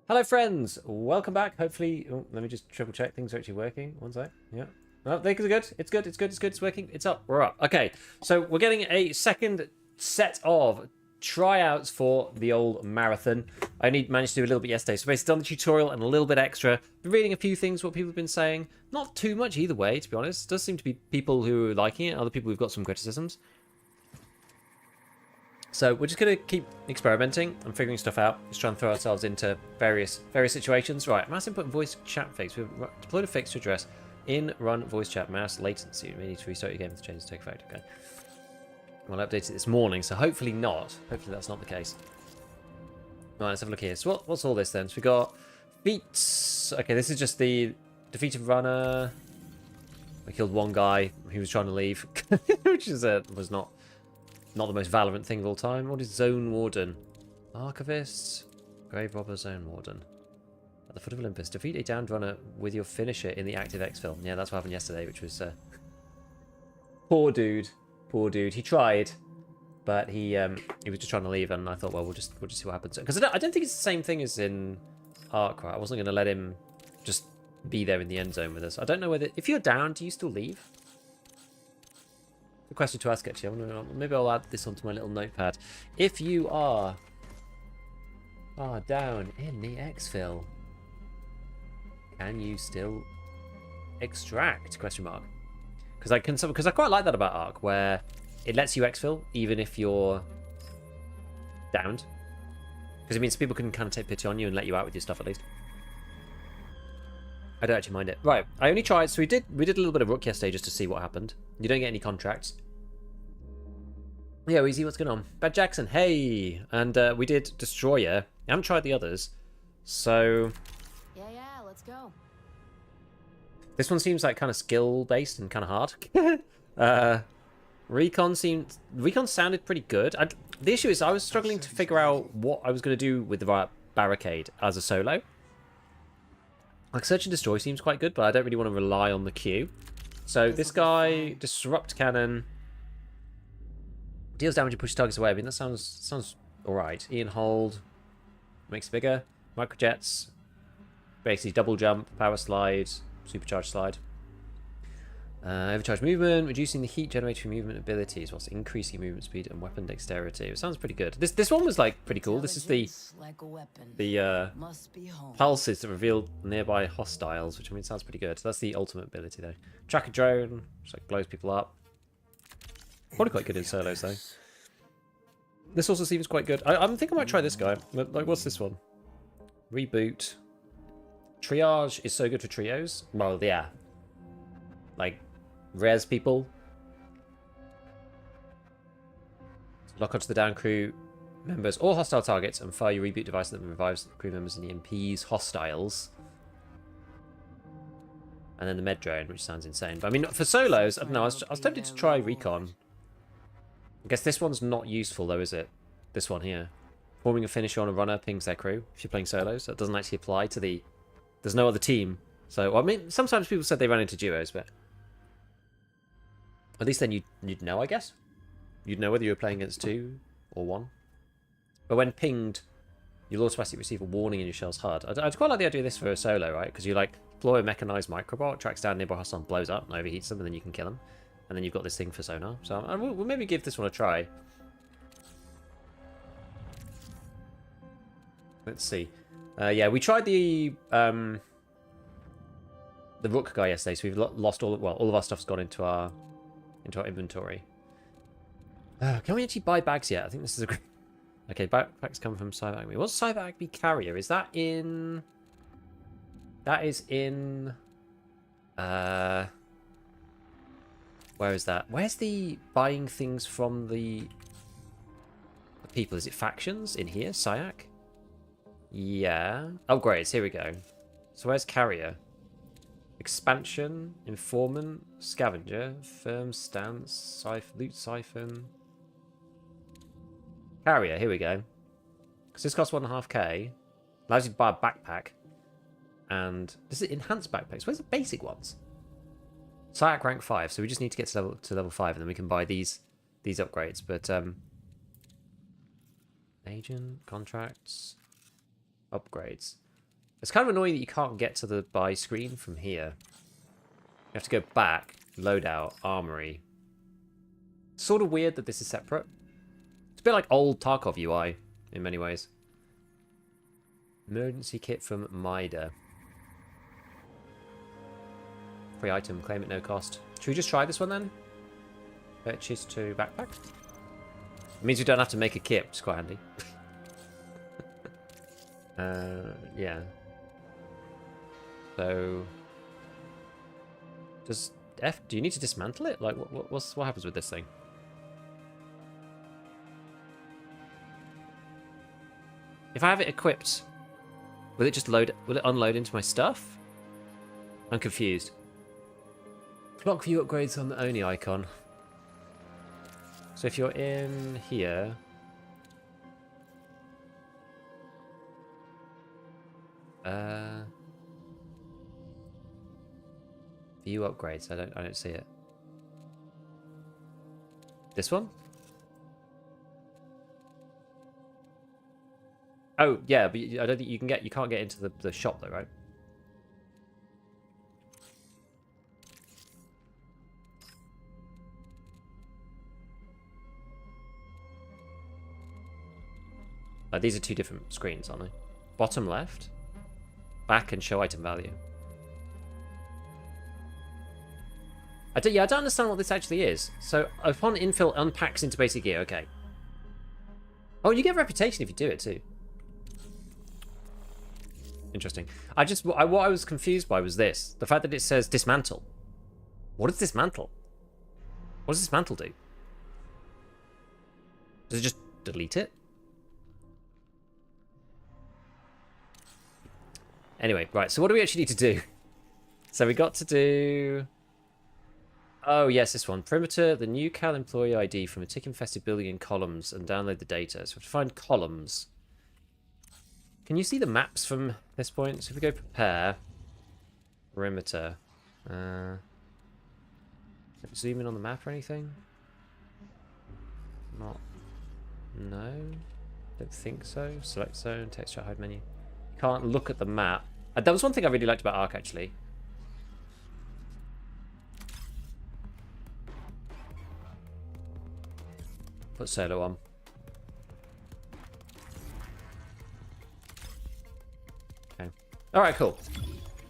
Hello friends, welcome back. Hopefully, let me just triple check things are actually working. One sec. Yeah. Oh, things are good. It's good. It's good. It's good. It's working. It's up. We're up. Okay. So we're getting a second set of tryouts for the old marathon. I only managed to do a little bit yesterday. So basically done the tutorial and a little bit extra. Been reading a few things, what people have been saying. Not too much either way, to be honest. Does seem to be people who are liking it. Other people who've got some criticisms. So we're just going to keep experimenting and figuring stuff out. Just trying to throw ourselves into various situations. Right, mouse input and voice chat fix. We've deployed a fix to address in-run voice chat mouse latency. You may need to restart your game if the changes take effect. Okay. Well, I updated it this morning, so hopefully not. Hopefully that's not the case. Right, let's have a look here. So what's all this then? So we got feats. Okay, this is just the defeated runner. I killed one guy. He was trying to leave, which is was not the most Valorant thing of all time. What is Zone Warden? Archivist. Grave Robber Zone Warden. At the foot of Olympus. Defeat a downed runner with your finisher in the active exfil. Yeah, that's what happened yesterday, which was... Poor dude. Poor dude. He tried, but he was just trying to leave, and I thought, well, we'll just see what happens. Because I don't think it's the same thing as in Ark, right? I wasn't going to let him just be there in the end zone with us. I don't know whether... If you're down, do you still leave? The question to ask, actually. Maybe I'll add this onto my little notepad. If you are down in the exfil, can you still extract? Question mark. Because I quite like that about Ark, where it lets you exfil even if you're downed. Because it means people can kind of take pity on you and let you out with your stuff at least. I don't actually mind it. Right, I only tried, so we did a little bit of Rook yesterday just to see what happened. You don't get any contracts. Yeah, Easy, what's going on? Bad Jackson, hey! And we did Destroyer. I haven't tried the others, so... Yeah, let's go. This one seems like kind of skill-based and kind of hard. Recon sounded pretty good. The issue is I was struggling to figure out what I was going to do with the barricade as a solo. Like, Search and Destroy seems quite good, but I don't really want to rely on the queue. So this guy, Disrupt Cannon, deals damage and pushes targets away. I mean, that sounds alright. Ian Hold makes it bigger. Microjets, basically double jump, power slide, supercharged slide. Overcharged movement, reducing the heat generated from movement abilities whilst increasing movement speed and weapon dexterity. It sounds pretty good. This one was like pretty cool. This is the pulses that reveal nearby hostiles, which I mean sounds pretty good. So that's the ultimate ability though. Track a drone, which like blows people up. Probably quite good in solos though. This also seems quite good. I think I might try this guy. Like, what's this one? Reboot. Triage is so good for trios. Well, yeah. Like, res people. Lock onto the down crew members or hostile targets and fire your reboot device that revives crew members and EMPs hostiles. And then the med drone, which sounds insane. But I mean, for solos, I don't know. I was tempted to try Recon. I guess this one's not useful though, is it? This one here. Forming a finisher on a runner pings their crew if you're playing solos. That doesn't actually apply to the... There's no other team. So, well, I mean, sometimes people said they ran into duos, but... At least then you'd know, I guess. You'd know whether you were playing against 2 or 1. But when pinged, you'll automatically receive a warning in your shell's HUD. I'd quite like the idea of this for a solo, right? Because you, like, deploy a mechanized microbot, tracks down nearby hostile and blows up and overheats them, and then you can kill them. And then you've got this thing for sonar. So we'll maybe give this one a try. Let's see. Yeah, we tried the Rook guy yesterday, so we've lost all of our stuff's gone into our inventory. Can we actually buy bags yet? I think this is a great... Okay, backpacks come from Cyber Acme. What's Cyber Acme Carrier? Is that in... That is in... Where is that? Where's the buying things from the people? Is it factions in here? Syac? Yeah. Upgrades, here we go. So where's Carrier? Expansion, Informant, Scavenger, Firm Stance, Loot Siphon. Carrier, here we go. Because this costs 1.5k. Allows you to buy a backpack. And this is enhanced backpacks. Where's the basic ones? Syac rank 5, so we just need to get to level 5 and then we can buy these upgrades. But agent, contracts, upgrades. It's kind of annoying that you can't get to the buy screen from here. You have to go back, loadout, armory. Sort of weird that this is separate. It's a bit like old Tarkov UI in many ways. Emergency kit from Mida. Free item, claim at no cost. Should we just try this one then? Purchase to backpack. It means we don't have to make a kit, which is quite handy. Yeah. So, do you need to dismantle it? Like, what happens with this thing? If I have it equipped, will it unload into my stuff? I'm confused. Clock view upgrades on the Oni icon. So if you're in here, view upgrades. I don't see it. This one? Oh yeah, but I don't think you can't get into the shop though, right? These are two different screens, aren't they? Bottom left, back and show item value. I don't understand what this actually is. So upon infill, unpacks into basic gear. Okay. Oh, you get reputation if you do it too. Interesting. What I was confused by was this: the fact that it says dismantle. What is dismantle? What does dismantle do? Does it just delete it? Anyway, right, so what do we actually need to do? So we got to do... Oh, yes, this one. Perimeter, the new Cal employee ID from a tick-infested building in columns and download the data. So we have to find columns. Can you see the maps from this point? So if we go prepare, perimeter, zoom in on the map or anything? Not... No? Don't think so. Select zone, texture hide menu. Can't look at the map. That was one thing I really liked about Ark, actually. Put solo on. Okay. Alright, cool.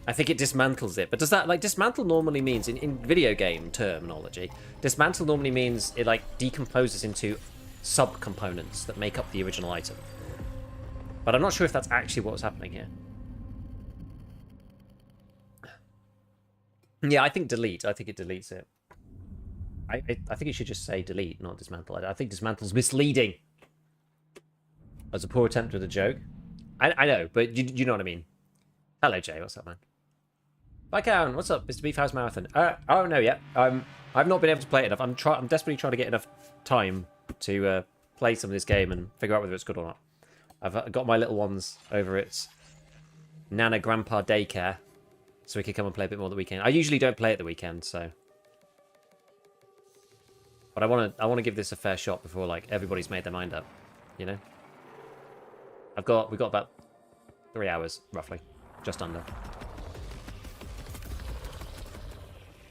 I think it dismantles it. But does that, like, dismantle normally means, in video game terminology, dismantle normally means it, like, decomposes into sub-components that make up the original item. But I'm not sure if that's actually what's happening here. Yeah, I think delete. I think it deletes it. I think it should just say delete, not dismantle. I think dismantle's misleading. As a poor attempt at a joke. I know, but you know what I mean. Hello, Jay. What's up, man? Bye, Karen. What's up, Mr. Beef House Marathon? Oh, no, yeah. I've not been able to play it enough. I'm desperately trying to get enough time to play some of this game and figure out whether it's good or not. I've got my little ones over at Nana Grandpa Daycare, so we can come and play a bit more the weekend. I usually don't play at the weekend, so. But I want to give this a fair shot before like everybody's made their mind up, you know. We've got about 3 hours roughly, just under.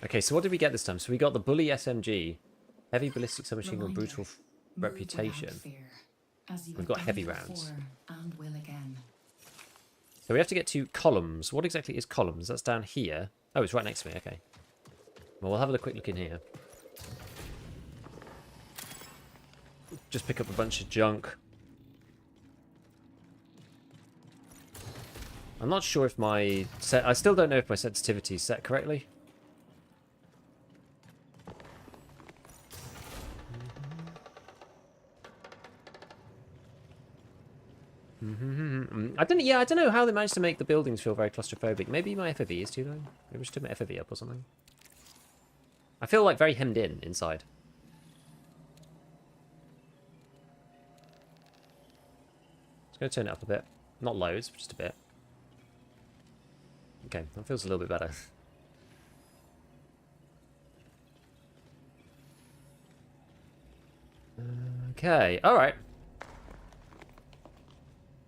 Okay, so what did we get this time? So we got the Bully SMG, heavy ballistic submachine gun, brutal reputation. We've got heavy rounds. So we have to get to columns. What exactly is columns? That's down here. Oh, it's right next to me. Okay. Well, we'll have a quick look in here. Just pick up a bunch of junk. I'm not sure if my I still don't know if my sensitivity is set correctly. I don't know how they managed to make the buildings feel very claustrophobic. Maybe my FOV is too low. Maybe I should turn my FOV up or something. I feel like very hemmed in inside. Just gonna turn it up a bit. Not loads, but just a bit. Okay, that feels a little bit better. Okay, alright.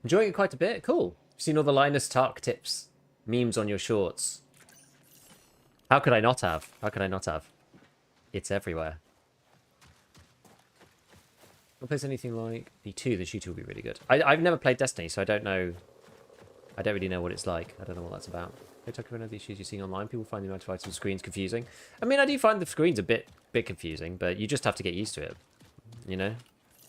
Enjoying it quite a bit. Cool. Seen all the Linus Tark tips, memes on your shorts. How could I not have? How could I not have? It's everywhere. I'll play anything like D2. The shooter will be really good. I've never played Destiny, so I don't know. I don't really know what it's like. I don't know what that's about. Hey, talk about the issues you're seeing online. People find the amount of items screens confusing. I mean, I do find the screens a bit confusing, but you just have to get used to it. You know,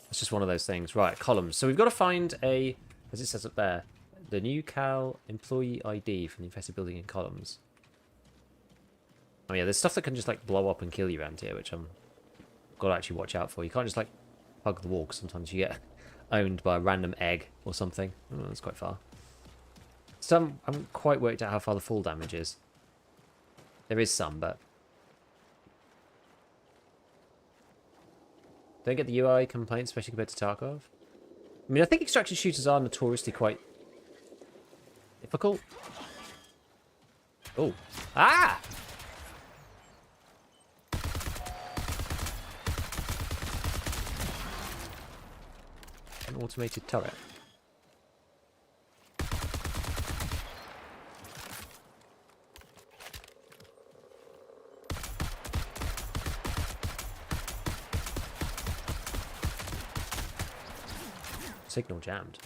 it's just one of those things. Right, columns. So we've got to find a, as it says up there, the new Cal employee ID from the infested building in columns. Oh yeah, there's stuff that can just like blow up and kill you around here, which I'm got to actually watch out for. You can't just like hug the wall, because sometimes you get owned by a random egg or something. Oh, that's quite far. So I haven't quite worked out how far the fall damage is. There is some, but don't get the UI complaints, especially compared to Tarkov. I mean, I think extraction shooters are notoriously quite difficult. Oh. Ah! An automated turret. Signal jammed.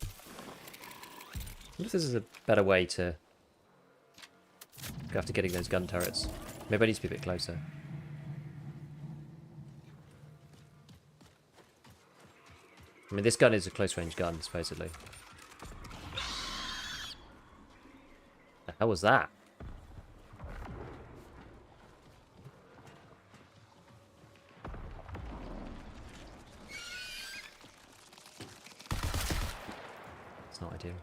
I wonder if this is a better way to go after getting those gun turrets. Maybe I need to be a bit closer. I mean, this gun is a close-range gun, supposedly. The hell was that? It's not ideal.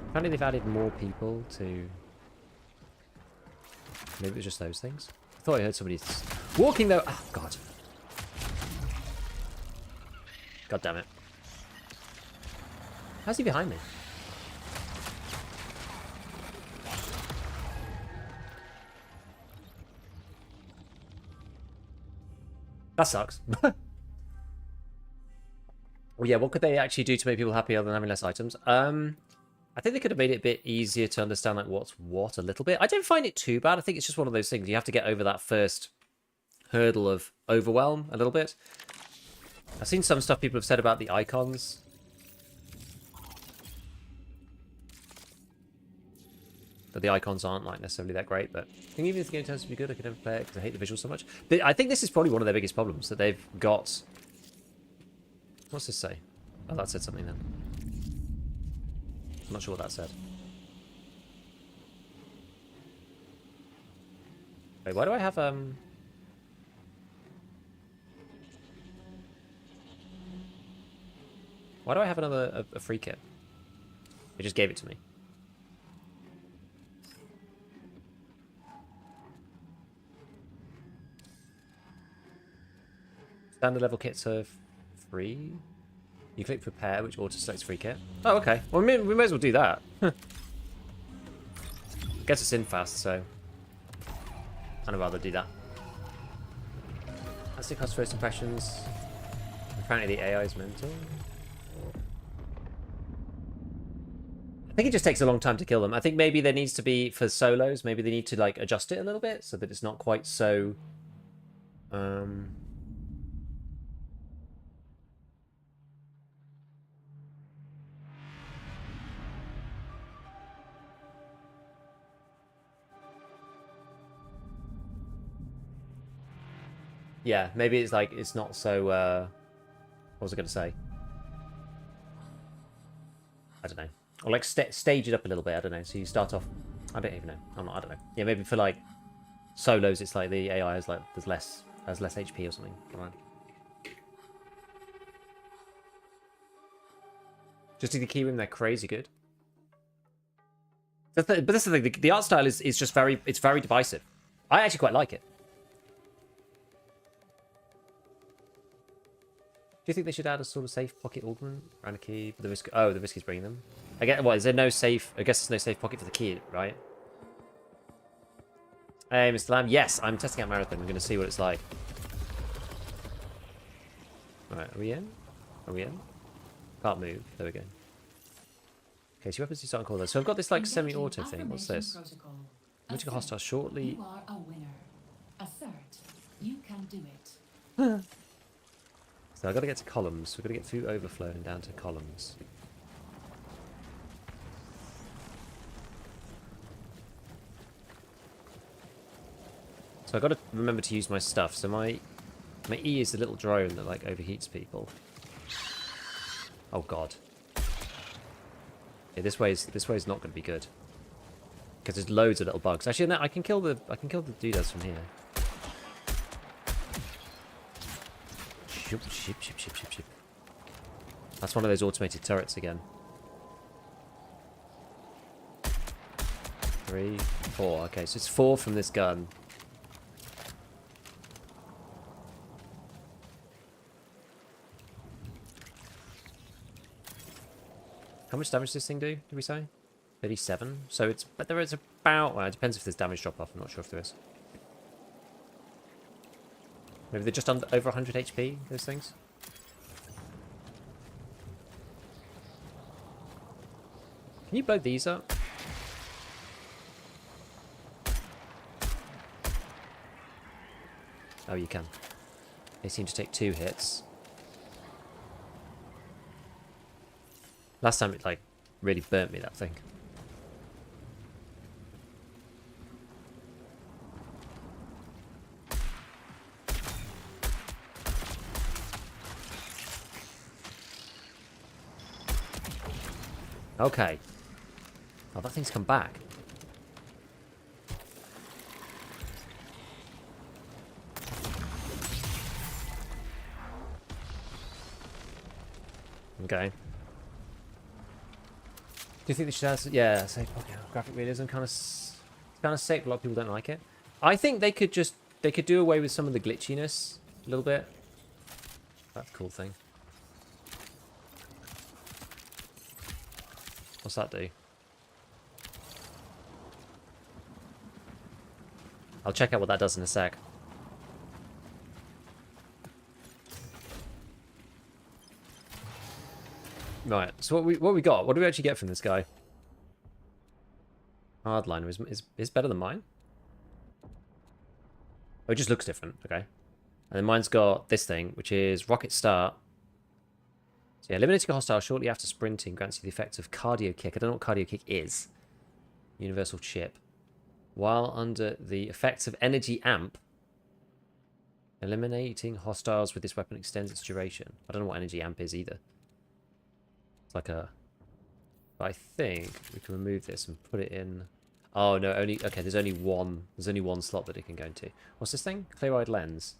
Apparently they've added more people to... Maybe it was just those things. I thought I heard somebody walking though. Oh, God. God damn it. How's he behind me? That sucks. Well, yeah, what could they actually do to make people happy other than having less items? I think they could have made it a bit easier to understand like what's what a little bit. I don't find it too bad. I think it's just one of those things. You have to get over that first hurdle of overwhelm a little bit. I've seen some stuff people have said about the icons. That the icons aren't like necessarily that great, but I think even if the game turns to be good, I could never play it because I hate the visuals so much. I think this is probably one of their biggest problems, that they've got... What's this say? Oh, that said something then. I'm not sure what that said. Wait, why do I have why do I have another a free kit? It just gave it to me. Standard level kits are free. You click prepare, which auto selects free kit. Oh, okay. Well, we may as well do that. Gets us in fast, so I'd rather do that. That's the cost first impressions. Apparently the AI is mental. I think it just takes a long time to kill them. I think maybe there needs to be, for solos, maybe they need to like adjust it a little bit so that it's not quite so yeah, maybe it's like it's not so what was I going to say? I don't know. Or like stage it up a little bit, I don't know. So you start off, I don't even know. I don't know. Yeah, maybe for like solos it's like the AI is like has less HP or something. Come on. Just in the key room, they're crazy good. But that's the thing, the art style is just very divisive. I actually quite like it. Do you think they should add a sort of safe pocket augment around a key? The risk. Oh, the risk is bringing them. I get. What is there no safe? I guess there's no safe pocket for the key, right? Hey, Mr. Lamb. Yes, I'm testing out Marathon. I'm going to see what it's like. All right, are we in? Are we in? Can't move. There we go. Okay, so weapons do start on call. So I've got this like semi-auto thing. What's this? Limiting a hostile shortly. You are a winner. Assert. You can do it. So I've got to get to columns. We've got to get through overflow and down to columns. So I've got to remember to use my stuff. So my E is the little drone that like overheats people. Oh god. Yeah, this way's not going to be good. Because there's loads of little bugs. Actually, no, I can kill the doodads from here. Ship, ship, ship, ship, ship, ship. That's one of those automated turrets again. 3, 4. Okay, so it's 4 from this gun. How much damage does this thing do, did we say? 37. So it's, but there is about, well, it depends if there's damage drop off. I'm not sure if there is. Maybe they're just under, over 100 HP, those things. Can you blow these up? Oh, you can. They seem to take 2 hits. Last time it, like, really burnt me, that thing. Okay. Oh, that thing's come back. Okay. Do you think they should have... Yeah, say, okay, graphic realism kind of sick, but a lot of people don't like it. I think they could just... They could do away with some of the glitchiness a little bit. That's a cool thing. What's that do? I'll check out what that does in a sec. Right, so what we got? What do we actually get from this guy? Hardliner is better than mine. Oh, it just looks different. Okay, and then mine's got this thing, which is rocket start. So yeah, eliminating a hostile shortly after sprinting grants you the effect of cardio kick. I don't know what cardio kick is. Universal chip. While under the effects of energy amp, eliminating hostiles with this weapon extends its duration. I don't know what energy amp is either. It's like a... But I think we can remove this and put it in... Oh no, only... Okay, there's only one slot that it can go into. What's this thing? Clear-eyed lens.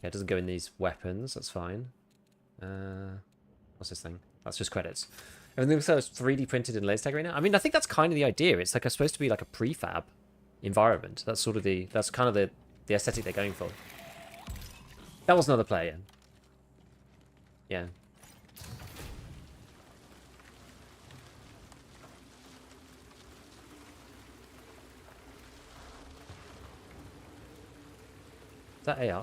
Yeah, it doesn't go in these weapons. That's fine. What's this thing? That's just credits. Everything looks like it's 3D printed in laser tag right now. I mean, I think that's kind of the idea. It's like supposed to be like a prefab environment. That's sort of that's kind of the aesthetic they're going for. That was another player. Yeah. Is that AI? I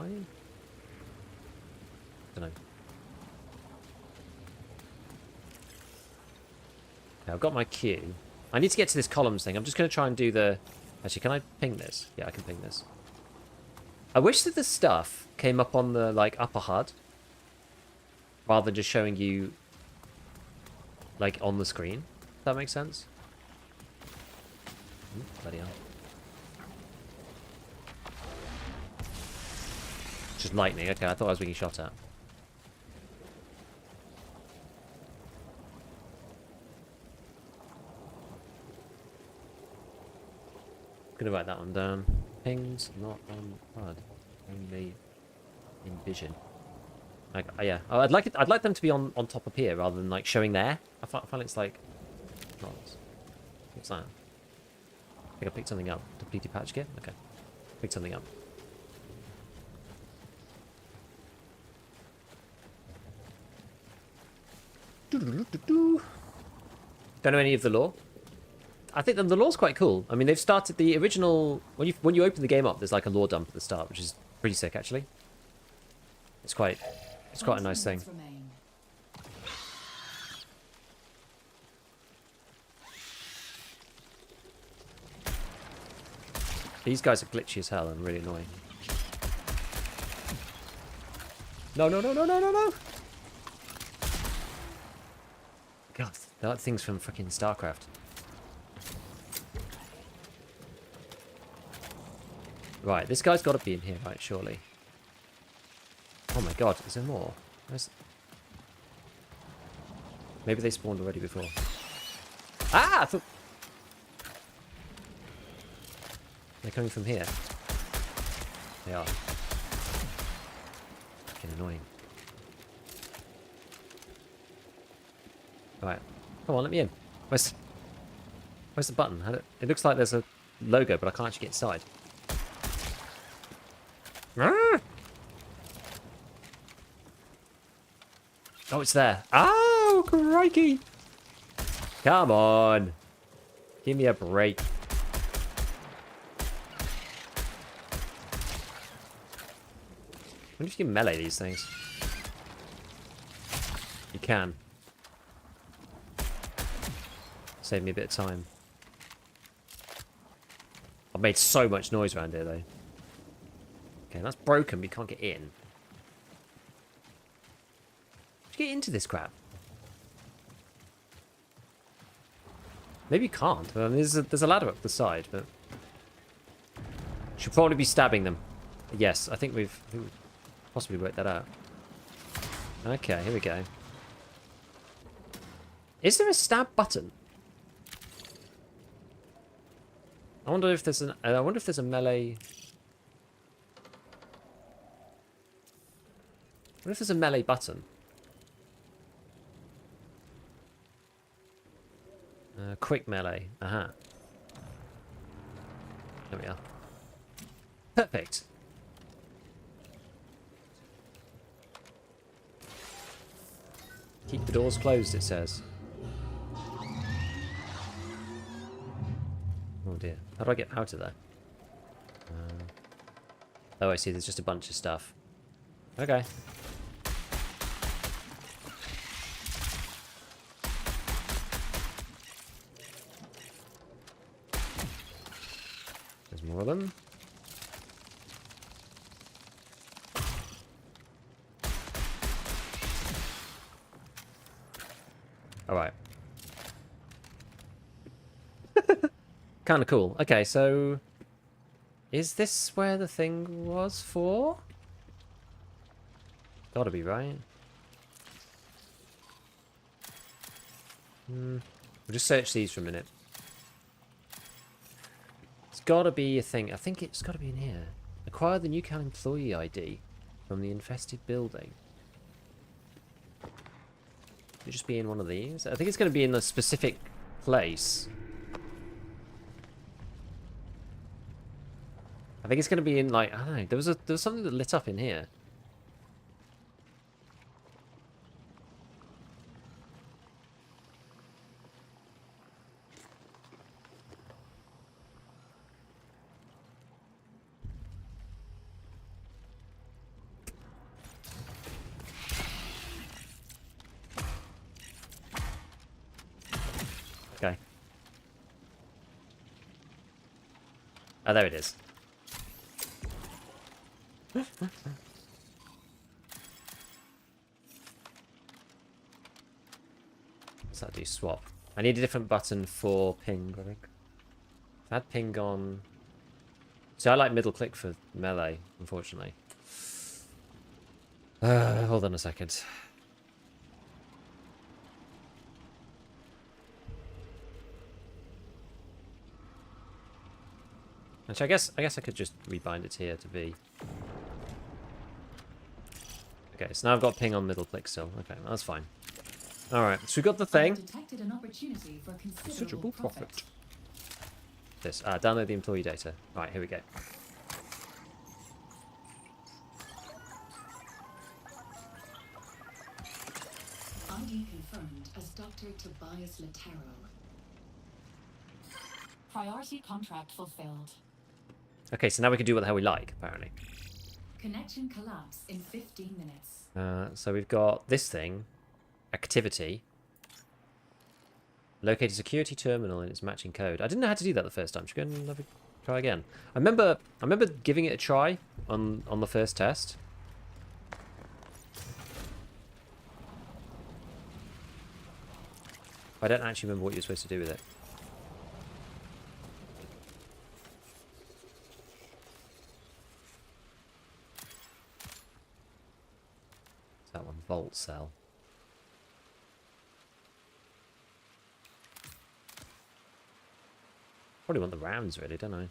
don't know. Okay, I've got my queue. I need to get to this columns thing. I'm just going to try and do the... Actually, can I ping this? Yeah, I can ping this. I wish that the stuff came up on the, like, upper HUD. Rather than just showing you, like, on the screen. Does that make sense? Ooh, bloody hell. Just lightning. Okay, I thought I was being shot at. I'm gonna write that one down. Pings not on HUD, only in vision. Like, yeah, oh, I'd like them to be on top up here rather than like showing there. I find it's like, what's that? I think I picked something up. Depleted patch kit. Okay, picked something up. Don't know any of the lore. I think the lore's quite cool. I mean, they've started the original... When you open the game up, there's like a lore dump at the start, which is pretty sick, actually. It's quite a nice thing. These guys are glitchy as hell and really annoying. No, no, no, no, no, no, no! God, they're like things from fucking StarCraft. Right, this guy's got to be in here, right, surely. Oh my god, is there more? Where's... Maybe they spawned already before. Ah! I thought... They're coming from here. They are. Fucking annoying. Right. Come on, let me in. Where's the button? It looks like there's a logo, but I can't actually get inside. Ah! Oh, it's there. Oh, crikey. Come on. Give me a break. I wonder if you can melee these things. You can. Save me a bit of time. I've made so much noise around here, though. Okay, that's broken. We can't get in. Get into this crap. Maybe you can't. I mean, there's a ladder up the side, but should probably be stabbing them. Yes, I think we've possibly worked that out. Okay, here we go. Is there a stab button? I wonder if there's a melee. What if there's a melee button? Quick melee. Aha. There we are. Perfect. Keep the doors closed, it says. Oh dear. How do I get out of there? Oh, I see. There's just a bunch of stuff. Okay. There's more of them. Alright. Kind of cool. Okay, so... Is this where the thing was for? Gotta be, right? We'll just search these for a minute. It's gotta be a thing. I think it's gotta be in here. Acquire the new Cal employee ID from the infested building. Could it just be in one of these? I think it's gonna be in a specific place. I think it's going to be in, like, I don't know, there was something that lit up in here. Okay. Oh, there it is. What's that do? Swap. I need a different button for ping, I think. I've had ping on... So I like middle click for melee, unfortunately. Hold on a second. Actually, I guess I could just rebind it here to be... Okay, so now I've got ping on middle click still. Okay, well, that's fine. Alright, so we got the thing. Detected an opportunity for Considerable profit. This, download the employee data. Right, here we go. ID confirmed as Dr. Tobias Latero. Priority contract fulfilled. Okay, so now we can do what the hell we like, apparently. Connection collapse in 15 minutes. So we've got this thing. Activity. Locate a security terminal in its matching code. I didn't know how to do that the first time. Should we go and have a Try again. I remember giving it a try on the first test. I don't actually remember what you're supposed to do with it. What's that one? Vault cell. Probably want the rounds, really, don't I?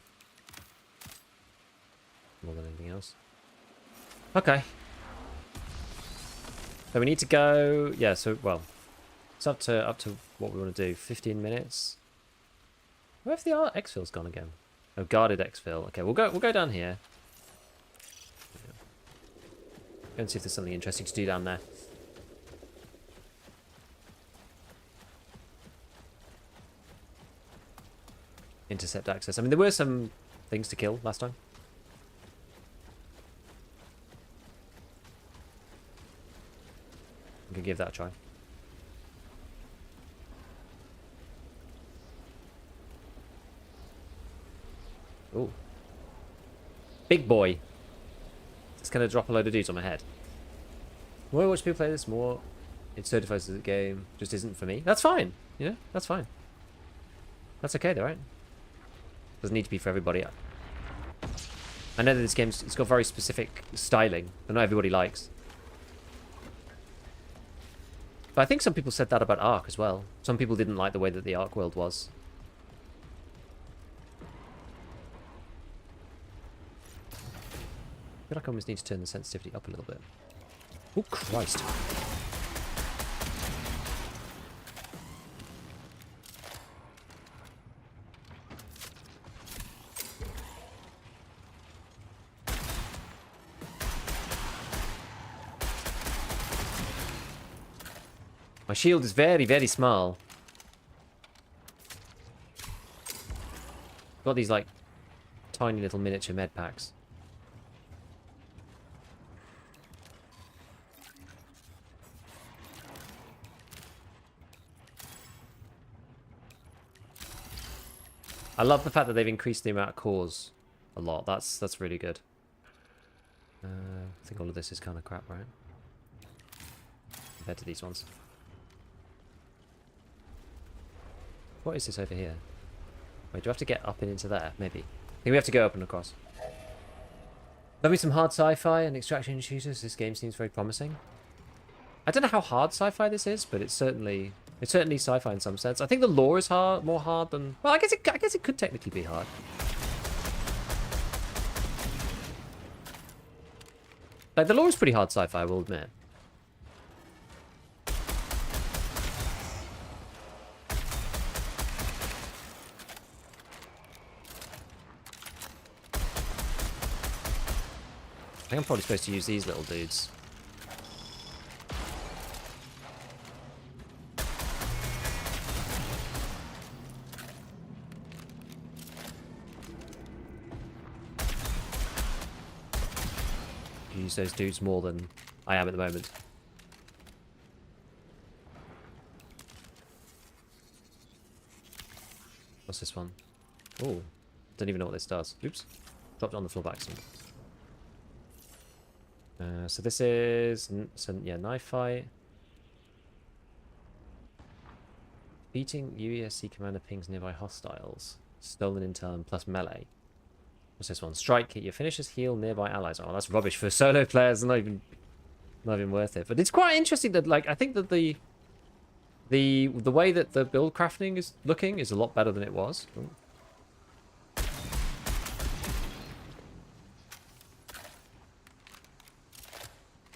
More than anything else. Okay. So we need to go... Yeah, so, well... It's up to what we want to do. 15 minutes. Where have the exfil's gone again? Oh, guarded exfil. Okay, we'll go down here. Go and see if there's something interesting to do down there. Intercept access. I mean, there were some things to kill last time. We can give that a try. Ooh. Big boy. It's going to drop a load of dudes on my head. The more I watch people play this, more it certifies that the game just isn't for me. That's fine. You know, that's fine. That's okay though, right? Doesn't need to be for everybody. I know that this game's it's got very specific styling that not everybody likes. But I think some people said that about Ark as well. Some people didn't like the way that the Ark world was. I feel like I almost need to turn the sensitivity up a little bit. Oh, Christ. My shield is very, very small. Got these, like, tiny little miniature med packs. I love the fact that they've increased the amount of cores a lot. That's really good. I think all of this is kind of crap, right? Compared to these ones. What is this over here? Wait, do I have to get up and into there? Maybe. I think we have to go up and across. Love me some hard sci-fi and extraction shooters. This game seems very promising. I don't know how hard sci-fi this is, but it's certainly sci-fi in some sense. I think the lore is more hard than... Well, I guess it could technically be hard. Like, the lore is pretty hard sci-fi, I will admit. I think I'm probably supposed to use these little dudes. Use those dudes more than I am at the moment. What's this one? Oh, don't even know what this does. Oops, dropped it on the floor by accident. So this is yeah, knife fight. Beating UESC commander pings nearby hostiles. Stolen intel and plus melee. What's this one? Strike hit your finishers, heal nearby allies. Oh, that's rubbish for solo players. Not even worth it. But it's quite interesting that, like, I think that the way that the build crafting is looking is a lot better than it was. Ooh.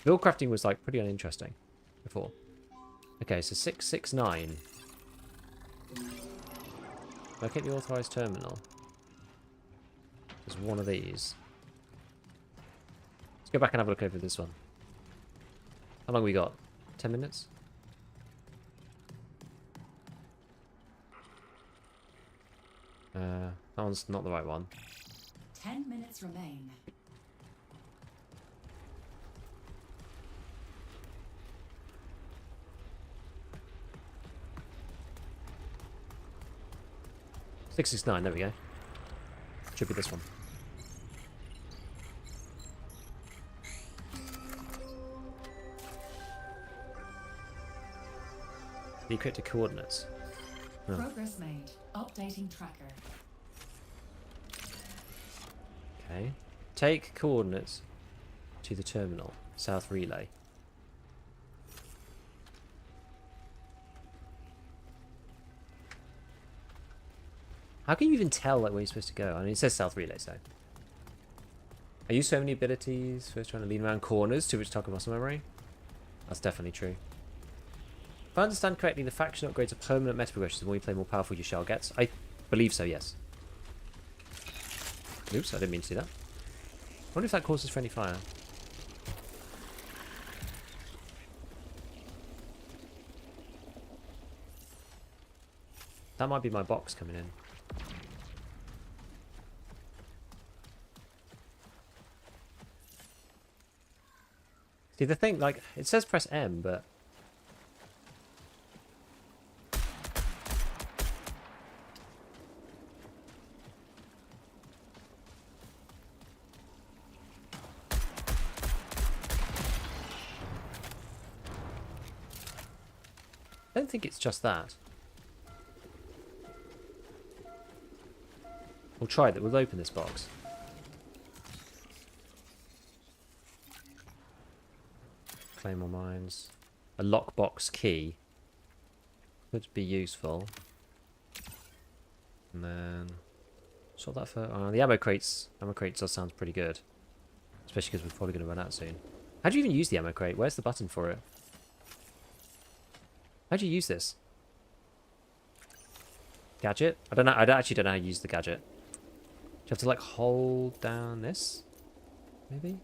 Build crafting was, like, pretty uninteresting before. Okay, so 669. Locate the authorized terminal. There's one of these. Let's go back and have a look over this one. How long we got? 10 minutes? That one's not the right one. 10 minutes remain. $669, there we go. Should be this one. Decrypted coordinates. Oh. Progress made. Updating tracker. Okay. Take coordinates to the terminal. South relay. How can you even tell like where you're supposed to go? I mean, it says south relay, so. I use so many abilities. First trying to lean around corners, too much Tarkov muscle memory. That's definitely true. If I understand correctly, the faction upgrades are permanent meta progressions. The more you play, more powerful your shell gets. I believe so, yes. Oops, I didn't mean to do that. I wonder if that causes friendly fire. That might be my box coming in. See, the thing, like, it says press M, but... I don't think it's just that. We'll try that. We'll open this box. Claymore mines. A lockbox key. Could be useful. And then... sort that for... the ammo crates. Ammo crates does sound pretty good. Especially because we're probably going to run out soon. How do you even use the ammo crate? Where's the button for it? How do you use this? Gadget? I don't know. I actually don't know how to use the gadget. Do you have to like hold down this? Maybe?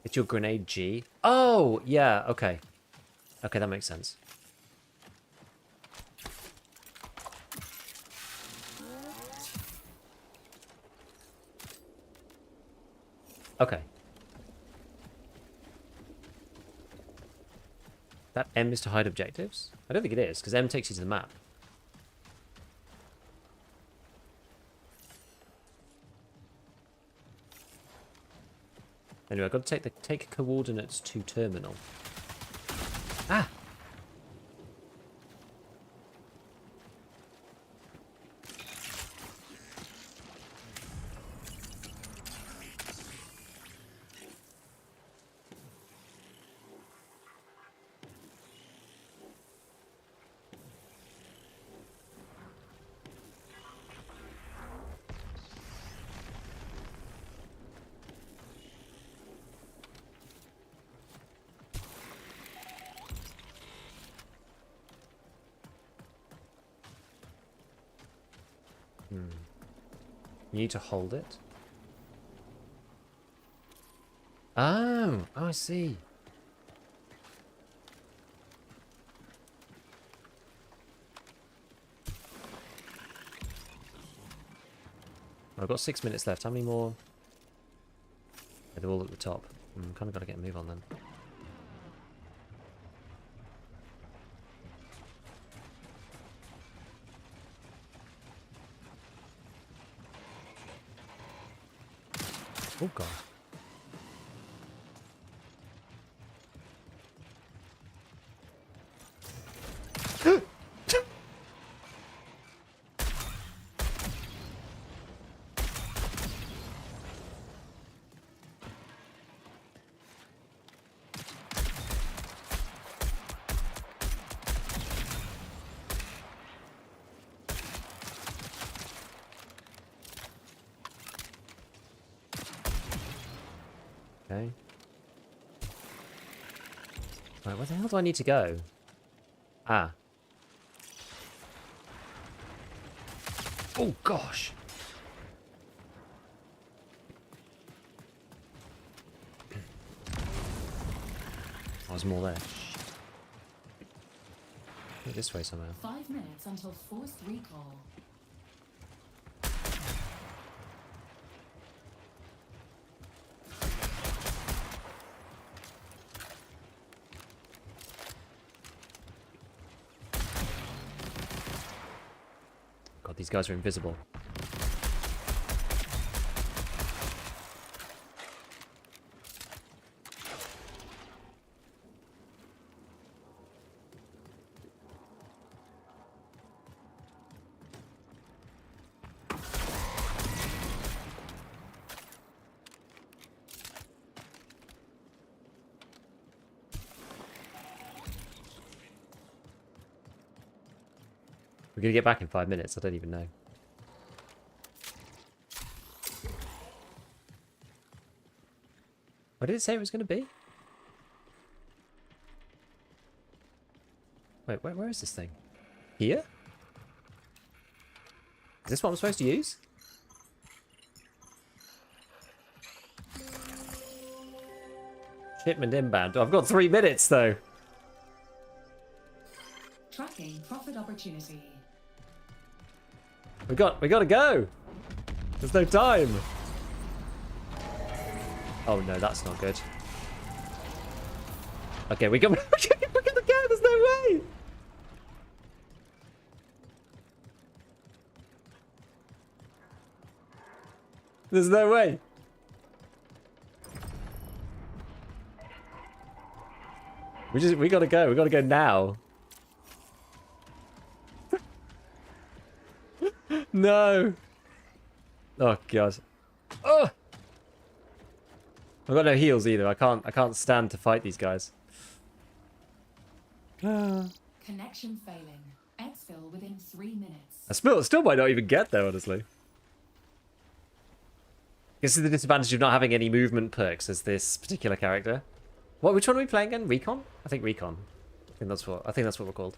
It's your grenade G. Oh, yeah. Okay. Okay, that makes sense. Okay. That M is to hide objectives? I don't think it is, because M takes you to the map. Anyway, I've got to take coordinates to terminal. Ah! You need to hold it. Oh, I see. I've got 6 minutes left. How many more? Yeah, they're all at the top. Kind of got to get a move on then. Oh god. Okay. Right, where the hell do I need to go? Ah. Oh gosh. There's more there. Go this way somehow. 5 minutes until forced recall. god, these guys are invisible. We're gonna get back in 5 minutes. I don't even know. What did it say it was gonna be? Wait, where is this thing? Here? Is this what I'm supposed to use? Shipment inbound. I've got 3 minutes though. Tracking profit opportunity. We gotta go. There's no time. Oh no, that's not good. Okay, we gotta go. There's no way. There's no way. We gotta go. We gotta go now. No. Oh god. Oh. I've got no heals either. I can't stand to fight these guys. Connection failing. Exfil within 3 minutes. I still might not even get there, honestly. This is the disadvantage of not having any movement perks as this particular character. Which one are we playing again? Recon? I think Recon. I think that's what we're called.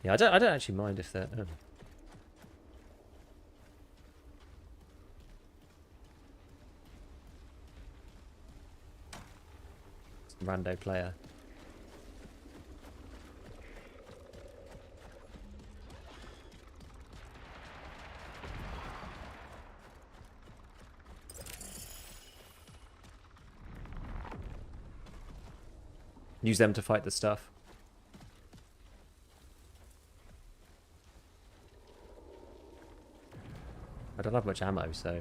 Yeah, I don't actually mind if they're rando player. Use them to fight the stuff. I don't have much ammo, so...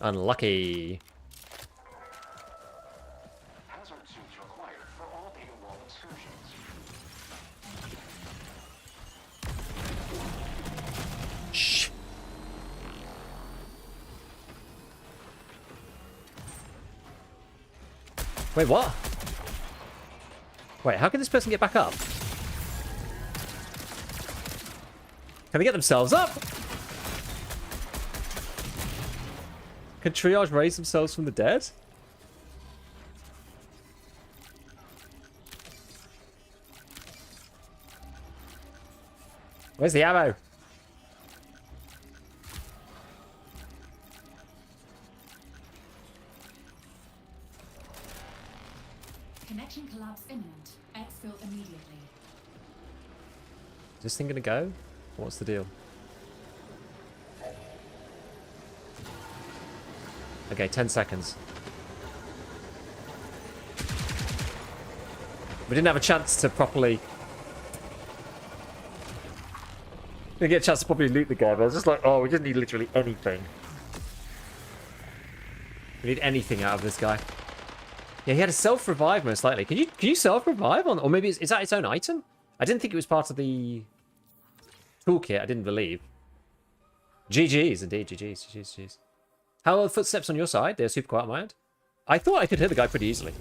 Unlucky. Hazard suits required for all data wall excursions. Shh. Wait, what? Wait, how can this person get back up? Can they get themselves up? Can Triage raise themselves from the dead? Where's the ammo? Connection collapse imminent. Exfil immediately. Is this thing gonna go? What's the deal? Okay, 10 seconds. We didn't have a chance to properly... We didn't get a chance to properly loot the game. I was just like, oh, we just need literally anything. We need anything out of this guy. Yeah, he had a self-revive most likely. Can you self-revive on... Or maybe is that its own item? I didn't think it was part of the toolkit. I didn't believe. GG's, indeed. GG's. How are the footsteps on your side? They're super quiet on my end. I thought I could hear the guy pretty easily.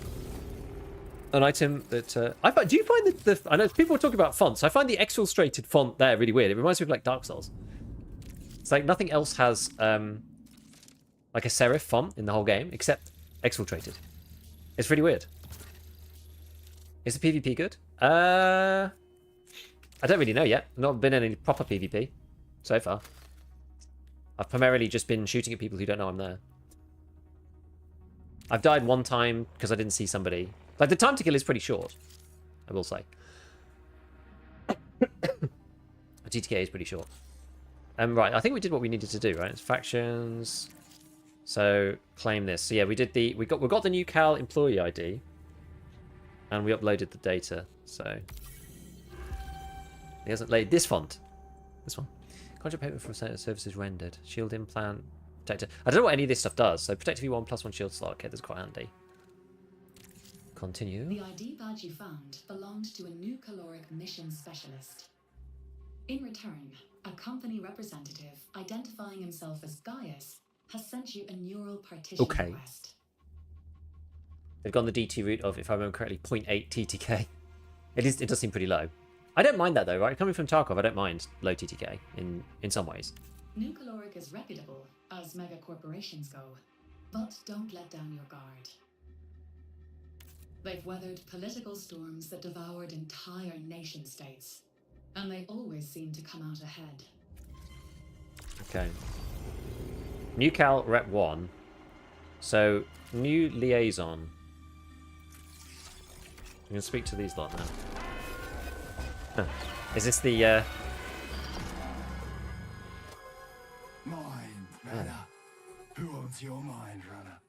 An item that... do you find that the... I know people were talking about fonts. I find the exfiltrated font there really weird. It reminds me of like Dark Souls. It's like nothing else has like a serif font in the whole game except exfiltrated. It's really weird. Is the PvP good? I don't really know yet. Not been in any proper PvP so far. I've primarily just been shooting at people who don't know I'm there. I've died one time because I didn't see somebody. Like, the time to kill is pretty short, I will say. TTK is pretty short. Right, I think we did what we needed to do, right? It's factions. So claim this. So yeah, we got the new Cal employee ID, and we uploaded the data. So he hasn't laid this font. This one. Contract payment for services rendered. Shield implant. Protector. I don't know what any of this stuff does. So protector V1 +1 shield slot. Okay, that's quite handy. Continue. The ID badge you found belonged to a new caloric mission specialist. In return, a company representative identifying himself as Gaius has sent you a neural partition request. They've gone the DT route of, if I remember correctly, 0.8 TTK. It does seem pretty low. I don't mind that though, right? Coming from Tarkov, I don't mind low TTK in some ways. New caloric is reputable as mega corporations go, but don't let down your guard. They've weathered political storms that devoured entire nation states, and they always seem to come out ahead. Okay. New Cal Rep 1. So, new liaison. I'm going to speak to these lot now. Huh. Is this the, Mind matter. Who owns your mind, runner?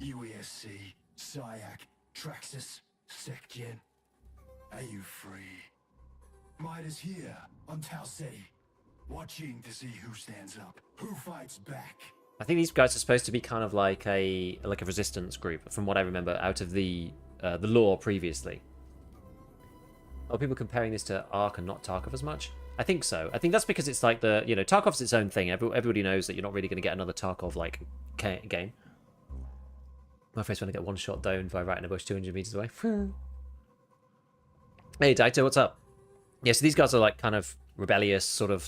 UESC, SIAC, Traxxas, SecGen. Are you free? Might is here on Tau City, watching to see who stands up, who fights back. I think these guys are supposed to be kind of like a resistance group, from what I remember out of the lore previously. Are people comparing this to Ark and not Tarkov as much? I think so. I think that's because it's like Tarkov's its own thing. Everybody knows that you're not really going to get another Tarkov-like game. My face when I get one shot down by right in a bush 200 meters away. Hey, Daito, what's up? Yeah, so these guys are like kind of rebellious, sort of,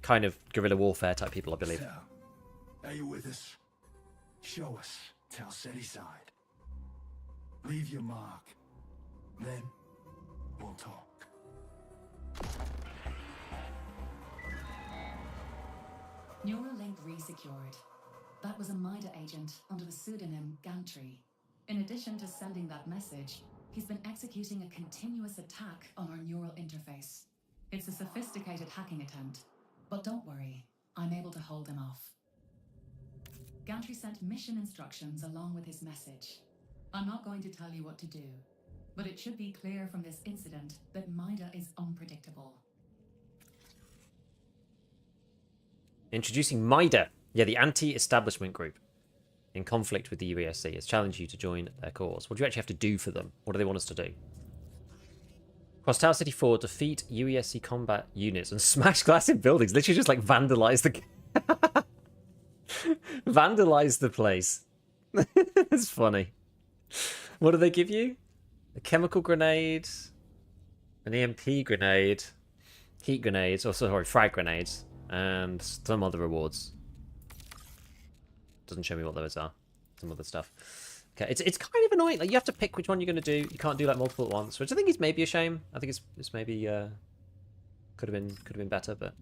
kind of guerrilla warfare type people, I believe. So, are you with us? Show us Tau City side. Leave your mark. Then we'll talk. Neuralink resecured. That was a MIDA agent under the pseudonym Gantry. In addition to sending that message, he's been executing a continuous attack on our neural interface. It's a sophisticated hacking attempt, but don't worry, I'm able to hold him off. Gantry sent mission instructions along with his message. I'm not going to tell you what to do, but it should be clear from this incident that MIDA is unpredictable. Introducing MIDA. Yeah, the anti-establishment group in conflict with the UESC has challenged you to join their cause. What do you actually have to do for them? What do they want us to do? Cross Tower City 4, defeat UESC combat units and smash glass in buildings. Literally just like vandalize the... vandalize the place. It's funny. What do they give you? A chemical grenade, an EMP grenade, heat grenades, or sorry, frag grenades, and some other rewards. Doesn't show me what those are. Some other stuff. Okay, it's kind of annoying. Like you have to pick which one you're going to do. You can't do like multiple at once, which I think is maybe a shame. I think it's maybe could have been better, but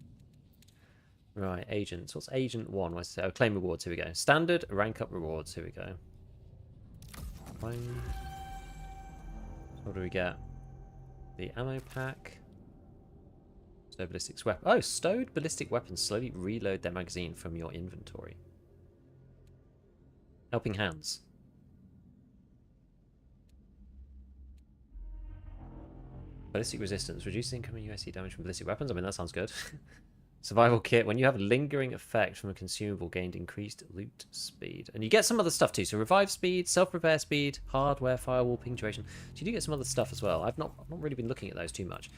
right. Agents. What's Agent 1? What's it? Oh, claim rewards. Here we go. Standard rank up rewards. Here we go. Fine. What do we get? The ammo pack. Stowed ballistic weapon. Oh, stowed ballistic weapons. Slowly reload their magazine from your inventory. Helping hands. Ballistic resistance. Reduces incoming USC damage from ballistic weapons. I mean, that sounds good. Survival kit. When you have a lingering effect from a consumable, gained increased loot speed. And you get some other stuff too. So revive speed, self-repair speed, hardware, firewall, ping duration. So you do get some other stuff as well. I've not really been looking at those too much.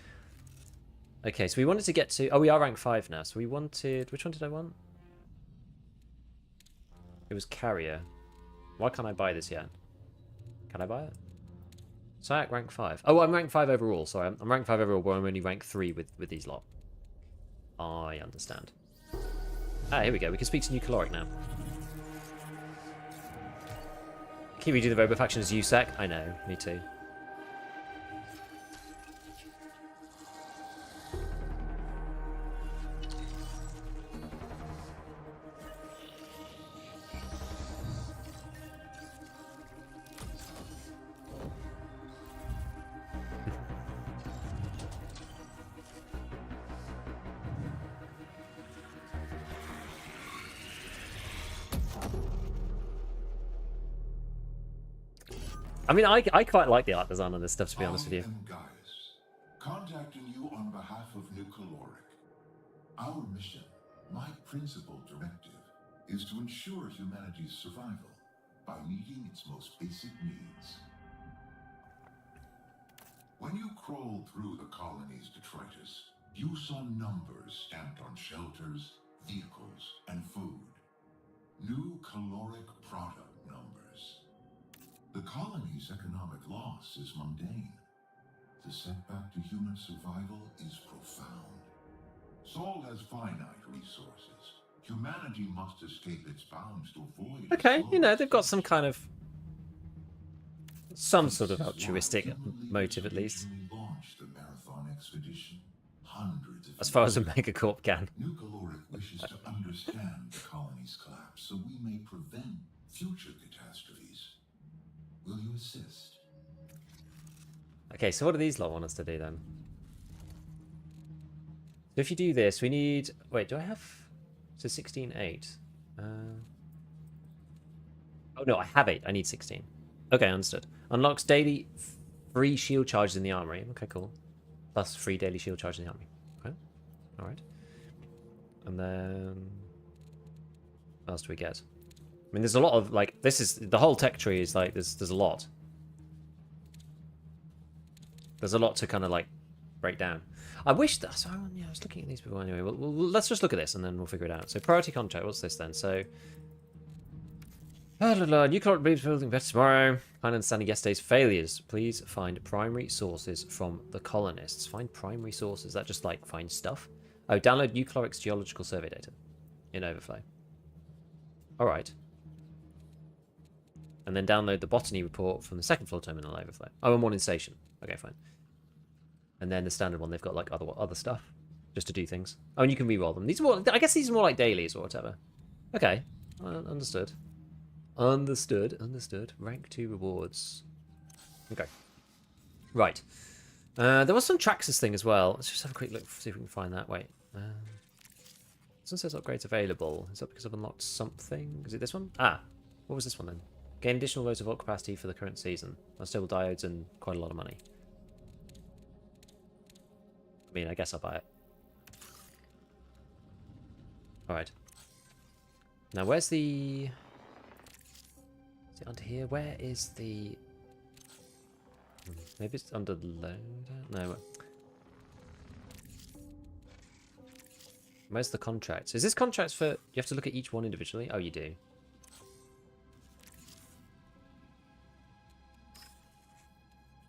Okay, so we wanted to get to... Oh, we are rank 5 now. So we wanted... Which one did I want? It was carrier. Why can't I buy this yet? Can I buy it? SIAC rank 5. Oh, I'm rank 5 overall. Sorry, I'm rank 5 overall, but I'm only rank 3 with these lot. I understand. Ah, here we go. We can speak to New Caloric now. Can we do the Robo faction as USEC? I know, me too. I mean, I quite like the art design on this stuff, to be honest with you. I am Gaius, contacting you on behalf of New Caloric. Our mission, my principal directive, is to ensure humanity's survival by meeting its most basic needs. When you crawled through the colony's detritus, you saw numbers stamped on shelters, vehicles, and food. New caloric product numbers. The colony's economic loss is mundane. The setback to human survival is profound. Sol has finite resources. Humanity must escape its bounds to avoid. Okay, you know, they've got some kind of some sort of altruistic motive at least. Launched the marathon expedition. Hundreds of As far as a megacorp can. New Caloric wishes to understand the colony's collapse so we may prevent future catastrophes. Will you assist? Okay, so what do these lot want us to do then? So if you do this, we need... Wait, do I have... So 16.8. Oh no, I have 8. I need 16. Okay, understood. Unlocks daily free shield charges in the armory. Okay, cool. Plus free daily shield charges in the armory. Okay, alright. And then... What else do we get? I mean, there's a lot of, like... This is... The whole tech tree is like... There's a lot. There's a lot to kind of, like, break down. I wish that... So, yeah, I was looking at these before anyway. Well, let's just look at this and then we'll figure it out. So, priority contract. What's this then? So... New current building better tomorrow. Plan understanding yesterday's failures. Please find primary sources from the colonists. Find primary sources. That just like find stuff. Oh, download New Caloric's geological survey data in Overflow. All right. And then download the botany report from the second floor terminal Overflow. Oh, and one in station. Okay, fine. And then the standard one, they've got like other stuff just to do things. Oh, and you can re-roll them. These are more. I guess these are more like dailies or whatever. Okay, understood. Understood. Rank 2 rewards. Okay. Right. There was some Traxxas thing as well. Let's just have a quick look, see if we can find that. Wait. This one says upgrades available. Is that because I've unlocked something? Is it this one? Ah. What was this one then? Gain additional loads of vault capacity for the current season. Unstable diodes and quite a lot of money. I mean, I guess I'll buy it. Alright. Now, where's the... Under here, where is the... Maybe it's under loader? No. Where's the contracts? Is this contracts for... You have to look at each one individually? Oh, you do.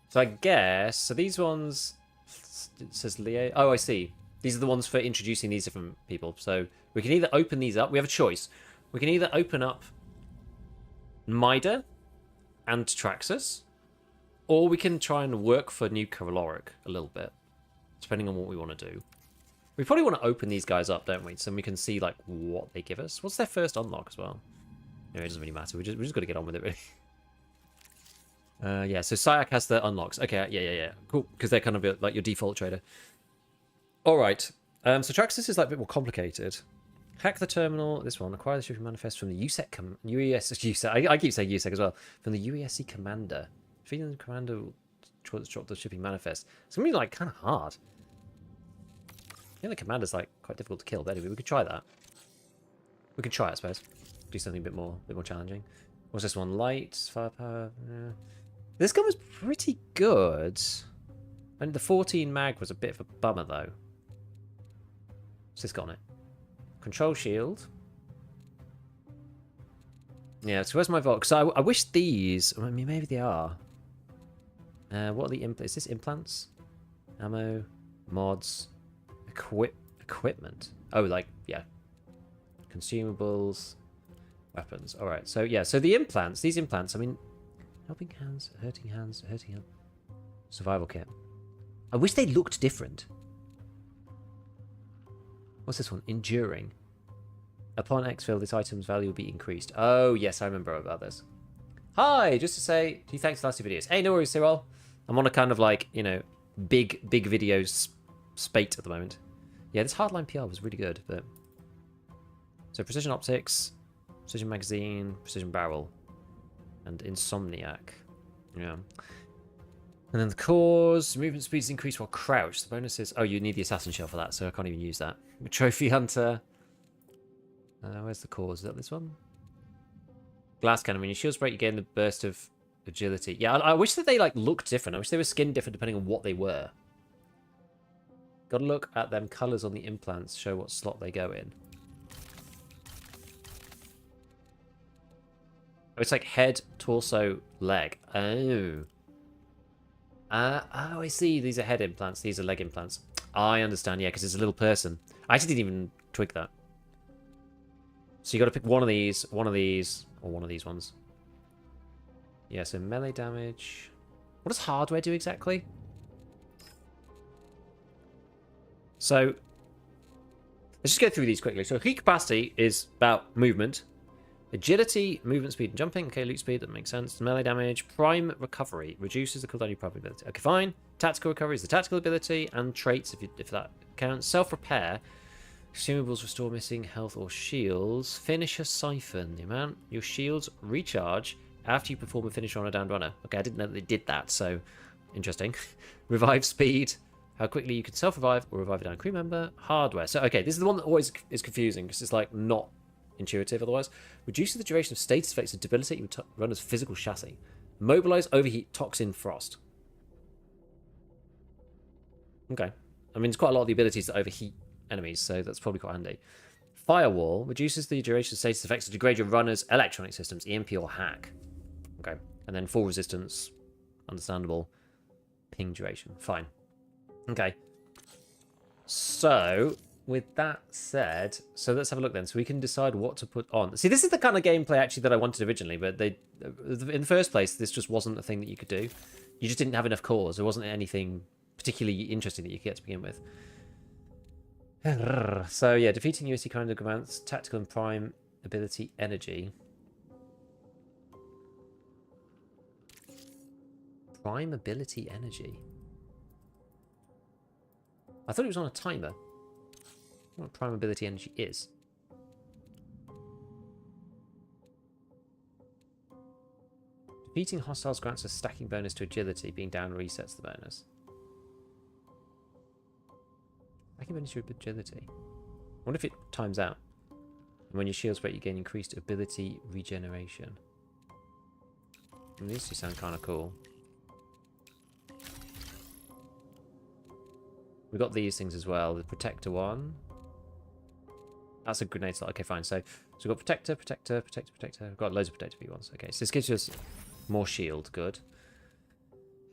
So I guess... So these ones... It says Leo... Oh, I see. These are the ones for introducing these different people. So we can either open these up. We have a choice. We can either open up Mida and Traxxas, or we can try and work for New Caloric a little bit, depending on what we want to do. We probably want to open these guys up, don't we? So we can see like what they give us. What's their first unlock as well? No, it doesn't really matter. We just got to get on with it, really. Yeah, so Syak has the unlocks. Okay, yeah. Cool, because they're kind of like your default trader. All right. So Traxxas is like a bit more complicated. Hack the terminal. This one. Acquire the shipping manifest from the USEC. I keep saying USEC as well. From the USC commander. Feeding the commander will drop the shipping manifest. It's gonna be like kind of hard. Yeah, the commander's like quite difficult to kill. But anyway, we could try that. We could try it, I suppose. Do something a bit more challenging. What's this one? Light, firepower. Yeah. This gun was pretty good. And the 14 mag was a bit of a bummer though. What's this got on it? Control shield. Yeah, so where's my vault? Because I wish these... I mean, maybe they are. What are the implants? Is this implants? Ammo, mods, equipment. Oh, like, yeah. Consumables, weapons. All right, so yeah, so the implants, these implants, I mean, helping hands, hurting hands, hurting hands. Survival kit. I wish they looked different. What's this one? Enduring. Upon exfil, this item's value will be increased. Oh, yes, I remember about this. Hi, just to say, do you thanks for the last 2 videos. Hey, no worries, Cyril. I'm on a kind of like, you know, big videos spate at the moment. Yeah, this hardline PR was really good, but... So, precision optics, precision magazine, precision barrel, and insomniac. Yeah. And then the cause, movement speed is increased while crouched. The bonus is... Oh, you need the assassin shell for that, so I can't even use that. Trophy hunter. Where's the cause? Is that this one? Glass cannon. When your shields break, you gain the burst of agility. Yeah, I wish that they like looked different. I wish they were skinned different depending on what they were. Gotta look at them colours on the implants. Show what slot they go in. Oh, it's like head, torso, leg. Oh. Oh, I see. These are head implants. These are leg implants. I understand, yeah, because it's a little person. I actually didn't even twig that. So you got to pick one of these, or one of these ones. Yeah, so melee damage. What does hardware do exactly? So, let's just go through these quickly. So heat capacity is about movement. Agility, movement speed, and jumping. Okay, loot speed, that makes sense. Melee damage. Prime recovery. Reduces the cooldown of your prime ability. Okay, fine. Tactical recovery is the tactical ability. And traits, if that counts. Self-repair. Consumables restore missing health or shields. Finisher siphon. The amount your shields recharge after you perform a finisher on a downed runner. Okay, I didn't know that they did that, so interesting. Revive speed. How quickly you can self-revive or revive a downed crew member. Hardware. So, okay, this is the one that always is confusing because it's like not intuitive otherwise. Reduces the duration of status effects to debilitate your runner's physical chassis. Mobilize, overheat, toxin, frost. Okay. I mean, there's quite a lot of the abilities that overheat enemies, so that's probably quite handy. Firewall reduces the duration of status effects to degrade your runner's electronic systems, EMP or hack. Okay. And then full resistance, understandable. Ping duration, fine. Okay. So, with that said, so let's have a look then. So we can decide what to put on. See, this is the kind of gameplay actually that I wanted originally, but in the first place, this just wasn't a thing that you could do. You just didn't have enough cores. There wasn't anything particularly interesting that you could get to begin with. So yeah, defeating USC kind of grants tactical and prime ability energy. Prime ability energy. I thought it was on a timer. What prime ability energy is. Defeating hostiles grants a stacking bonus to agility. Being down resets the bonus. Stacking bonus to agility. I wonder if it times out. And when your shields break, you gain increased ability regeneration. And these two sound kind of cool. We've got these things as well. The protector one. That's a grenade slot. Okay, fine. So we've got protector, protector, protector, protector. We've got loads of protector V1s. Okay, so this gives us more shield. Good.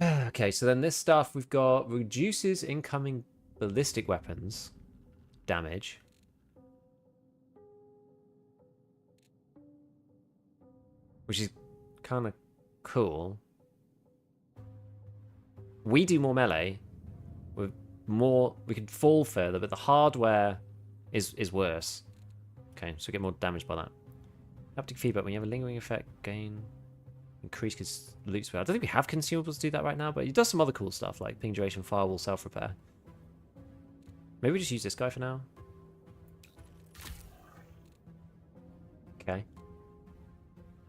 Okay, so then this stuff we've got reduces incoming ballistic weapons damage. Which is kind of cool. We do more melee. With more, we can fall further, but the hardware is worse. Okay, so we get more damage by that. Haptic feedback, when you have a lingering effect, gain increased loot speed. I don't think we have consumables to do that right now, but it does some other cool stuff like ping duration, firewall, self-repair. Maybe we just use this guy for now. Okay.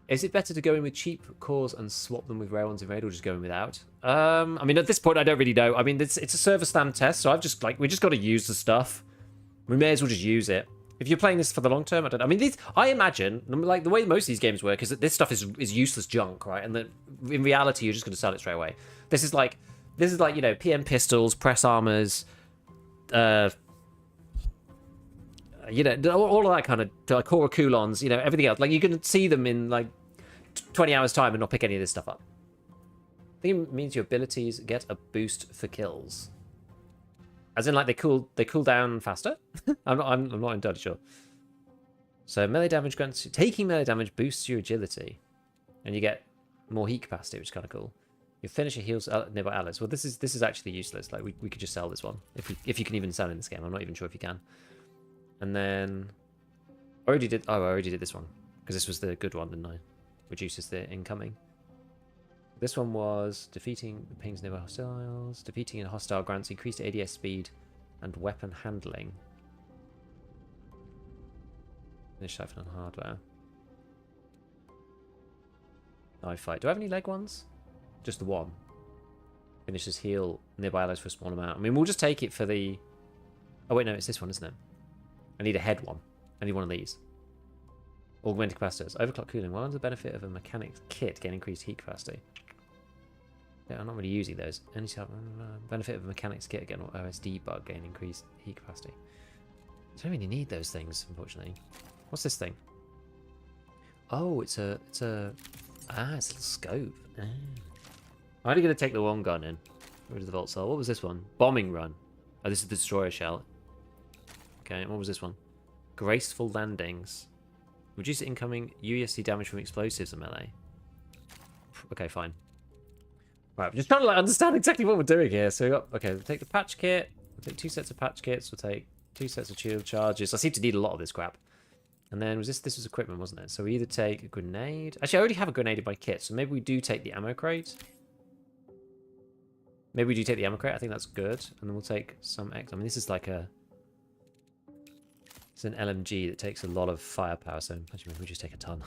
Is it better to go in with cheap cores and swap them with rare ones in raid, or just go in without? I mean, at this point, I don't really know. I mean, it's a server stand test, so I've just we just got to use the stuff. We may as well just use it. If you're playing this for the long term, I don't know. I mean, I imagine, like, the way most of these games work is that this stuff is useless junk, right? And that in reality, you're just going to sell it straight away. This is like, you know, PM pistols, press armors, you know, all of that kind of, like, Cora Coulons, you know, everything else. Like, you can see them in, like, 20 hours time and not pick any of this stuff up. I think it means your abilities get a boost for kills. As in, like, they cool down faster? I'm not entirely sure. So melee damage grants, taking melee damage boosts your agility, and you get more heat capacity, which is kind of cool. Your finisher heals nearby allies. Well, this is actually useless. Like, we could just sell this one if you can even sell in this game. I'm not even sure if you can. And then I already did this one because this was the good one, didn't I? Reduces the incoming. This one was defeating the pings nearby hostiles. Defeating a hostile grants increased ADS speed and weapon handling. Finish siphon on hardware. Knife fight. Do I have any leg ones? Just the one. Finishes heal nearby allies for a small amount. I mean, we'll just take it for the... Oh, wait, no, it's this one, isn't it? I need a head one. I need one of these. Augmented capacitors. Overclock cooling. Well, under the benefit of a mechanics kit, gain increased heat capacity. Yeah, I'm not really using those. Any benefit of a mechanics kit, again, or OSD bug, gain increased heat capacity. I don't really need those things, unfortunately. What's this thing? Oh, it's a little scope. Ah. I'm only going to take the one gun in. Rid of the vault cell. What was this one? Bombing run. Oh, this is the destroyer shell. Okay, what was this one? Graceful landings. Reduce incoming UESC damage from explosives and melee. Okay, fine. Right, I'm just trying to like understand exactly what we're doing here. So, we'll take the patch kit. We'll take 2 sets of patch kits. We'll take 2 sets of shield charges. I seem to need a lot of this crap. And then this was equipment, wasn't it? So we either take a grenade. Actually, I already have a grenade in my kit, so maybe we do take the ammo crate. Maybe we do take the ammo crate. I think that's good. And then we'll take some X. I mean, this is like a... It's an LMG that takes a lot of firepower, so actually maybe we just take a ton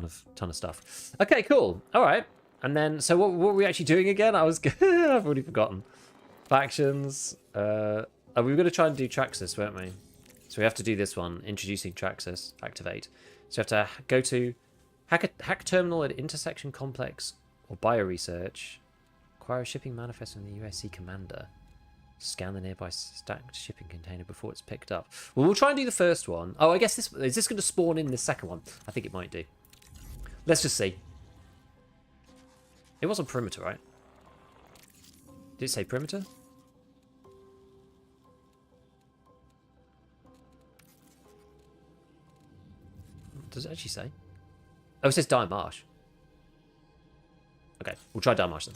of stuff. Okay, cool. All right. And then, so what were we actually doing again? I've already forgotten. Factions. We were going to try and do Traxxas, weren't we? So we have to do this one, introducing Traxxas, activate. So you have to go to hack terminal at intersection complex or bioresearch. Acquire a shipping manifest from the USC commander. Scan the nearby stacked shipping container before it's picked up. Well, we'll try and do the first one. Oh, I guess is this going to spawn in the second one? I think it might do. Let's just see. It was on perimeter, right? Did it say perimeter? Does it actually say? Oh, it says Dire Marsh. Okay, we'll try Dire Marsh then.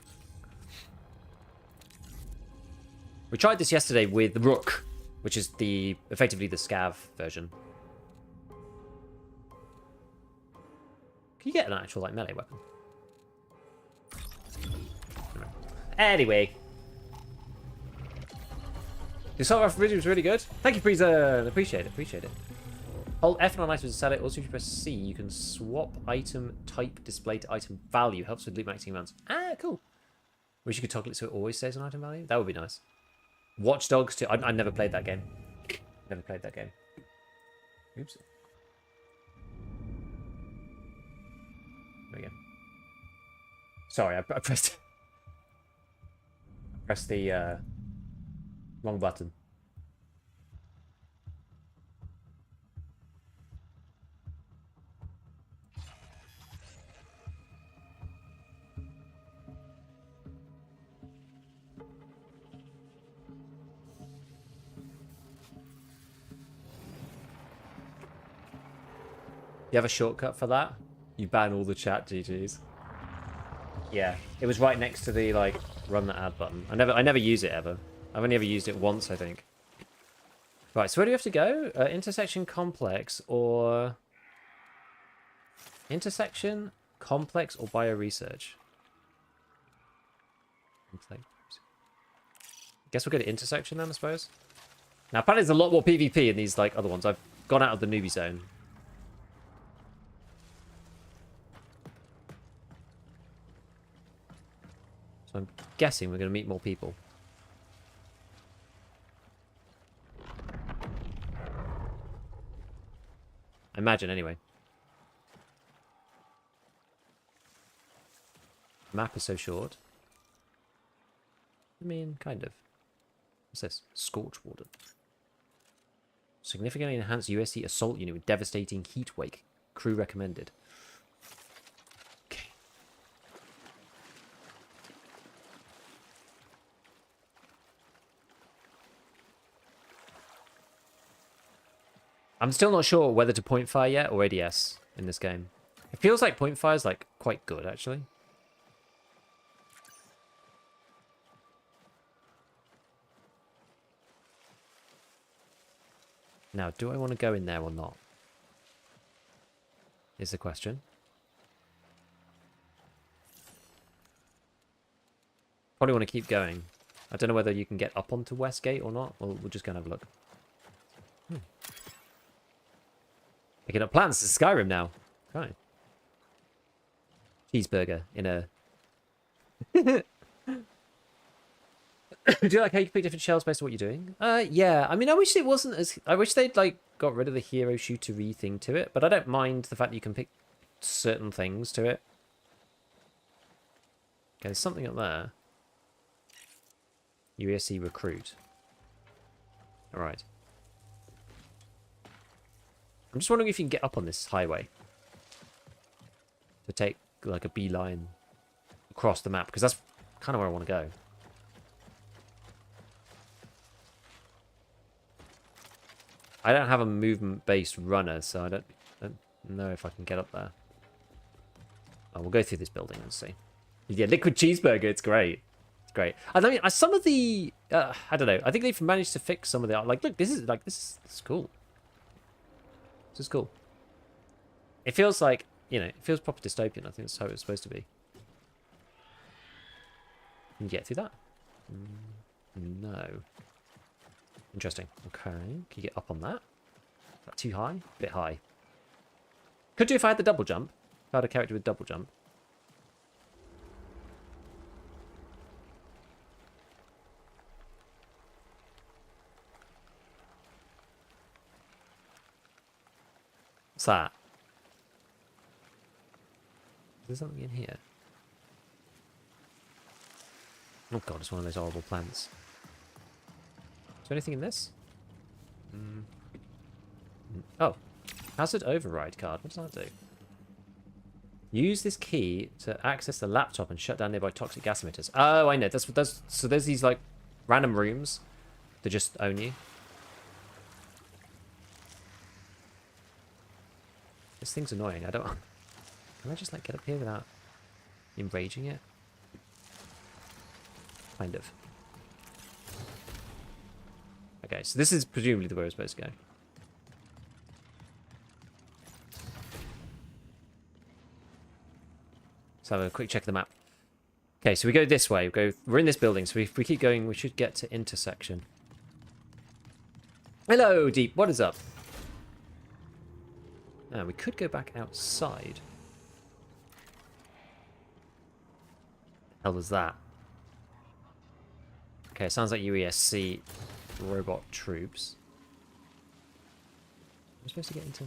We tried this yesterday with the Rook, which is effectively the Scav version. Can you get an actual like melee weapon? Anyway. The assault rifle video was really good. Thank you, Preza. Appreciate it. Hold F on items to sell it. Also, if you press C, you can swap item type display to item value. Helps with loot maxing amounts. Ah, cool. Wish you could toggle it so it always stays on item value. That would be nice. Watch Dogs 2. I never played that game. Oops. There we go. Sorry, I pressed the wrong button. You have a shortcut for that? You ban all the chat GGs. Yeah, it was right next to the like run the ad button. I never use it ever. I've only ever used it once, I think. Right, so where do we have to go? Intersection complex or intersection complex or bioresearch? Guess we'll go to intersection then, I suppose. Now, apparently there's a lot more PvP in these like other ones. I've gone out of the newbie zone. So I'm guessing we're going to meet more people. I imagine, anyway. The map is so short. I mean, kind of. What's this? Scorch Warden. Significantly enhanced USC assault unit with devastating heat wake. Crew recommended. Okay. I'm still not sure whether to point fire yet or ADS in this game. It feels like point fire is like quite good actually. Now, do I want to go in there or not? Is the question. Probably want to keep going. I don't know whether you can get up onto Westgate or not. We'll just go and have a look. Picking up plants to Skyrim now. Right. Cheeseburger in a Do you like how you can pick different shells based on what you're doing? Yeah. I mean, I wish it wasn't as... I wish they'd, like, got rid of the hero shooter-y thing to it, but I don't mind the fact that you can pick certain things to it. Okay, there's something up there. USC recruit. Alright. I'm just wondering if you can get up on this highway. To take, like, a beeline across the map, because that's kind of where I want to go. I don't have a movement-based runner, so I don't know if I can get up there. Oh, we'll go through this building and see. Yeah, liquid cheeseburger, it's great. It's great. I mean, some of the... I don't know. I think they've managed to fix some of the... Like, look, this is cool. This is cool. It feels like, you know, it feels proper dystopian. I think that's how it's supposed to be. Can you get through that? No. Interesting. Okay. Can you get up on that? Is that too high? A bit high. Could do if I had the double jump. If I had a character with double jump. What's that? Is there something in here? Oh god, it's one of those horrible plants. Is there anything in this? Oh. Hazard override card. What does that do? Use this key to access the laptop and shut down nearby toxic gas emitters. Oh, I know. That's what does. So there's these, like, random rooms that just own you. This thing's annoying. I don't... Can I just, like, get up here without enraging it? Kind of. Okay, so this is presumably the way we're supposed to go. Let's have a quick check of the map. Okay, so we go this way. We're in this building, so if we keep going, we should get to intersection. Hello, Deep. What is up? Now, we could go back outside. What the hell was that? Okay, sounds like UESC robot troops. Am I supposed to get into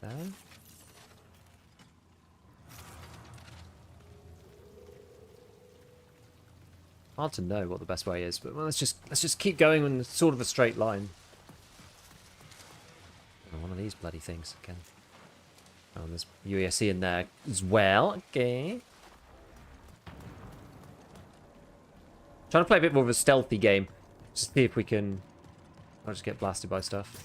there? Hard to know what the best way is, but well, let's just keep going in sort of a straight line. Oh, one of these bloody things again. Oh, and there's UESC in there as well. Okay. Trying to play a bit more of a stealthy game. Just see if we can... I'll just get blasted by stuff.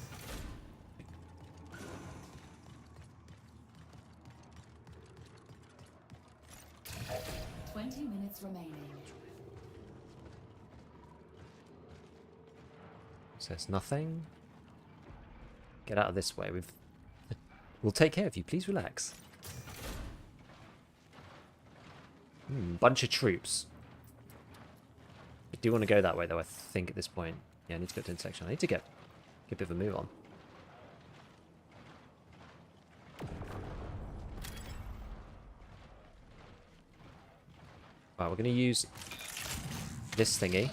Remaining. Says nothing. Get out of this way. We'll take care of you. Please relax. Bunch of troops. I do want to go that way, though, I think, at this point. Yeah, I need to go to intersection. I need to get a bit of a move on. Right, we're going to use this thingy.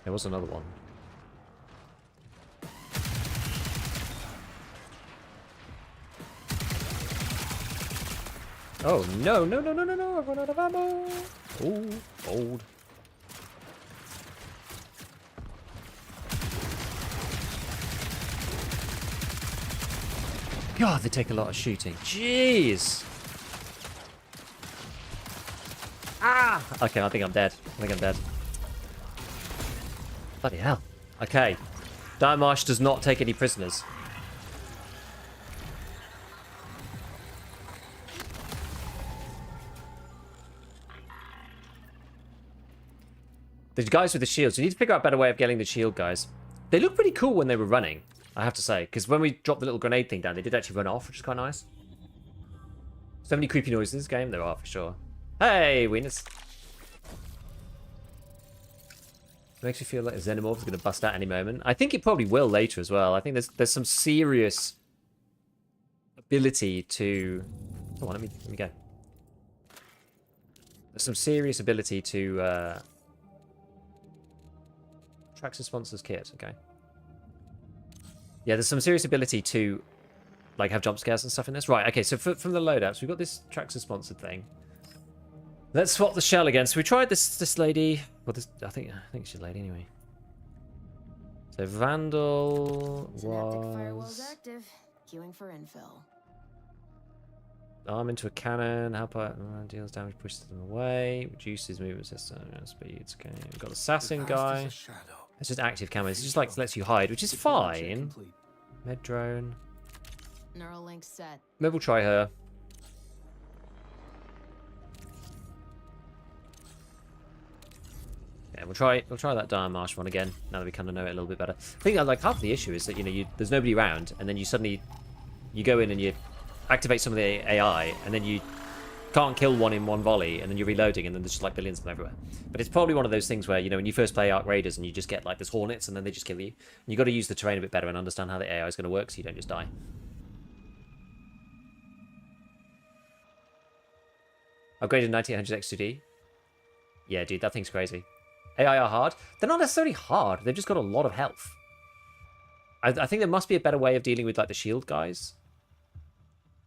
There was another one. Oh, no, no, no, no, no, no, I've run out of ammo. Oh, old. God, they take a lot of shooting. Jeez. Ah! Okay, I think I'm dead. Bloody hell. Okay. Diamarsh does not take any prisoners. The guys with the shields. You need to figure out a better way of getting the shield guys. They look pretty cool when they were running, I have to say. Because when we dropped the little grenade thing down, they did actually run off, which is quite nice. So many creepy noises in this game. There are, for sure. Hey, wieners. makes me feel like a xenomorph is going to bust out any moment. I think it probably will later as well. I think there's some serious ability to... Come on, let me go. There's some serious ability to... Traxxas sponsors kit, okay. Yeah, there's some serious ability to like have jump scares and stuff in this. Right, okay, so from the loadouts, we've got this Traxxas sponsored thing. Let's swap the shell again. So we tried this lady. Well, this I think she's a lady anyway. So Vandal Synaptic firewall's was active. Queuing for infill. arm into a cannon. Help out deals damage, pushes them away, reduces movement system speeds. Okay, we've got the assassin guy. It's just active camo. It's just like lets you hide, which is fine. Med drone. Neural link set. Maybe we'll try her. Yeah, we'll try that Dire Marsh one again. Now that we kind of know it a little bit better. I think like half the issue is that there's nobody around, and then you go in and you activate some of the AI, and then you can't kill one in one volley, and then you're reloading, and then there's just like billions of them everywhere. But it's probably one of those things where when you first play Arc Raiders and you just get like there's hornets, and then they just kill you. And you got to use the terrain a bit better and understand how the AI is going to work, so you don't just die. Upgraded 9800 X2D. Yeah, dude, that thing's crazy. AI are hard. They're not necessarily hard. They've just got a lot of health. I think there must be a better way of dealing with like the shield guys.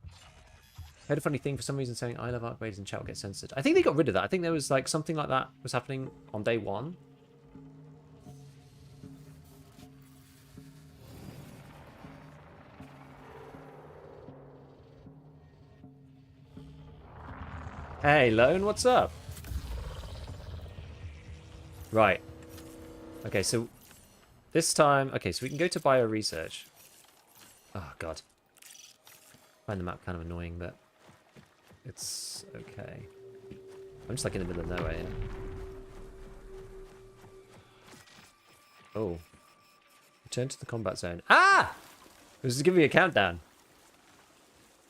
I heard a funny thing for some reason saying I love Arc Raiders and chat will get censored. I think they got rid of that. I think there was like something like that was happening on day one. Hey, Lone, what's up? Right. Okay, so this time... Okay, so we can go to bioresearch. Oh, God. I find the map kind of annoying, but it's okay. I'm just like in the middle of nowhere here. Oh. Return to the combat zone. Ah! This is giving me a countdown.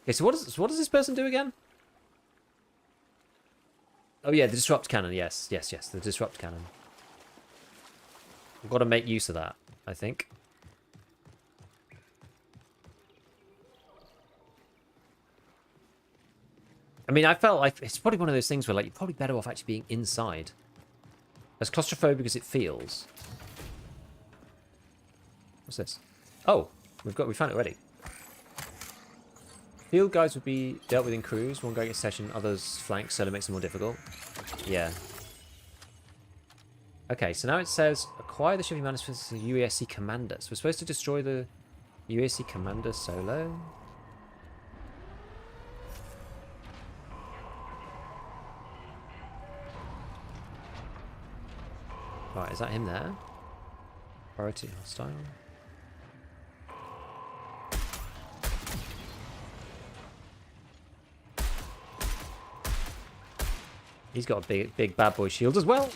Okay, so what does this person do again? Oh yeah, the disrupt cannon. Yes, the disrupt cannon. We've got to make use of that, I think. I mean, I felt like it's probably one of those things where like you're probably better off actually being inside. As claustrophobic as it feels. What's this? Oh, we found it already. Field guys would be dealt with in crews. One guy gets session, others flank, so it makes it more difficult. Yeah. Okay, so now it says acquire the shipping manifest of the UASC commander. So we're supposed to destroy the UASC commander solo. Right, is that him there? Priority hostile. He's got a big bad boy shield as well.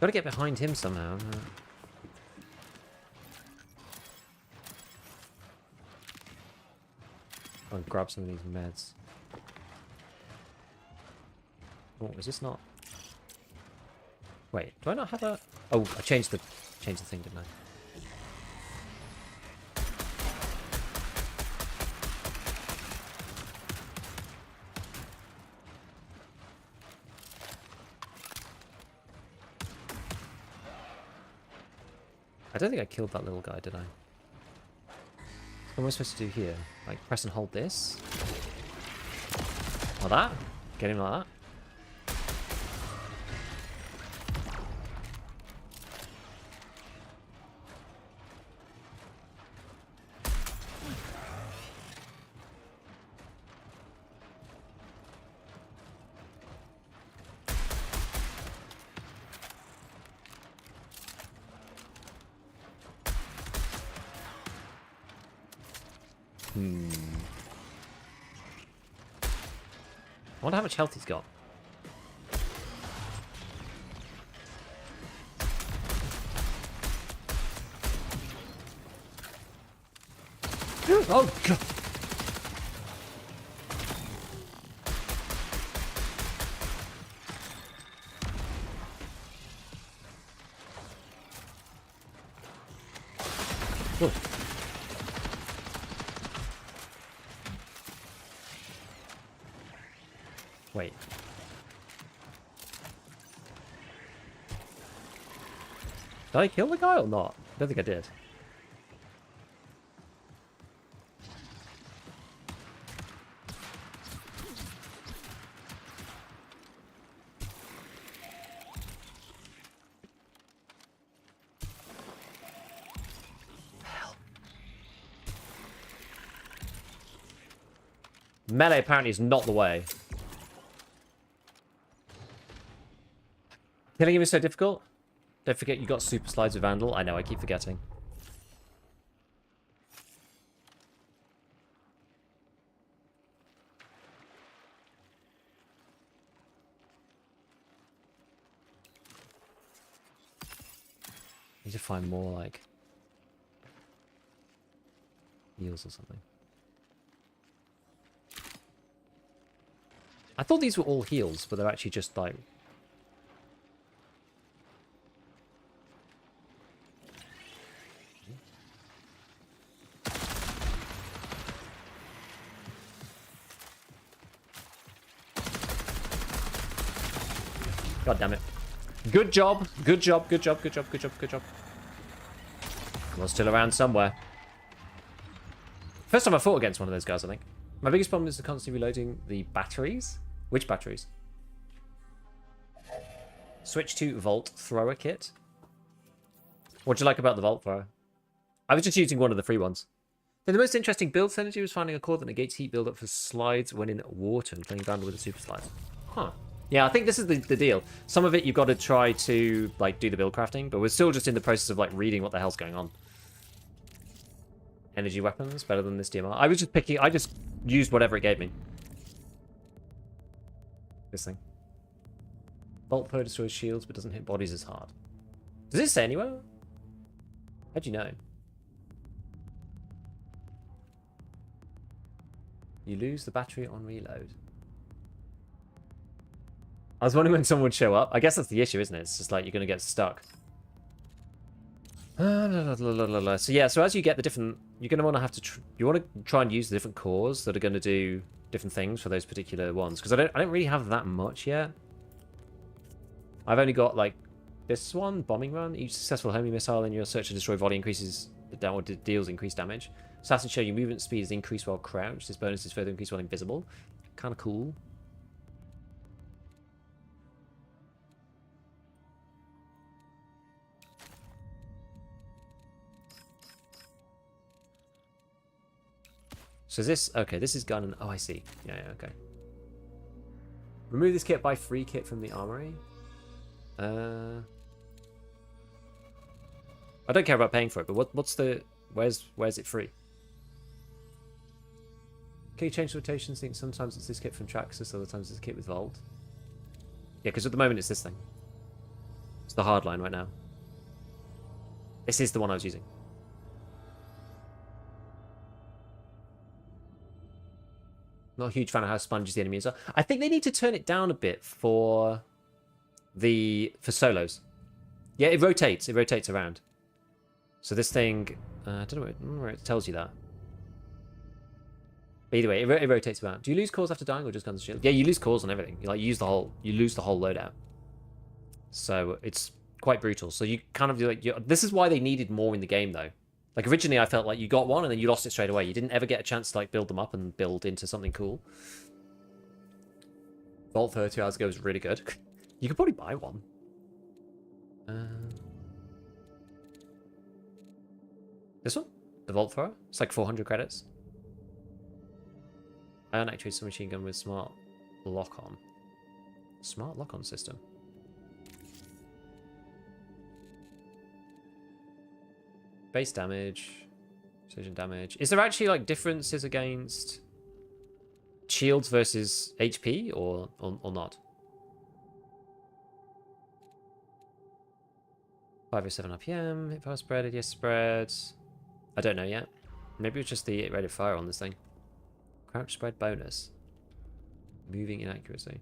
Gotta get behind him somehow. I'll grab some of these meds. Oh, is this not? Wait, do I not have a... Oh, I changed the thing, didn't I? I don't think I killed that little guy, did I? What am I supposed to do here? Like, press and hold this? Like that? Get him like that? I wonder how much health he's got. Oh, God. Oh. Wait. Did I kill the guy or not? I don't think I did. Melee apparently is not the way. Killing him is so difficult. Don't forget you got super slides with Vandal. I know, I keep forgetting. Need to find more, like, heals or something. I thought these were all heals, but they're actually just, like... God damn it. Good job. Good job. Good job. Good job. Good job. Good job. Was still around somewhere. First time I fought against one of those guys, I think. My biggest problem is the constantly reloading the batteries. Which batteries? Switch to Volt Thrower Kit. What do you like about the Volt Thrower? I was just using one of the free ones. Then the most interesting build synergy was finding a core that negates heat buildup for slides when in water and playing Vandal with a super slide. Huh. Yeah, I think this is the deal. Some of it you've got to try to like do the build crafting, but we're still just in the process of like reading what the hell's going on. Energy weapons better than this DMR. I was just picking. I just used whatever it gave me. This thing. Bolt Pro destroys shields but doesn't hit bodies as hard. Does it say anywhere? How'd you know? You lose the battery on reload. I was wondering when someone would show up. I guess that's the issue, isn't it? It's just like you're going to get stuck. So yeah, so as you get the different... You're going to want to have to... You want to try and use the different cores that are going to do different things for those particular ones. Because I don't really have that much yet. I've only got, like, this one, Bombing Run. Each successful homing missile in your search and destroy volley increases... or deals increased damage. Assassins show your movement speed is increased while crouched. This bonus is further increased while invisible. Kind of cool. So is this... Okay, this is gun and... Oh, I see. Yeah, okay. Remove this kit, buy free kit from the armory. I don't care about paying for it, but what's the... Where's it free? Can you change the rotations? Think sometimes it's this kit from Traxxas, other times it's a kit with Vault. Yeah, because at the moment it's this thing. It's the hard line right now. This is the one I was using. Not a huge fan of how spongy the enemies are. I think they need to turn it down a bit for solos. Yeah, it rotates. It rotates around. So this thing, I don't know where it tells you that. But either way, it rotates around. Do you lose cores after dying or just guns and shield? Yeah, you lose cores on everything. You lose the whole loadout. So it's quite brutal. So you kind of do like this is why they needed more in the game though. Like originally I felt like you got one and then you lost it straight away. You didn't ever get a chance to like build them up and build into something cool. Vault 32 hours ago was really good. You could probably buy one. This one? The Vault Thrower? It's like 400 credits. Ion actuates a machine gun with smart lock-on. Smart lock-on system. Base damage. Precision damage. Is there actually like differences against shields versus HP or not? 507 RPM. Hit fast spread. Yes, spread. I don't know yet. Maybe it's just the rate of fire on this thing. Crouch spread bonus. Moving inaccuracy.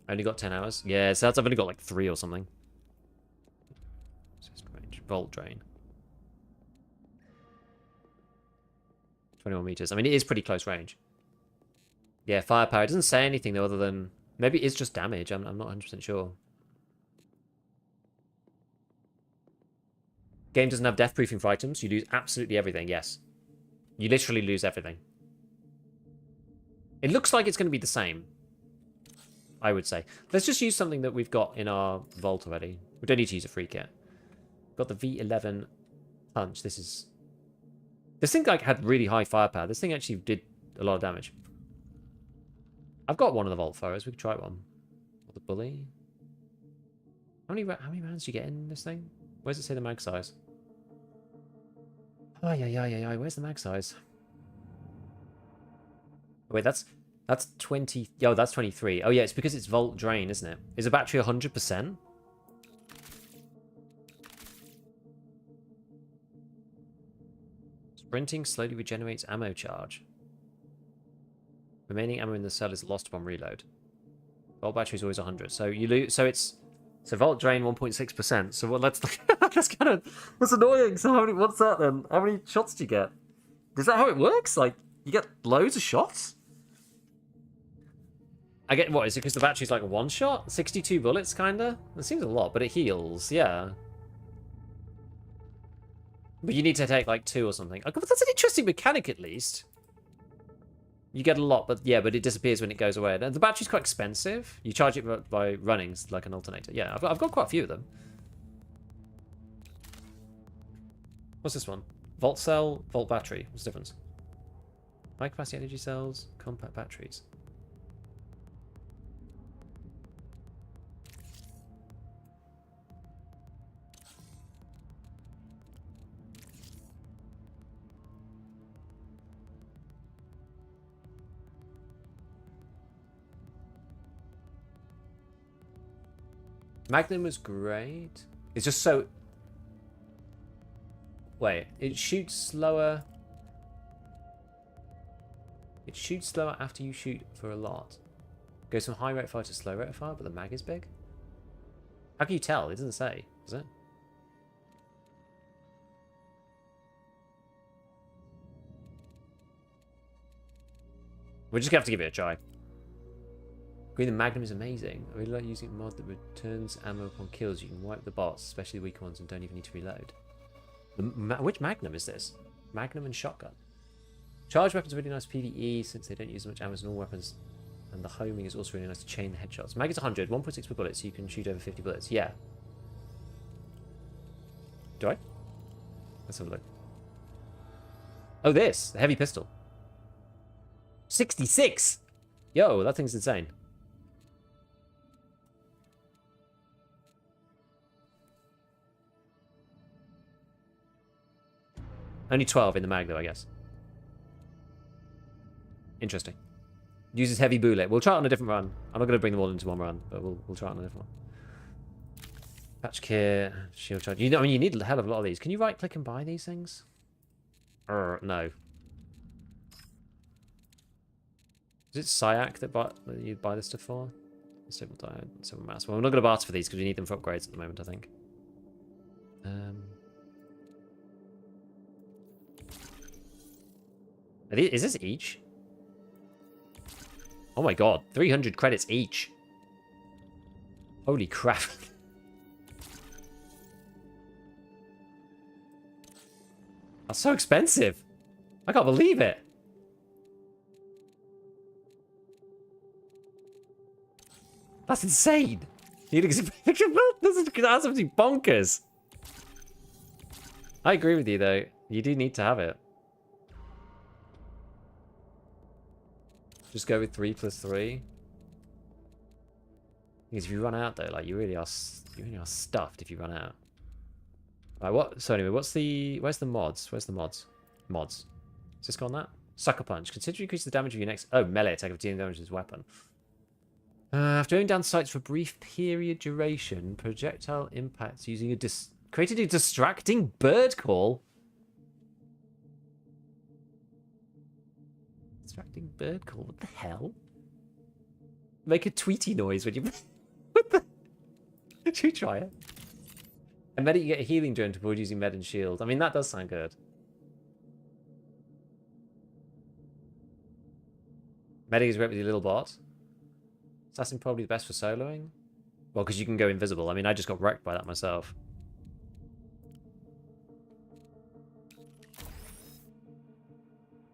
I only got 10 hours. Yeah, so I've only got like 3 or something. Range. Volt drain. 21 meters. I mean, it is pretty close range. Yeah, firepower. It doesn't say anything though other than... Maybe it's just damage. I'm not 100% sure. Game doesn't have death proofing for items. You lose absolutely everything, yes. You literally lose everything. It looks like it's going to be the same, I would say. Let's just use something that we've got in our vault already. We don't need to use a free kit. Got the V11 punch. This thing like had really high firepower. This thing actually did a lot of damage. I've got one of the vault fires. We could try one. Or the bully. How many rounds do you get in this thing? Where does it say the mag size? Oh, yeah. Where's the mag size? Wait, that's 20. Oh, that's 23. Oh, yeah, it's because it's volt drain, isn't it? Is the battery 100%? Sprinting slowly regenerates ammo charge. Remaining ammo in the cell is lost upon reload. Volt battery is always 100. So you lose. So volt drain 1.6%. So what? Let's look. That's annoying. So what's that then? How many shots do you get? Is that how it works? Like you get loads of shots? I get what is it? Because the battery's like one shot, 62 bullets, kinda. That seems a lot, but it heals. Yeah. But you need to take like 2 or something. Okay, but that's an interesting mechanic at least. You get a lot, but yeah, but it disappears when it goes away. And the battery's quite expensive. You charge it by running like an alternator. Yeah, I've got quite a few of them. What's this one? Volt cell, volt battery. What's the difference? High capacity energy cells, compact batteries. Magnum was great. It's just so... Wait, it shoots slower. It shoots slower after you shoot for a lot. Goes from high rate of fire to slow rate of fire, but the mag is big? How can you tell? It doesn't say, does it? We're just going to have to give it a try. Green, the Magnum is amazing. I really like using a mod that returns ammo upon kills. You can wipe the bots, especially the weak ones, and don't even need to reload. Which Magnum is this? Magnum and shotgun. Charged weapons are really nice PvE since they don't use as much ammo as normal weapons. And the homing is also really nice to chain the headshots. Mag is 100, 1.6 per bullet, so you can shoot over 50 bullets. Yeah. Do I? Let's have a look. Oh, this! The heavy pistol. 66! Yo, that thing's insane. Only 12 in the mag, though, I guess. Interesting. Uses heavy bullet. We'll try it on a different run. I'm not going to bring them all into one run, but we'll try it on a different one. Patch kit, shield charge. I mean, you need a hell of a lot of these. Can you right-click and buy these things? No. Is it SciAC that you buy this stuff for? Civil diode, civil mass. Well, we're not going to barter for these because we need them for upgrades at the moment, I think. Is this each? Oh my god, 300 credits each. Holy crap. That's so expensive. I can't believe it. That's insane. This is absolutely bonkers. I agree with you though. You do need to have it. Just go with 3 plus 3. Because if you run out though, like you really are stuffed if you run out. Right, what? So anyway, where's the mods? Where's the mods? Mods. Is this got on that? Sucker punch. Consider increase the damage of your next melee attack of dealing damage to his weapon. After going down sights for a brief period duration, projectile impacts using created a distracting bird call. Distracting bird call. What the hell? Make a tweety noise when you... What the... Did you try it? And medic, you get a healing drone to avoid using med and shield. I mean, that does sound good. Medic is great with your little bot. Assassin probably the best for soloing. Well, because you can go invisible. I mean, I just got wrecked by that myself.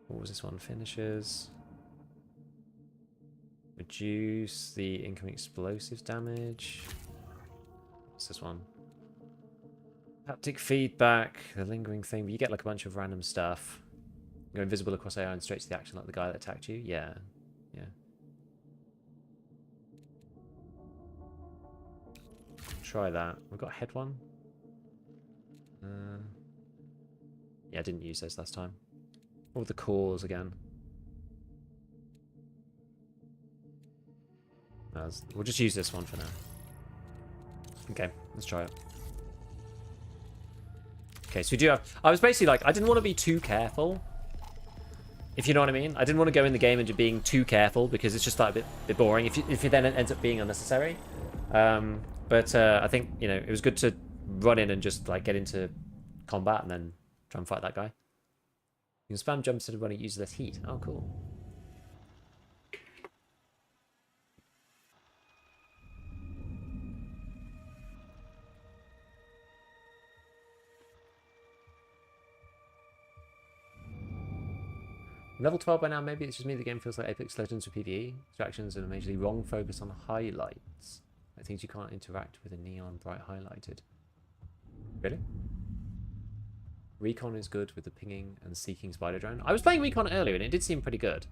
What was this one? Finishes. Reduce the incoming explosives damage. What's this one? Haptic feedback. The lingering thing. But you get like a bunch of random stuff. Go invisible across AI and straight to the action like the guy that attacked you. Yeah. Yeah. Try that. We've got a head one. Yeah, I didn't use those last time. What were the cores again? We'll just use this one for now. Okay, let's try it. Okay, so we do have... I was basically like, I didn't want to be too careful. If you know what I mean. I didn't want to go in the game and being too careful because it's just like a bit boring if it then ends up being unnecessary. But I think, you know, it was good to run in and just like get into combat and then try and fight that guy. You can spam jump instead of running, use less heat. Oh, cool. Level 12 by now, maybe it's just me. The game feels like Apex Legends with PvE. Distractions and a majorly wrong focus on highlights. Like things you can't interact with a neon bright highlighted. Really? Recon is good with the pinging and seeking spider drone. I was playing Recon earlier and it did seem pretty good.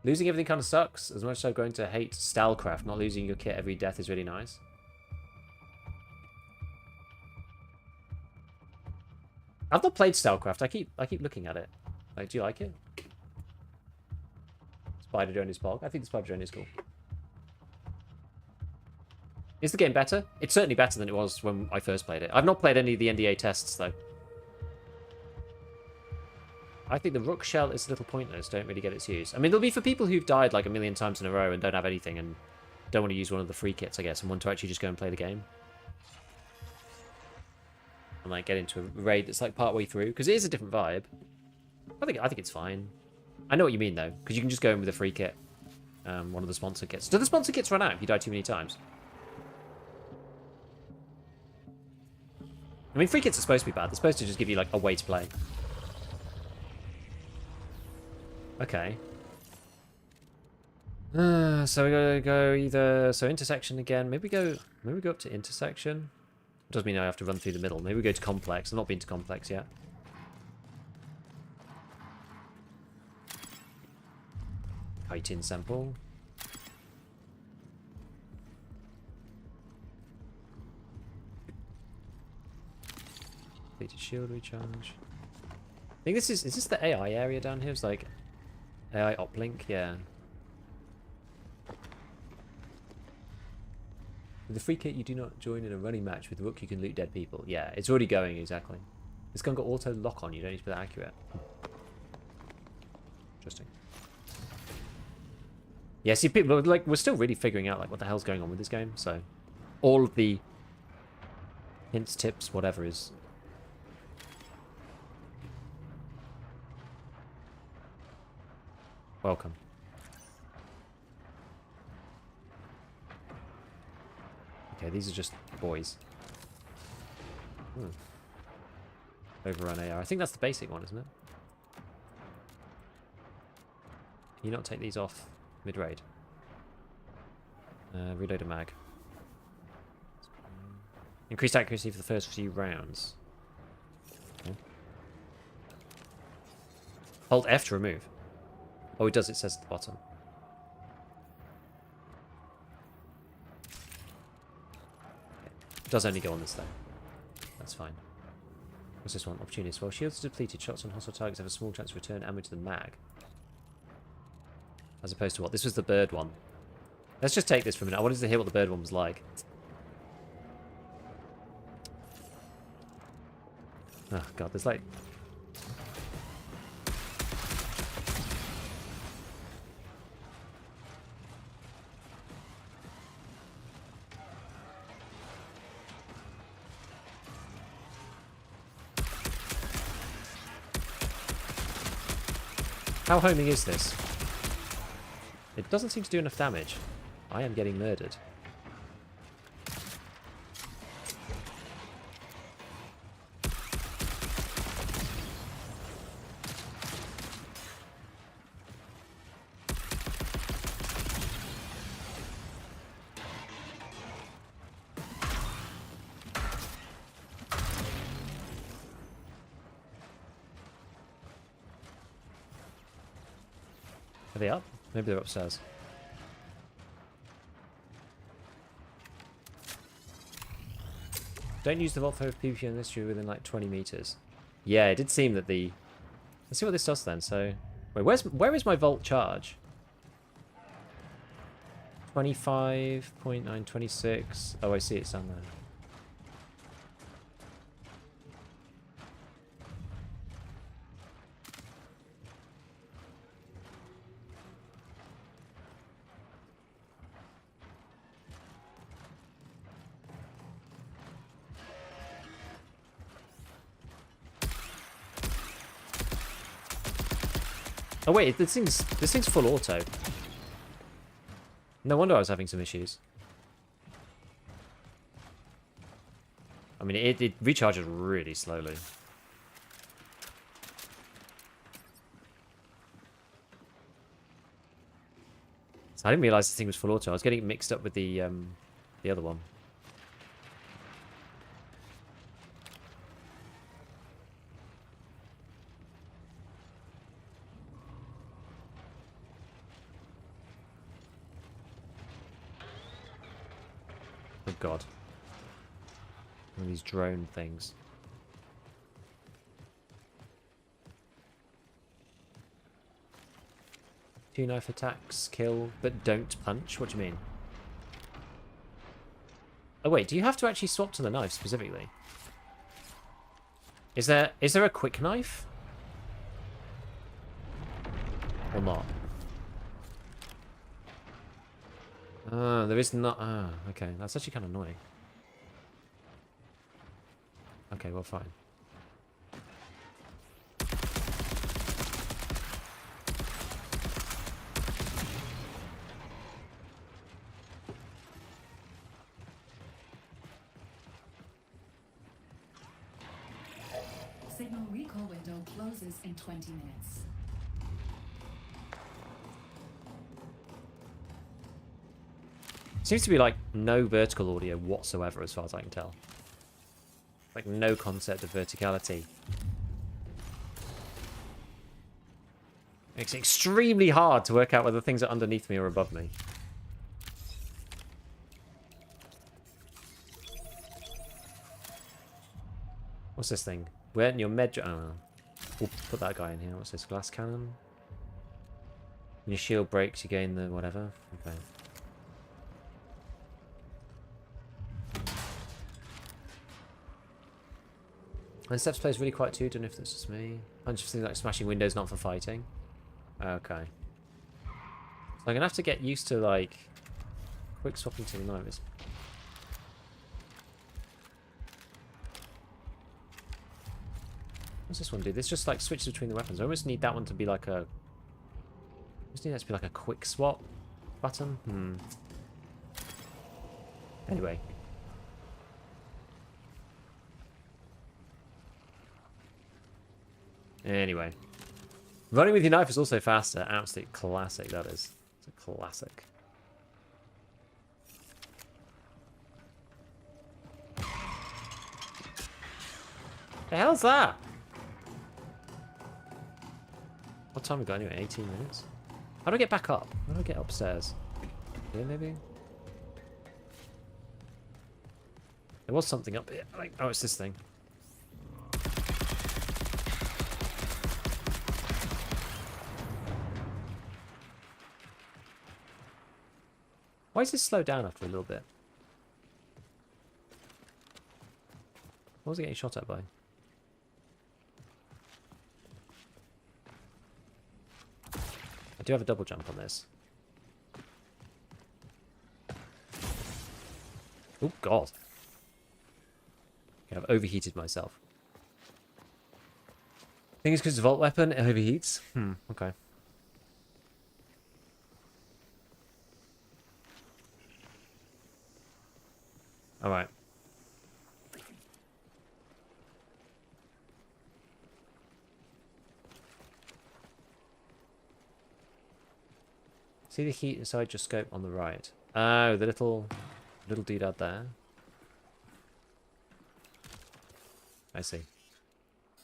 Losing everything kind of sucks. As much as I'm going to hate ScavTalk, not losing your kit every death is really nice. I've not played ScavTalk. I keep looking at it. Like, do you like it? Spider drone is pog. I think the spider drone is cool. Is the game better? It's certainly better than it was when I first played it. I've not played any of the NDA tests, though. I think the rook shell is a little pointless. Don't really get its use. I mean, it'll be for people who've died like a million times in a row and don't have anything and don't want to use one of the free kits, I guess, and want to actually just go and play the game. And like get into a raid that's like part way through, because it is a different vibe. I think it's fine. I know what you mean, though, because you can just go in with a free kit. One of the sponsor kits. Do the sponsor kits run out if you die too many times? I mean, free kits are supposed to be bad. They're supposed to just give you, like, a way to play. Okay. So we're going to go either... So intersection again. Maybe go up to intersection. It does mean I have to run through the middle. Maybe we go to complex. I've not been to complex yet. Chitin sample. Completed shield recharge. I think this is this the AI area down here? It's like AI uplink, yeah. With the free kit, you do not join in a running match with Rook. You can loot dead people. Yeah, it's already going exactly. This gun got auto lock on. You don't need to be that accurate. Interesting. Yeah, see, people like we're still really figuring out like what the hell's going on with this game. So, all of the hints, tips, whatever is. Welcome. Okay, these are just boys. Overrun AR. I think that's the basic one, isn't it? Can you not take these off mid-raid? Reload a mag. Increased accuracy for the first few rounds. Okay. Hold F to remove. Oh, it does. It says at the bottom. Okay. It does only go on this, though. That's fine. What's this one? Opportunist. Well, shields are depleted. Shots on hostile targets have a small chance to return ammo to the mag. As opposed to what? This was the bird one. Let's just take this for a minute. I wanted to hear what the bird one was like. Oh, God. There's like... How homing is this? It doesn't seem to do enough damage. I am getting murdered. Are they up? Maybe they're upstairs. Don't use the vault for PvP in this tree within like 20 meters. Yeah, it did seem that the... Let's see what this does then. So, wait, where is my vault charge? 25.9, 26. Oh, I see it's down there. Oh wait, this thing's full auto. No wonder I was having some issues. I mean, it recharges really slowly. So I didn't realize this thing was full auto. I was getting it mixed up with the other one. Oh god. One of these drone things. Two knife attacks, kill, but don't punch? What do you mean? Oh wait, do you have to actually swap to the knife specifically? Is there a quick knife? Or not? There is not. Okay. That's actually kind of annoying. Okay, well, fine. Signal recall window closes in 20 minutes. Seems to be like no vertical audio whatsoever as far as I can tell. Like no concept of verticality. It's extremely hard to work out whether things are underneath me or above me. What's this thing? When your med... Oh, we'll put that guy in here. What's this? Glass cannon? When your shield breaks, you gain the whatever. Okay. And Steps plays really quiet too. Don't know if that's just me. Bunch of things like smashing windows, not for fighting. Okay. So I'm gonna have to get used to like quick swapping to the knives. What's this one do? This just like switches between the weapons. I almost need that one to be like a... I just need that to be like a quick swap button. Anyway. Anyway. Running with your knife is also faster. Absolute classic, that is. It's a classic. The hell's that? What time we got anyway? 18 minutes? How do I get back up? How do I get upstairs? Here, maybe? There was something up here. Like, oh, it's this thing. Why does this slow down after a little bit? What was it getting shot at by? I do have a double jump on this. Oh god. Okay, I've overheated myself. I think it's because it's a vault weapon, it overheats. Okay. Alright. See the heat inside your scope on the right. Oh, the little doodad there. I see.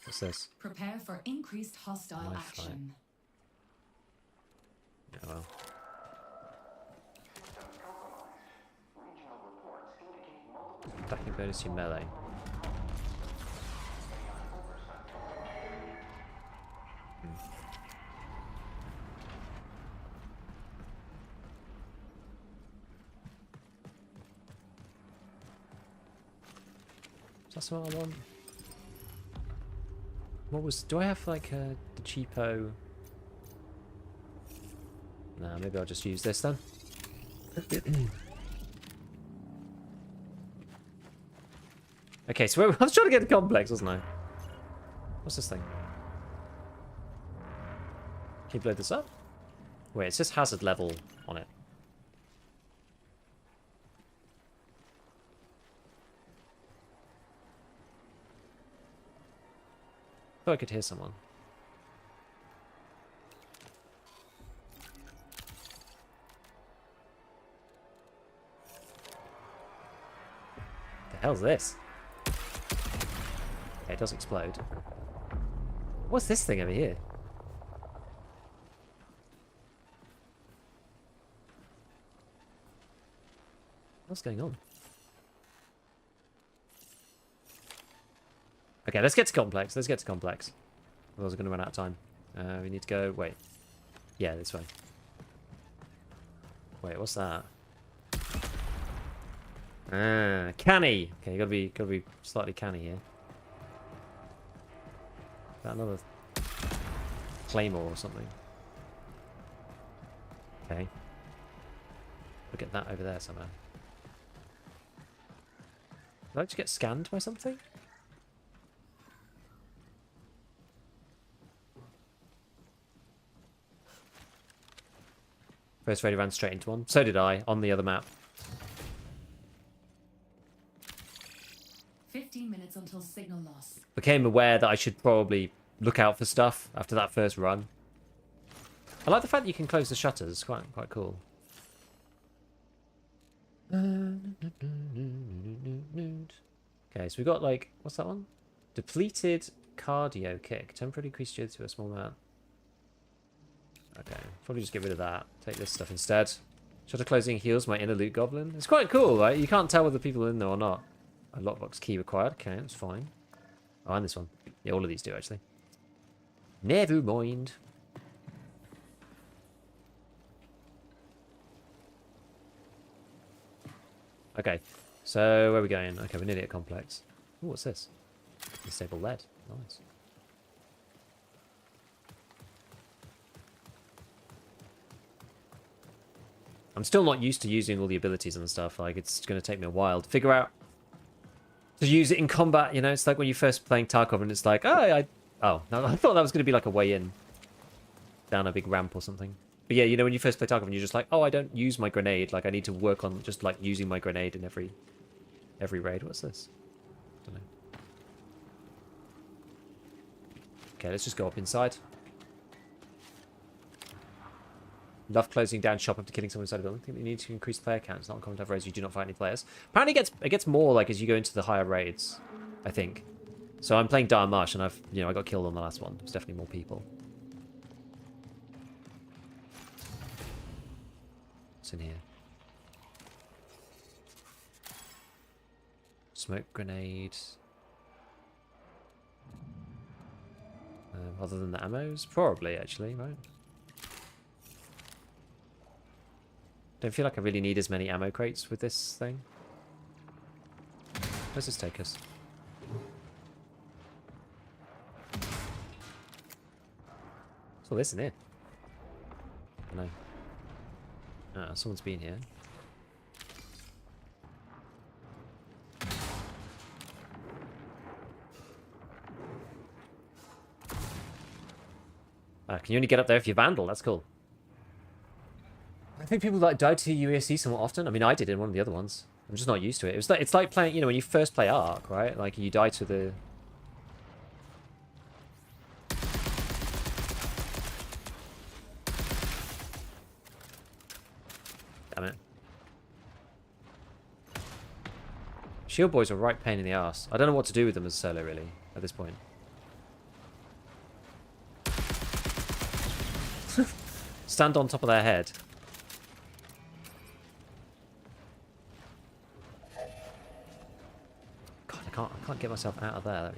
What's this? Prepare for increased hostile Wi-Fi. action. Yeah, well. Attacking bonus to melee. That's what I want. What was... Do I have, like, the cheapo... Nah, maybe I'll just use this then. Okay, so I was trying to get the complex, wasn't I? What's this thing? Can you blow this up? Wait, it says hazard level on it. I thought I could hear someone. The hell's this? Okay, it does explode. What's this thing over here? What's going on? Okay, let's get to complex. Let's get to complex. Otherwise we're going to run out of time. We need to go... Wait. Yeah, this way. Wait, what's that? Ah, canny! Okay, you gotta be slightly canny here. Is that another claymore or something? Okay. We'll get that over there somehow. Did I just get scanned by something? First radio ran straight into one. So did I, on the other map. 15 minutes until signal loss. Became aware that I should probably look out for stuff after that first run. I like the fact that you can close the shutters. It's quite cool. Okay, so we got like... What's that one? Depleted cardio kick. Temporarily increase shield to a small amount. Okay, probably just get rid of that. Take this stuff instead. Shutter closing heals my inner loot goblin. It's quite cool, right? You can't tell whether people are in there or not. A lockbox key required. Okay, that's fine. Oh, and this one. Yeah, all of these do, actually. Never mind. Okay, so where are we going? Okay, we're nearly at complex. Ooh, what's this? Disable lead. Nice. I'm still not used to using all the abilities and stuff. Like, it's going to take me a while to figure out to use it in combat. You know, it's like when you're first playing Tarkov and it's like, oh, no, I thought that was going to be like a way in down a big ramp or something. But yeah, you know, when you first play Tarkov and you're just like, oh, I don't use my grenade. Like, I need to work on just like using my grenade in every raid. What's this? Don't know. Okay, let's just go up inside. Love closing down shop after killing someone inside a building. I think we need to increase player count. It's not uncommon to have raids you do not fight any players. Apparently it gets more like as you go into the higher raids, I think. So I'm playing Dire Marsh and I got killed on the last one. There's definitely more people. What's in here? Smoke grenade. Other than the ammos? Probably, actually, right? Don't feel like I really need as many ammo crates with this thing. Where's this take us? What's all this in here? No. Ah, someone's been here. Can you only get up there if you're Vandal? That's cool. I think people like died to UASC somewhat often. I mean, I did in one of the other ones. I'm just not used to it. It's like playing, you know, when you first play Ark, right? Like you die to the... Damn it. Shield boys are a right pain in the ass. I don't know what to do with them as solo, really, at this point. Stand on top of their head. God, I can't get myself out of there.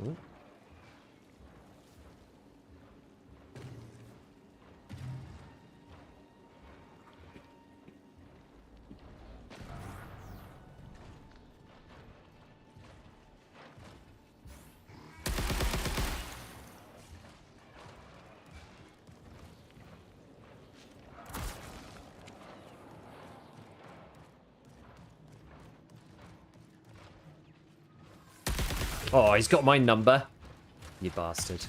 Ooh. Oh, he's got my number. You bastard.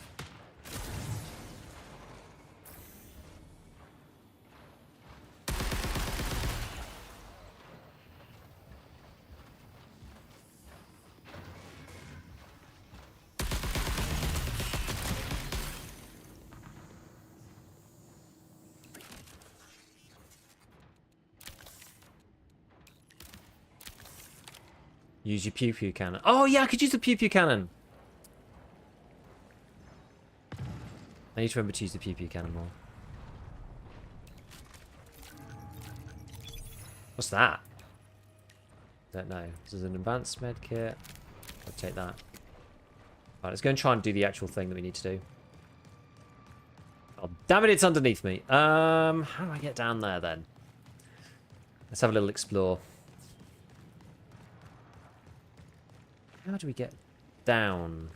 Use your pew pew cannon. Oh yeah, I could use the pew pew cannon. I need to remember to use the pew pew cannon more. What's that? Don't know. This is an advanced med kit. I'll take that. Alright, let's go and try and do the actual thing that we need to do. Oh damn it, it's underneath me. How do I get down there then? Let's have a little explore. How do we get down?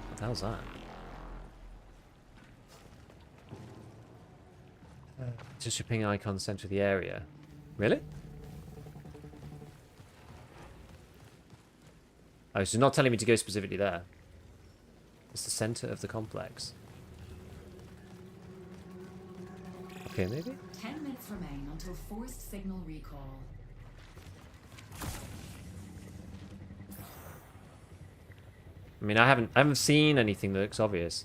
What the hell's that? Just your ping icon center of the area. Really? Oh, so you're not telling me to go specifically there. It's the center of the complex. Okay, maybe? 10 minutes remain until forced signal recall. I mean, I haven't seen anything that looks obvious.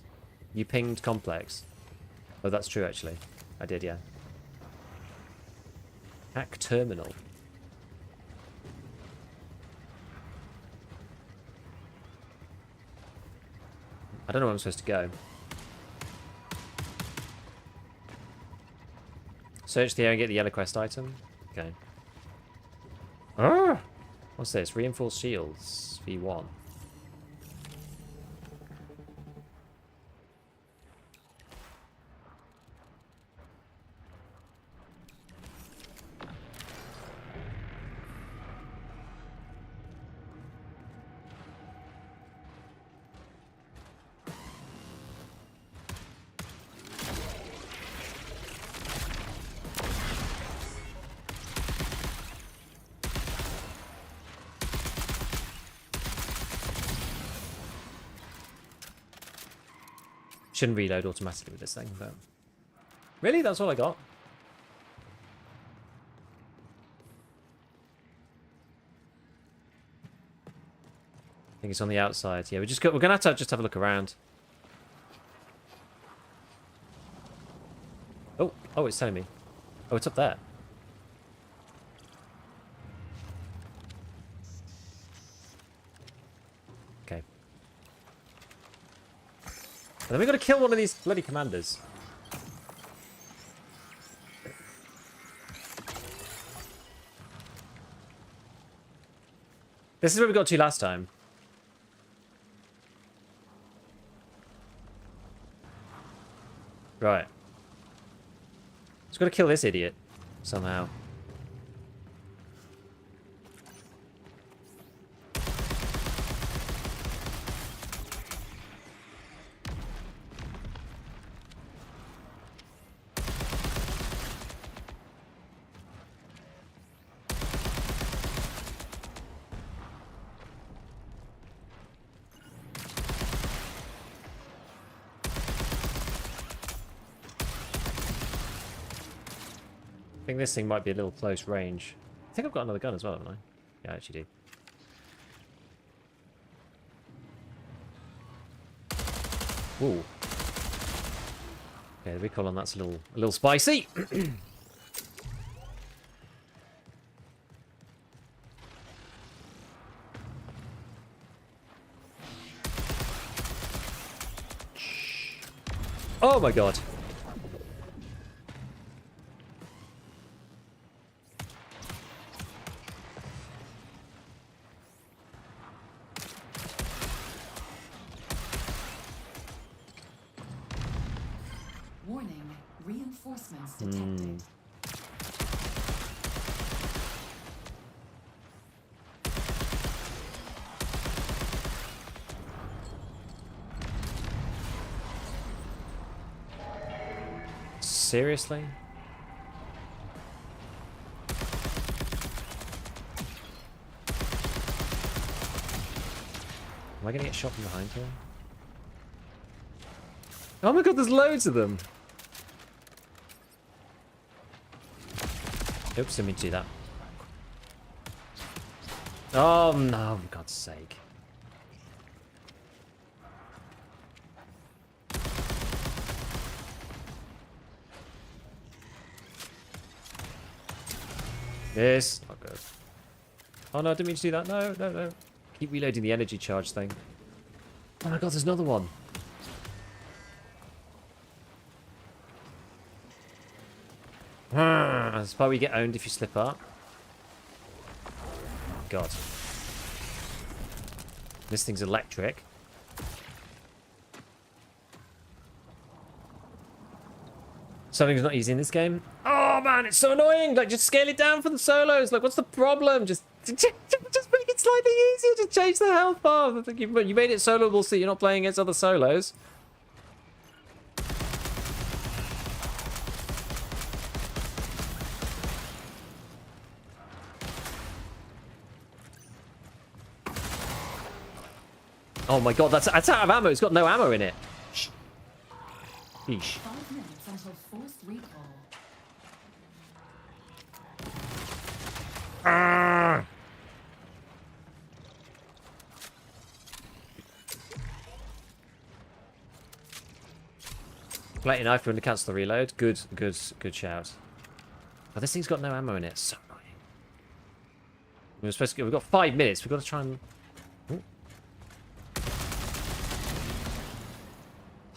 You pinged complex. Oh, that's true, actually. I did, yeah. Hack terminal. I don't know where I'm supposed to go. Search the area and get the yellow quest item. Okay. Ah! What's this? Reinforced shields. V1. Shouldn't reload automatically with this thing, but... Really? That's all I got? I think it's on the outside. Yeah, we're gonna have to just have a look around. Oh, it's telling me. Oh, it's up there. Okay. And then we got to kill one of these bloody commanders. This is where we got to last time. Right. Just got to kill this idiot somehow. I think this thing might be a little close range. I think I've got another gun as well, haven't I? Yeah, I actually do. Ooh. Okay, the recoil on that's a little spicy. Oh my god. Warning, reinforcements detected. Seriously? Am I gonna get shot from behind here? Oh my god, there's loads of them! Oops, didn't mean to do that. Oh no, for God's sake. This not good. Oh no, I didn't mean to do that. No, no, no. Keep reloading the energy charge thing. Oh my god, there's another one. That's the part where you get owned if you slip up. God. This thing's electric. Something's not easy in this game. Oh man, it's so annoying. Like, just scale it down for the solos. Like, what's the problem? Just make it slightly easier. Just change the health bar. You made it soloable so you're not playing against other solos. Oh my god, that's out of ammo. It's got no ammo in it. Sheesh. 5 minutes until forced recall. Plating knife when to cancel the reload. Good shout. Oh, this thing's got no ammo in it. So annoying. We're supposed to get, we've got 5 minutes. We've got to try and... Ooh.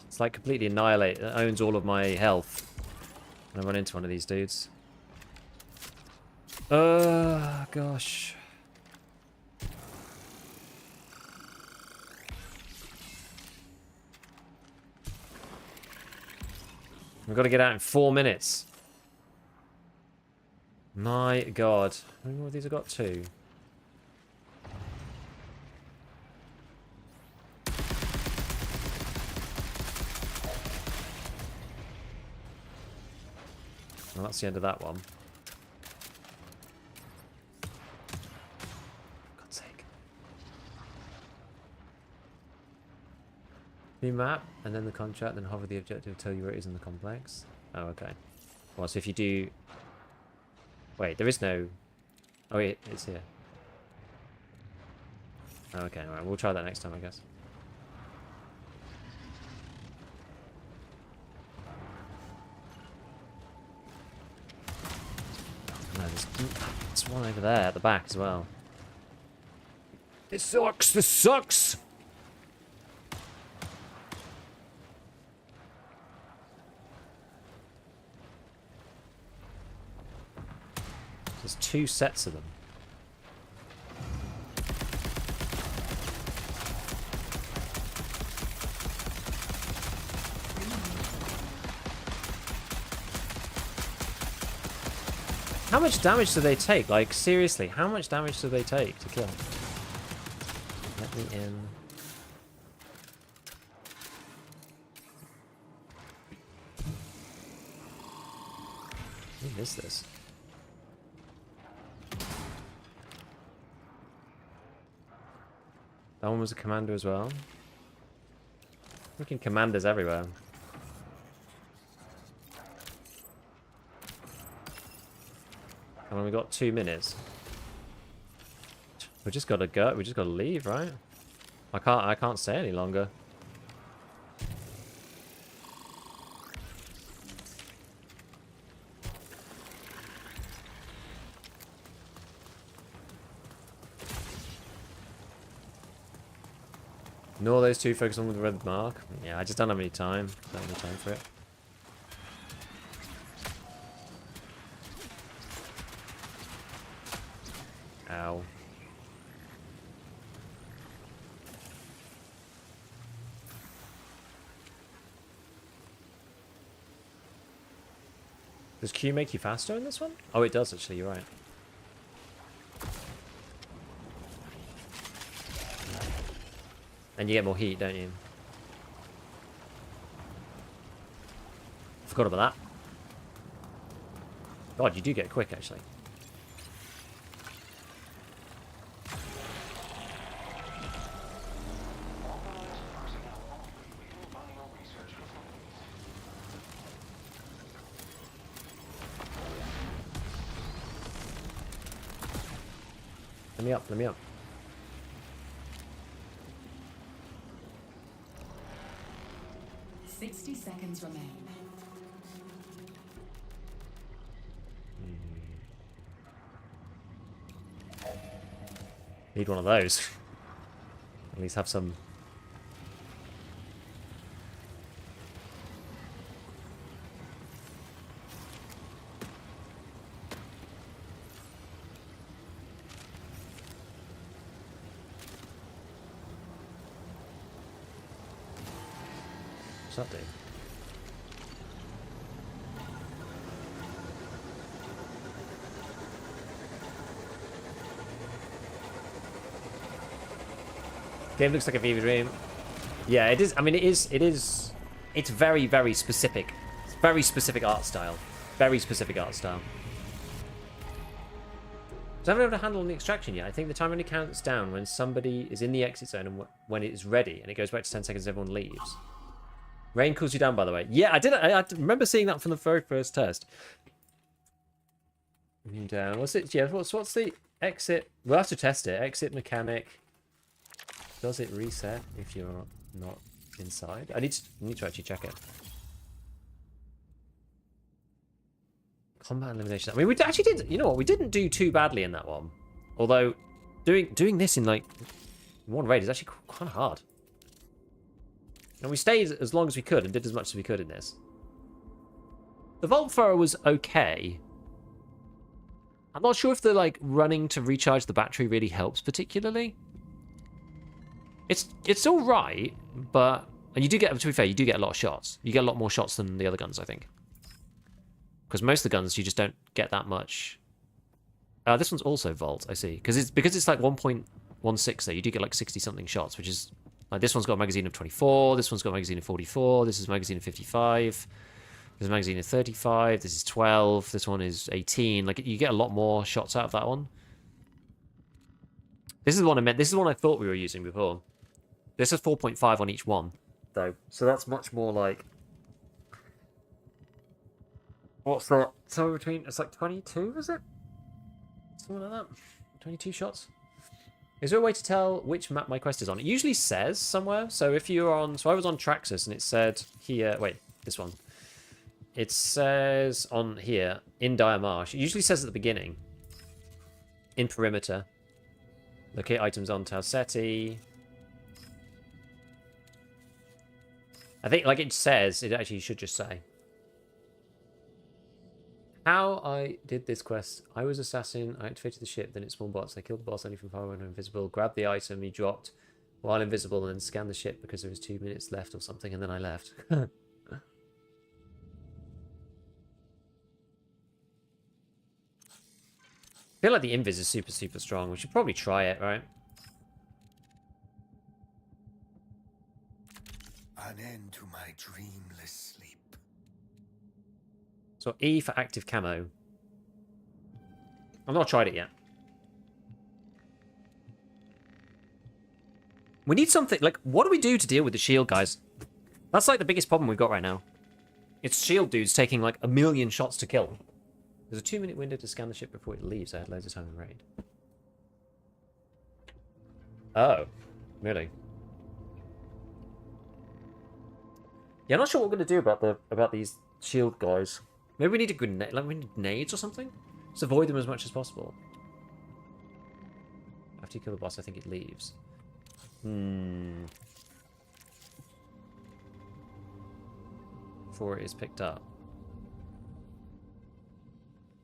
It's like completely annihilate. It owns all of my health. And I run into one of these dudes. Gosh. We've got to get out in 4 minutes. My god. How many more of these have got? 2. Well, that's the end of that one. For God's sake. New map, and then the contract, then hover the objective to tell you where it is in the complex. Oh, okay. Well, so if you do... Wait, there is no... Oh, wait, it's here. Oh, okay, alright, we'll try that next time, I guess. No, there's one over there at the back as well. This sucks! This sucks! There's 2 sets of them. How much damage do they take? Like, seriously, how much damage do they take to kill? Let me in. Who is this? That one was a commander as well. Freaking commanders everywhere. And we got 2 minutes. We just gotta go. We just gotta leave, right? I can't stay any longer. Ignore those two, focus on the red mark. Yeah, I just don't have any time. Don't have any time for it. Ow. Does Q make you faster in this one? Oh, it does actually, you're right. And you get more heat, don't you? Forgot about that. God, you do get quick, actually. Let me up, let me up. "60 seconds remain." Need one of those. At least have some. What's that do? Game looks like a Viva Dream. Yeah, it is. I mean, it is. It's very, very specific. It's very specific art style. Very specific art style. So I haven't been able to handle the extraction yet. I think the time only counts down when somebody is in the exit zone and when it is ready, and it goes back to 10 seconds as everyone leaves. Rain cools you down, by the way. Yeah, I did. I remember seeing that from the very first test. Down. What's it? Yeah. What's the exit? We'll have to test it. Exit mechanic. Does it reset if you're not inside? I need to actually check it. Combat elimination. I mean, we actually did. You know what? We didn't do too badly in that one. Although, doing this in like one raid is actually kind of hard. And we stayed as long as we could and did as much as we could in this. The Vault Thrower was okay. I'm not sure if the like running to recharge the battery really helps particularly. It's all right, but and you do get, to be fair, you do get a lot of shots. You get a lot more shots than the other guns, I think. Because most of the guns you just don't get that much. This one's also Vault, I see, because it's like 1.16 there. You do get like 60 something shots, which is like this one's got a magazine of 24. This one's got a magazine of 44. This is a magazine of 55. There's a magazine of 35. This is 12. This one is 18. Like you get a lot more shots out of that one. This is the one I meant. This is the one I thought we were using before. This is 4.5 on each one, though. So that's much more like... What's that? Somewhere between... It's like 22, is it? Something like that. 22 shots. Is there a way to tell which map my quest is on? It usually says somewhere. So if you're on... So I was on Traxxas and it said here... Wait, this one. It says on here, in Dire Marsh. It usually says at the beginning. In Perimeter. Locate items on Talsetti. I think, like it says, it actually should just say. How I did this quest. I was assassin, I activated the ship, then it spawned bots. I killed the boss only from far when invisible, grabbed the item he dropped while invisible, and then scanned the ship because there was 2 minutes left or something, and then I left. I feel like the invis is super, super strong. We should probably try it, right? An end to my dreamless sleep. So E for active camo. I've not tried it yet. We need something, like, what do we do to deal with the shield, guys? That's like the biggest problem we've got right now. It's shield dudes taking like 1 million shots to kill. There's a 2-minute window to scan the ship before it leaves. I had loads of time in raid. Oh, really? Yeah, I'm not sure what we're gonna do about these shield guys. Maybe we need a grenade, like we need nades or something. Just avoid them as much as possible. After you kill the boss, I think it leaves. Before it is picked up.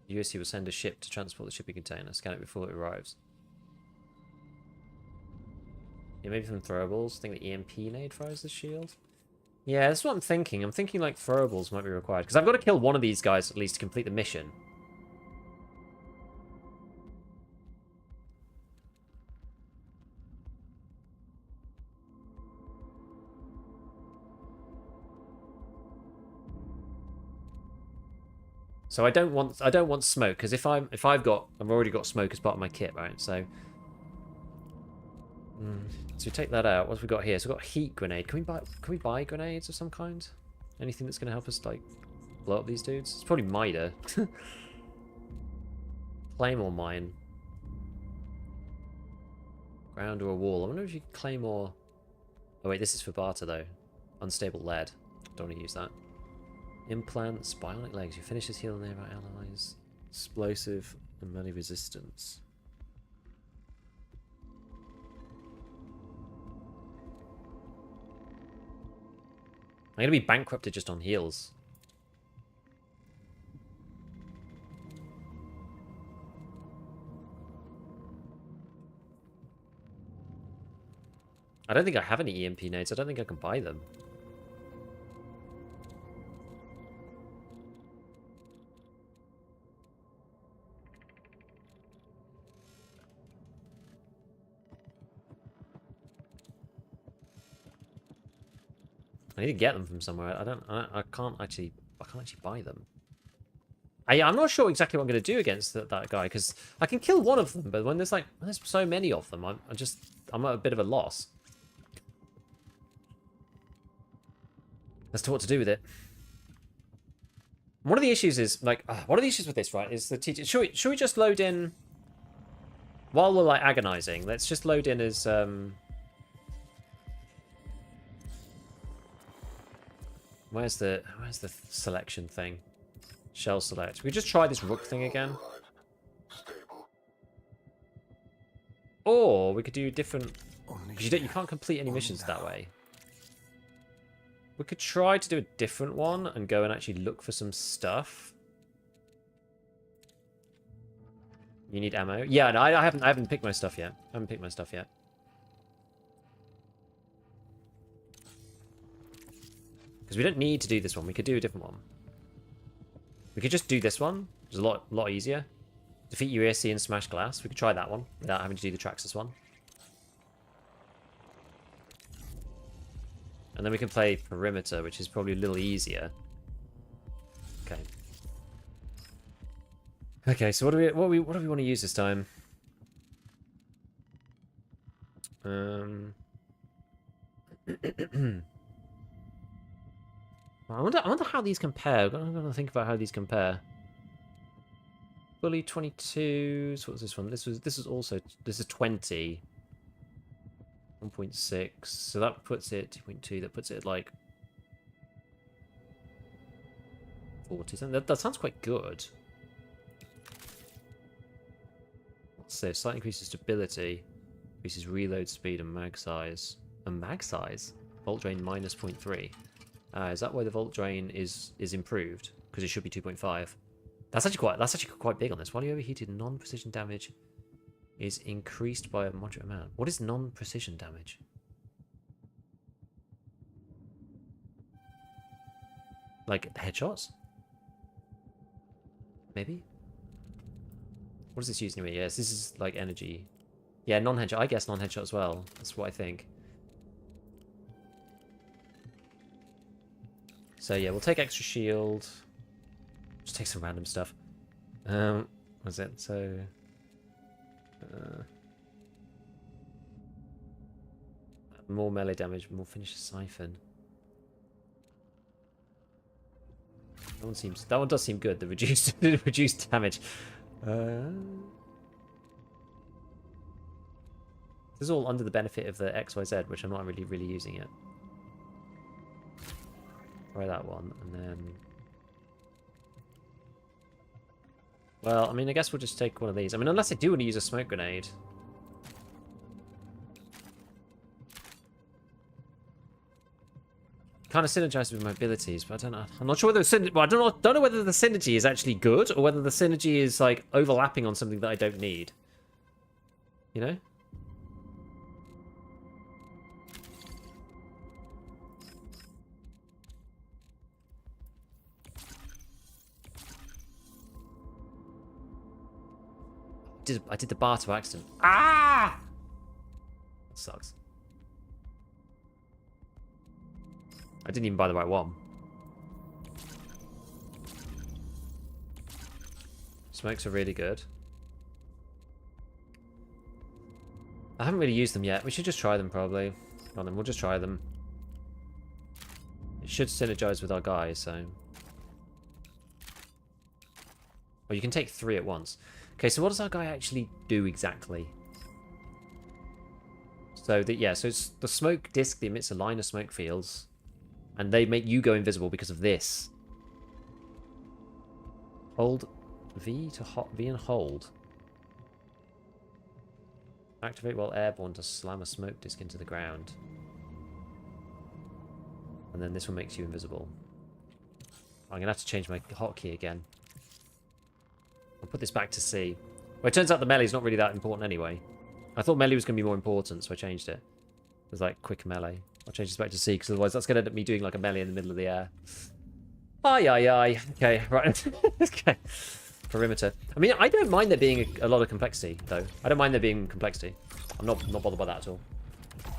USC will send a ship to transport the shipping container. Scan it before it arrives. Yeah, maybe some throwables. I think the EMP nade fires the shield. Yeah, that's what I'm thinking. I'm thinking like throwables might be required. Because I've got to kill one of these guys at least to complete the mission. So I don't want smoke, because if I've already got smoke as part of my kit, right? So so we take that out. What have we got here? So we've got a heat grenade. Can we buy grenades of some kind? Anything that's going to help us like blow up these dudes? It's probably Mida. Claymore mine. Ground or a wall. I wonder if you can claymore. Oh wait, this is for barter though. Unstable lead. Don't want to use that. Implants, bionic legs. You finish this heal nearby allies. Explosive and melee resistance. I'm gonna be bankrupted just on heals. I don't think I have any EMP nades. I don't think I can buy them. I need to get them from somewhere. I can't actually buy them. I'm not sure exactly what I'm going to do against that guy, because I can kill one of them, but when there's so many of them, I'm at a bit of a loss as to what to do with it. One of the issues is one of the issues with this, right, is the teacher. Should we just load in while we're like agonizing? Let's just load in as Where's the selection thing? Shell select. We just try this rook thing again. Or we could do different. Because you can't complete any missions that way. We could try to do a different one and go and actually look for some stuff. You need ammo. Yeah, no, I haven't picked my stuff yet. Because we don't need to do this one. We could do a different one. We could just do this one. It's a lot easier. Defeat UASC and smash glass. We could try that one without having to do the Traxxas one. And then we can play perimeter, which is probably a little easier. Okay. Okay, so what do we want to use this time? I wonder how these compare. I'm going to think about how these compare. Bully 22. So what's this one? This is 20. 1.6. So that puts it 2.2. That puts it at like 40. That sounds quite good. What's this? Slight increases stability. Increases reload speed and mag size. And mag size? Volt drain minus 0.3. Is that why the volt drain is improved? Because it should be 2.5. That's actually quite big on this. While you overheated, non-precision damage is increased by a moderate amount. What is non-precision damage? Like headshots? Maybe? What is this using anyway? Yes, this is like energy. Yeah, non-headshot. I guess non-headshot as well. That's what I think. So yeah, we'll take extra shield. Just take some random stuff. What is it? So more melee damage, more finish siphon. That one does seem good. The reduced reduced damage. This is all under the benefit of the XYZ, which I'm not really using yet. Try that one, and then... Well, I mean, I guess we'll just take one of these. I mean, unless I do want to use a smoke grenade. Kind of synergizes with my abilities, but I don't know. I'm not sure whether I don't know whether the synergy is actually good or whether the synergy is like overlapping on something that I don't need. You know? I did the bar to accident. Ah! That sucks. I didn't even buy the right one. Smokes are really good. I haven't really used them yet. We should just try them, probably. On them, we'll just try them. It should synergize with our guys, so... Well, you can take 3 at once. Okay, so what does our guy actually do exactly? So, so it's the smoke disc that emits a line of smoke fields. And they make you go invisible because of this. Hold V and hold. Activate while airborne to slam a smoke disc into the ground. And then this one makes you invisible. I'm going to have to change my hotkey again. I'll put this back to C. Well, it turns out the melee is not really that important anyway. I thought melee was going to be more important, so I changed it. It was like quick melee. I'll change this back to C, because otherwise that's going to end up me doing like a melee in the middle of the air. Aye. Okay, right. Okay. Perimeter. I mean, I don't mind there being a lot of complexity, though. I don't mind there being complexity. I'm not bothered by that at all.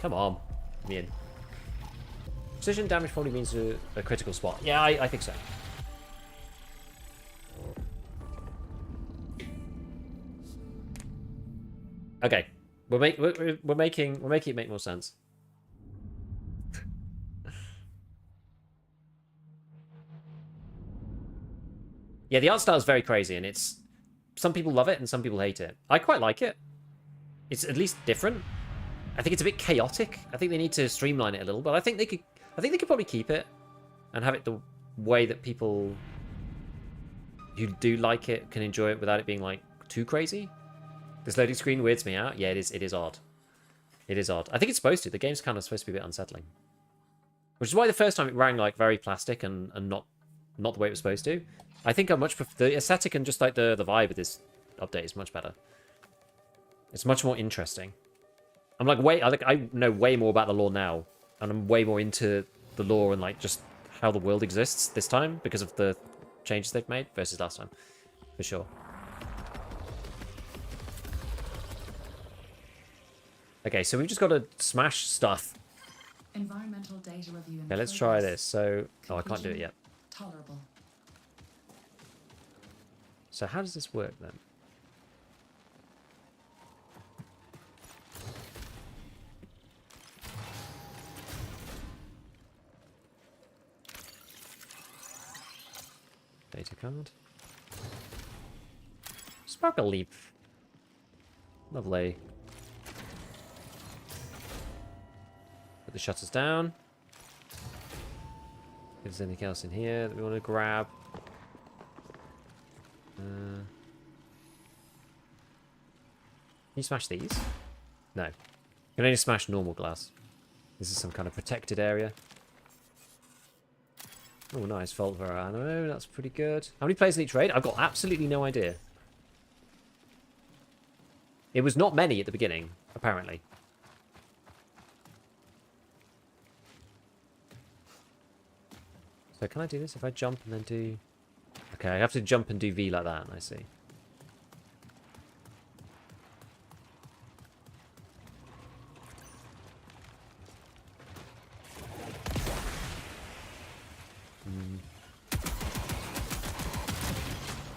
Come on. Let me in. Precision damage probably means a critical spot. Yeah, I think so. Okay. We're making it make more sense. Yeah, the art style is very crazy, and it's... Some people love it, and some people hate it. I quite like it. It's at least different. I think it's a bit chaotic. I think they need to streamline it a little, but I think they could probably keep it and have it the way that people who do like it can enjoy it without it being, like, too crazy. This loading screen weirds me out. Yeah, it is odd. It is odd. I think it's supposed to. The game's kind of supposed to be a bit unsettling. Which is why the first time it rang, like, very plastic and not the way it was supposed to. I think I much prefer... The aesthetic and just, like, the vibe of this update is much better. It's much more interesting. I'm, like, I know way more about the lore now. And I'm way more into the lore and, like, just how the world exists this time because of the changes they've made versus last time. For sure. Okay, so we've just got to smash stuff. Environmental data review. Okay, let's try this. So... Oh, I can't do it yet. Tolerable. So how does this work then? Data card. Sparkle leap. Lovely. Put the shutters down. If there's anything else in here that we want to grab. Can you smash these? No. You can only smash normal glass. This is some kind of protected area. Oh, nice. Vault Verano. That's pretty good. How many players in each raid? I've got absolutely no idea. It was not many at the beginning, apparently. So can I do this if I jump and then do... Okay, I have to jump and do V like that, I see.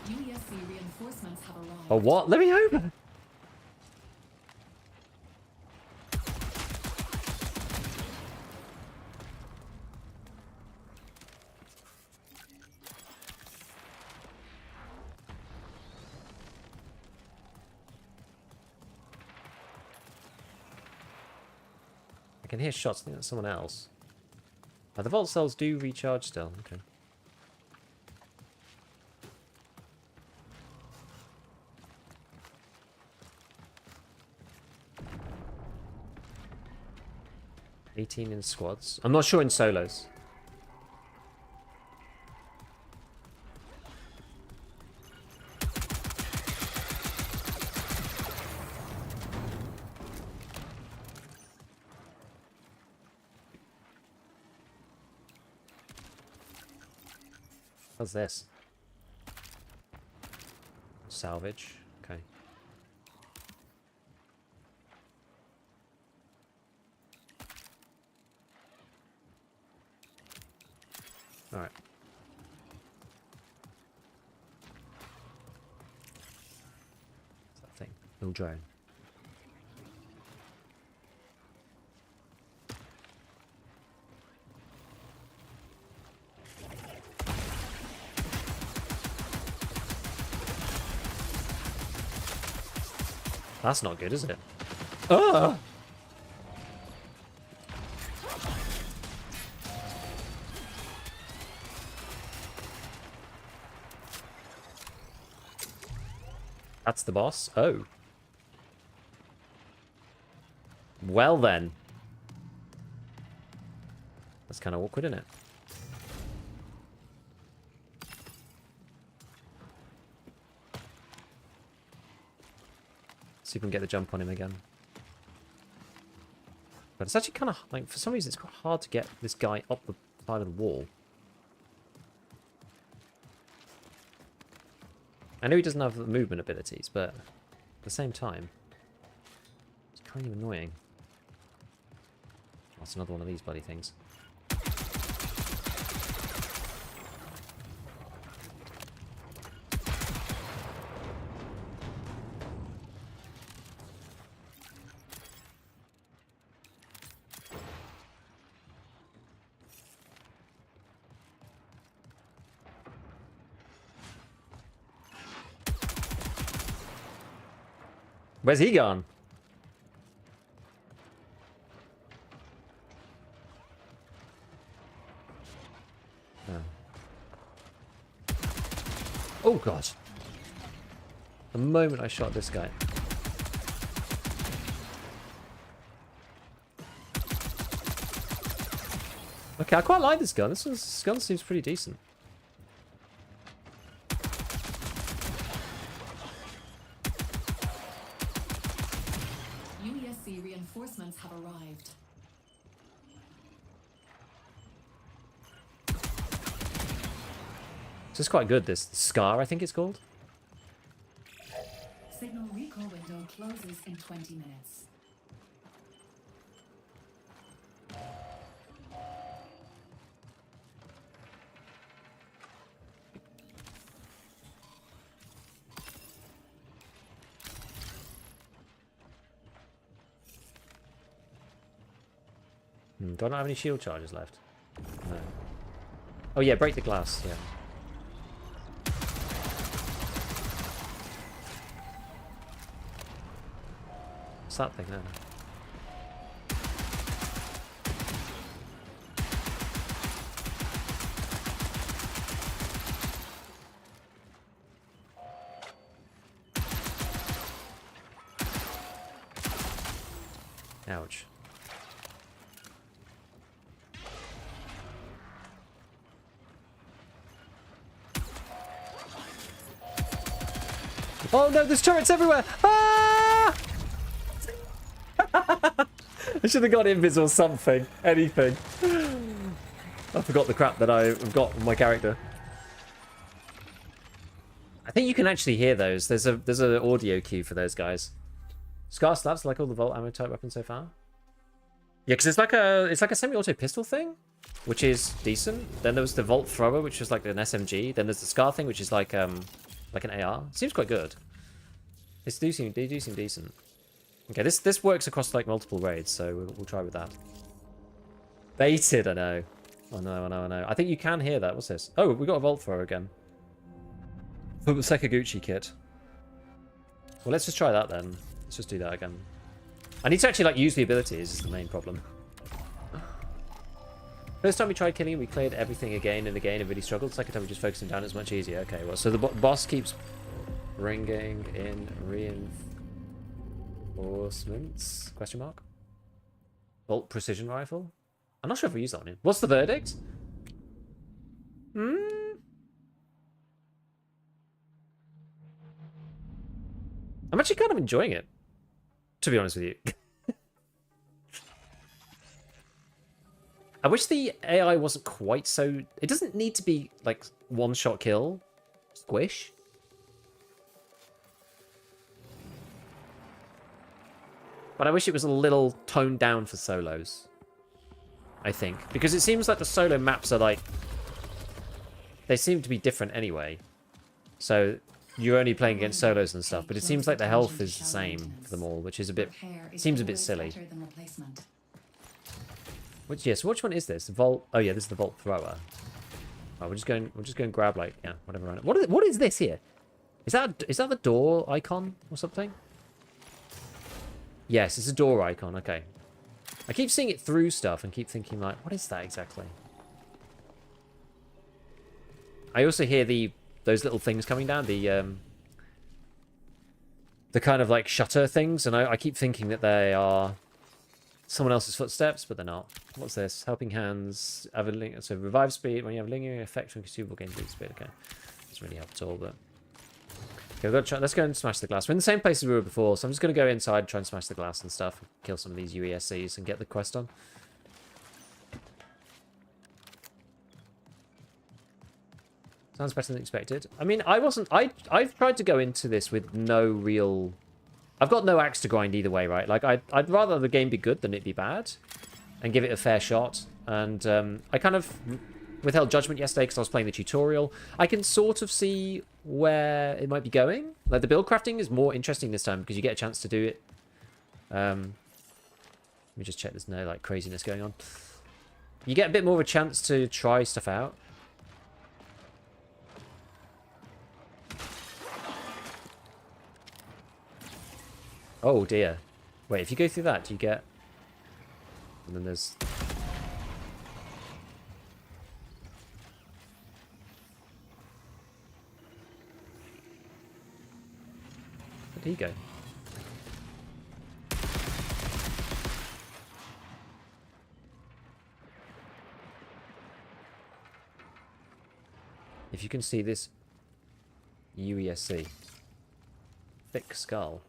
UESC reinforcements have arrived. Oh, what? Let me over! I can hear shots. I think that's someone else. Oh, the vault cells do recharge still. Okay. $18 in squads. I'm not sure in solos. What's this? Salvage. Okay. Alright. What's that thing? Little drone. That's not good, is it? Ah! That's the boss? Oh. Well then. That's kind of awkward, isn't it? See if we can get the jump on him again. But it's actually kind of, like, for some reason it's quite hard to get this guy up the side of the wall. I know he doesn't have the movement abilities, but at the same time, it's kind of annoying. That's another one of these bloody things. Where's he gone? Oh. Oh god. The moment I shot this guy. Okay, I quite like this gun. This gun seems pretty decent. Reinforcements have arrived. This is quite good, this Scar, I think it's called. Signal recall window closes in 20 minutes. Do I not have any shield charges left? No. Oh yeah, break the glass, yeah. What's that thing there? Ouch. Oh no, there's turrets everywhere! Ah! I should have got invis or something. Anything. I forgot the crap that I've got on my character. I think you can actually hear those. There's an audio cue for those guys. Scar slaps like all the Volt ammo type weapons so far. Yeah, because it's like a semi-auto pistol thing, which is decent. Then there was the Volt thrower, which is like an SMG. Then there's the Scar thing, which is like an AR. Seems quite good. They do seem decent. Okay, this works across like multiple raids, so we'll try with that. Baited, I know. Oh no, I know. I think you can hear that. What's this? Oh, we got a Volt thrower again. The Sekaguchi kit. Well, let's just try that then. Let's just do that again. I need to actually like use the abilities is the main problem. First time we tried killing him, we cleared everything again and again and really struggled. Second time we just focused him down, it's much easier. Okay, well, so the boss keeps bringing in reinforcements? Question mark? Bolt precision rifle? I'm not sure if we use that on him. What's the verdict? I'm actually kind of enjoying it, to be honest with you. I wish the AI wasn't quite so... It doesn't need to be, like, one-shot kill. Squish. But I wish it was a little toned down for solos. I think. Because it seems like the solo maps are, like... They seem to be different anyway. So, you're only playing against solos and stuff. But it seems like the health is the same for them all, which is a bit... Seems a bit silly. Which, yes, which one is this? The Vault. Oh yeah, this is the Vault Thrower. Oh, we'll just go and grab, like, yeah, whatever. What is this here? Is that the door icon or something? Yes, it's a door icon. Okay. I keep seeing it through stuff and keep thinking, like, what is that exactly? I also hear those little things coming down, the kind of like shutter things, and I keep thinking that they are someone else's footsteps, but they're not. What's this? Helping hands. So revive speed when you have lingering effect from consumable gain speed. Okay, doesn't really help at all. But okay, let's go and smash the glass. We're in the same place as we were before, so I'm just going to go inside, try and smash the glass and stuff, kill some of these UESCs, and get the quest on. Sounds better than expected. I mean, I've tried to go into this with no real... I've got no axe to grind either way, right? Like, I'd rather the game be good than it be bad. And give it a fair shot. And I kind of withheld judgment yesterday because I was playing the tutorial. I can sort of see where it might be going. Like, the build crafting is more interesting this time because you get a chance to do it. Let me just check there's no, like, craziness going on. You get a bit more of a chance to try stuff out. Oh dear. Wait, if you go through that, do you get... And then there's... Where did he go? If you can see this UESC. Thick skull.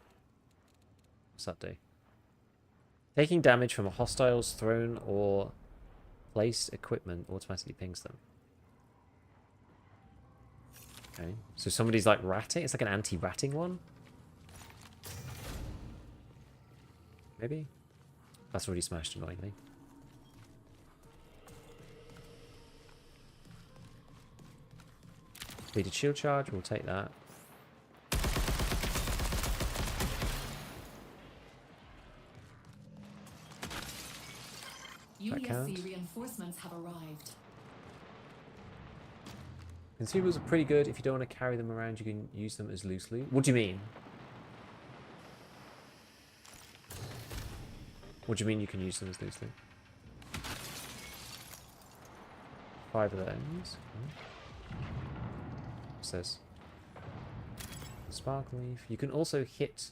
What's that do? Taking damage from a hostile's thrown or placed equipment automatically pings them. Okay. So somebody's like ratting? It's like an anti-ratting one? Maybe? That's already smashed annoyingly. Completed shield charge, we'll take that. UESC reinforcements have arrived. Consumables are pretty good. If you don't want to carry them around, you can use them as loose loot. What do you mean? What do you mean you can use them as loose loot? 5 of those. What's this? Spark leaf. You can also hit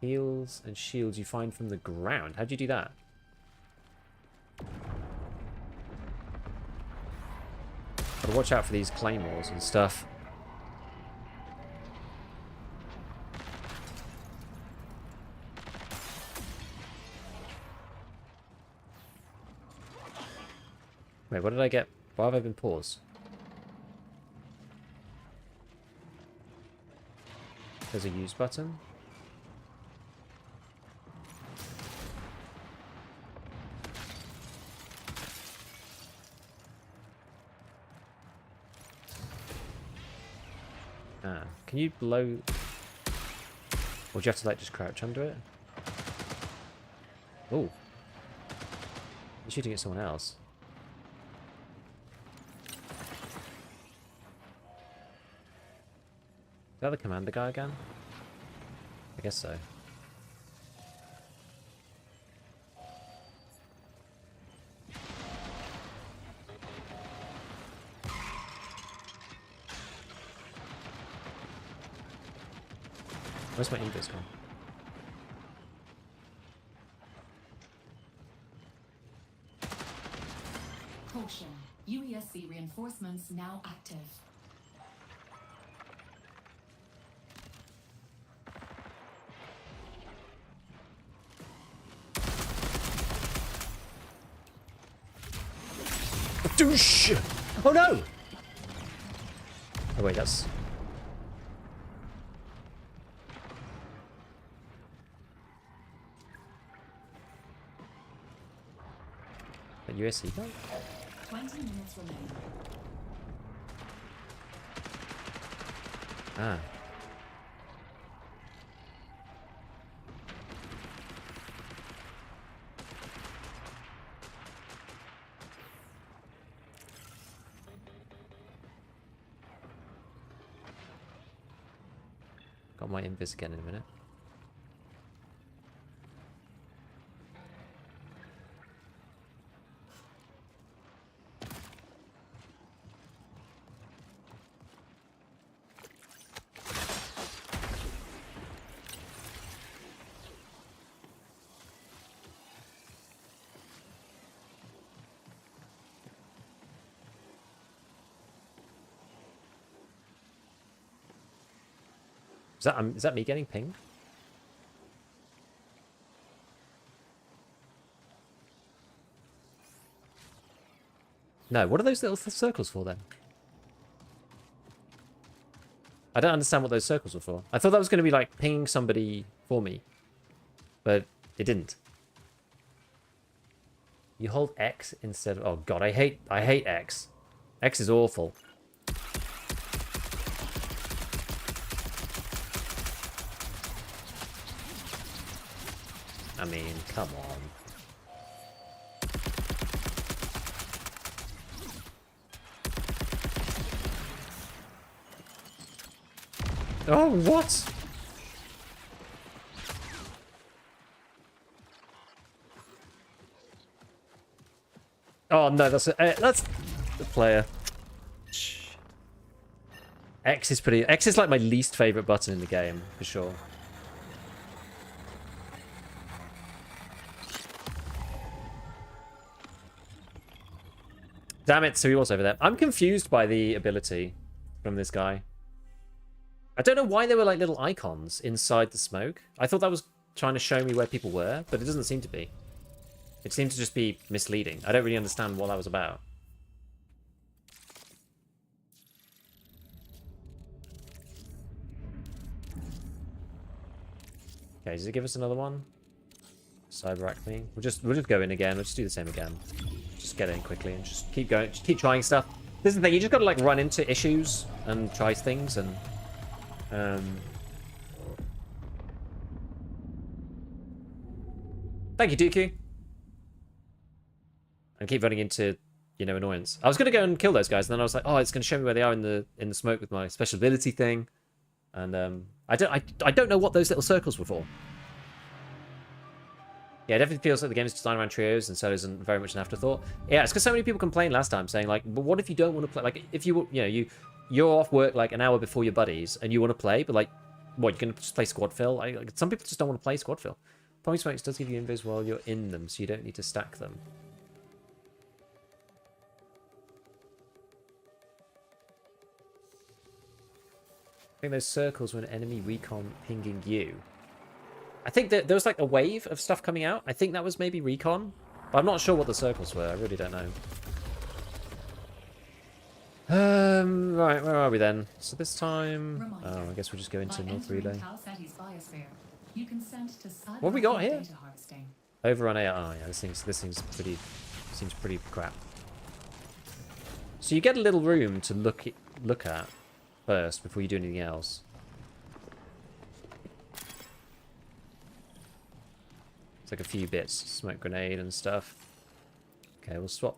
heals and shields you find from the ground. How'd you do that? Gotta watch out for these claymores and stuff. Wait, what did I get? Why have I been paused? There's a use button. Ah, can you blow... Or do you have to, like, just crouch under it? Oh. You're shooting at someone else. Is that the commander guy again? I guess so. Where's my invis gone? Caution. UESC reinforcements now active. Douche! Oh no! Oh wait, that's... A USC guy? 20 minutes remaining. Ah. Got my invis again in a minute. Is that me getting pinged? No, what are those little circles for then? I don't understand what those circles were for. I thought that was going to be like pinging somebody for me, but it didn't. You hold X instead of... Oh god, I hate X. X is awful. I mean, come on. Oh, what? Oh no, that's the player. X is pretty. X is like my least favorite button in the game for sure. Damn it, so he was over there. I'm confused by the ability from this guy. I don't know why there were like little icons inside the smoke. I thought that was trying to show me where people were, but it doesn't seem to be. It seems to just be misleading. I don't really understand what that was about. Okay, does it give us another one? Cyber acme. We'll just go in again. We'll just do the same again. Just get in quickly and just keep going. Just keep trying stuff. This is the thing. You just got to like run into issues and try things and thank you, Dooku. And keep running into, you know, annoyance. I was gonna go and kill those guys, and then I was like, oh, it's gonna show me where they are in the smoke with my special ability thing. And I don't know what those little circles were for. Yeah, it definitely feels like the game is designed around trios and solos and very much an afterthought. Yeah, it's because so many people complained last time saying like, but what if you don't want to play? Like, if you're off work like an hour before your buddies and you want to play, but like, what, you're going to just play squad fill? Like, some people just don't want to play squad fill. Pommy Smokes does give you invis while you're in them, so you don't need to stack them. I think those circles were an enemy recon pinging you. I think that there was like a wave of stuff coming out. I think that was maybe recon, but I'm not sure what the circles were. I really don't know. Right, where are we then? So this time... Oh, I guess we'll just go into North Relay. What have we got here? Overrun AR. Oh, yeah, this thing's pretty... Seems pretty crap. So you get a little room to look at first before you do anything else. It's like a few bits. Smoke grenade and stuff. Okay, we'll swap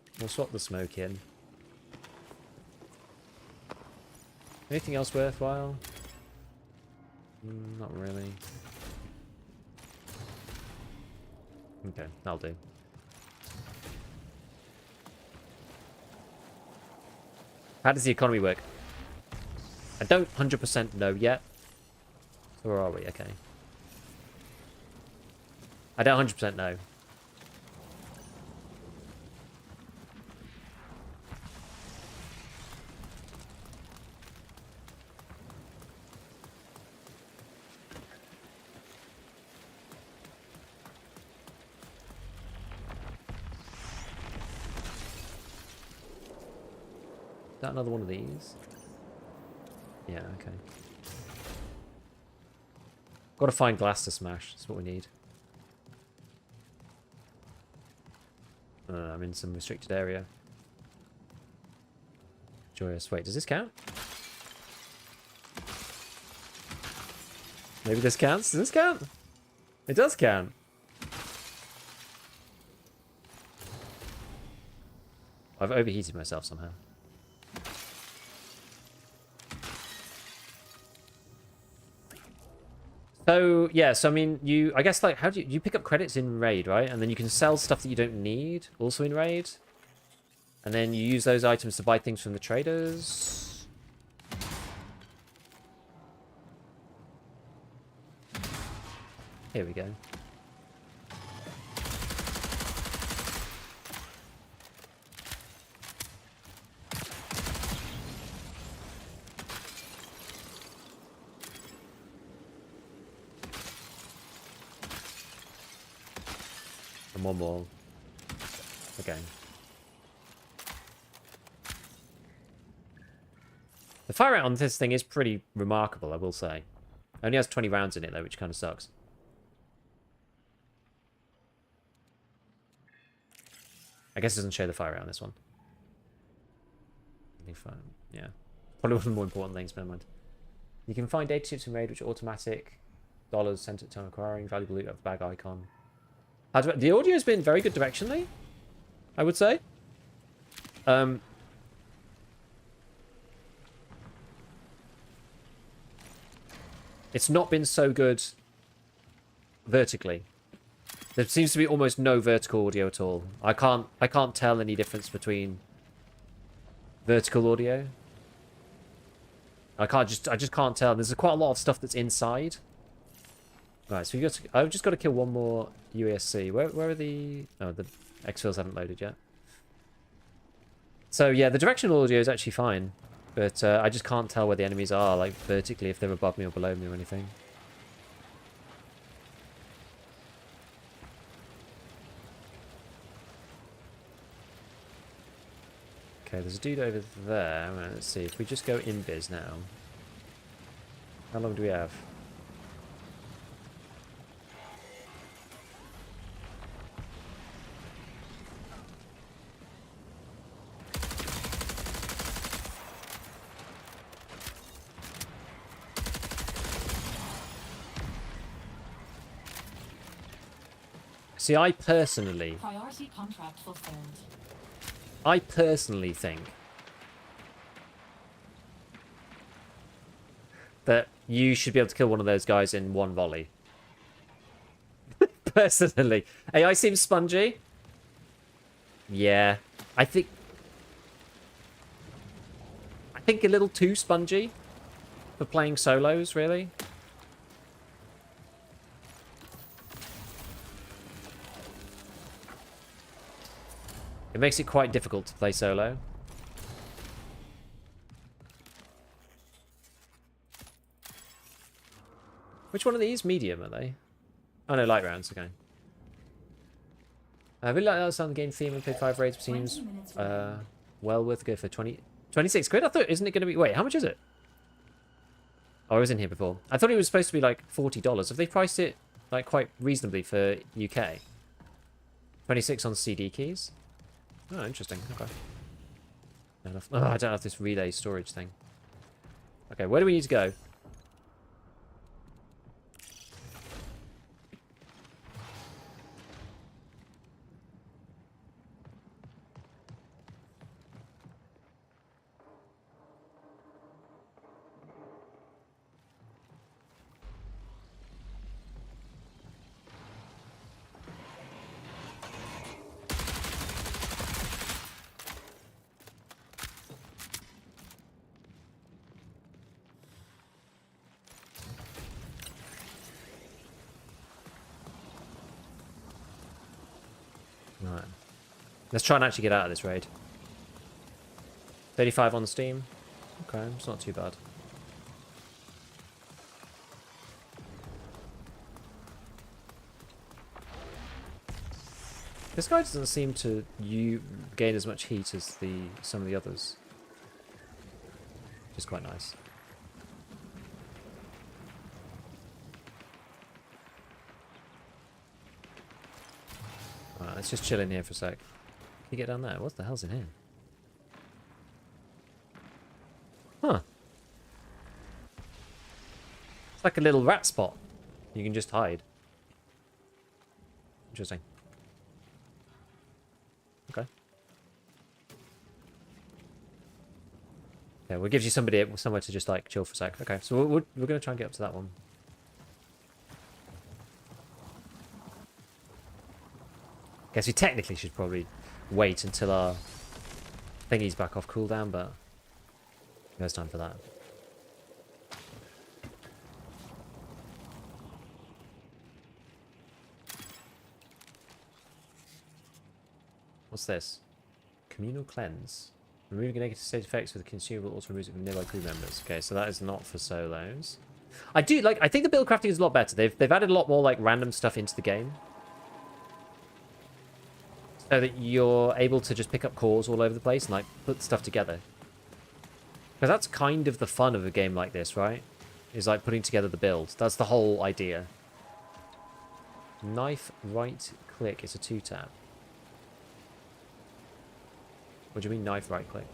the smoke in. Anything else worthwhile? Not really. Okay, that'll do. How does the economy work? I don't 100% know yet. So where are we? Okay. I don't 100% know. Is that another one of these? Yeah, okay. Got to find glass to smash. That's what we need. I'm in some restricted area. Joyous. Wait, does this count? Maybe this counts? Does this count? It does count. I've overheated myself somehow. So, yeah, so I mean, I guess, like, how do you pick up credits in Raid, right? And then you can sell stuff that you don't need, also in Raid. And then you use those items to buy things from the traders. Here we go. And one more. Okay. The fire rate on this thing is pretty remarkable, I will say. It only has 20 rounds in it, though, which kind of sucks. I guess it doesn't show the fire rate on this one. Yeah. Probably one of the more important things, never mind. You can find data chips in Raid, which are automatic. Dollars sent at time acquiring. Valuable loot of the bag icon. The audio has been very good directionally, I would say. It's not been so good vertically. There seems to be almost no vertical audio at all. I can't tell any difference between vertical audio. I just can't tell. There's quite a lot of stuff that's inside. Right, so I've just got to kill one more UASC. Where are the... Oh, the exfils haven't loaded yet. So, yeah, the directional audio is actually fine. But I just can't tell where the enemies are, like, vertically, if they're above me or below me or anything. Okay, there's a dude over there. Right, let's see. If we just go in-biz now. How long do we have? See, I personally think that you should be able to kill one of those guys in one volley. Personally. AI seems spongy. Yeah. I think a little too spongy for playing solos, really. It makes it quite difficult to play solo. Which one of these? Medium, are they? Oh no, light rounds, okay. I really like that sound game theme and played 5 raids. Seems well worth go for 26 quid? I thought, isn't it going to be... Wait, how much is it? Oh, I was in here before. I thought it was supposed to be like $40. Have they priced it like quite reasonably for UK? 26 on CD keys? Oh, interesting. Okay. Oh, I don't have this relay storage thing. Okay, where do we need to go? Let's try and actually get out of this raid. 35 on Steam. Okay, it's not too bad. This guy doesn't seem to gain as much heat as some of the others. Which is quite nice. Alright, let's just chill in here for a sec. Can you get down there? What the hell's in here? Huh. It's like a little rat spot. You can just hide. Interesting. Okay. Yeah, well, gives you somewhere to just like chill for a sec. Okay, so we're going to try and get up to that one. Guess we technically should probably wait until our thingy's back off cooldown, but there's time for that. What's this? Communal cleanse. Removing negative state effects with a consumable also removes it from nearby crew members. Okay, so that is not for solos. I think the build crafting is a lot better. They've added a lot more like random stuff into the game. So that you're able to just pick up cores all over the place and like put stuff together. Because that's kind of the fun of a game like this, right? Is like putting together the build. That's the whole idea. Knife right click is a 2-tap. What do you mean knife right click?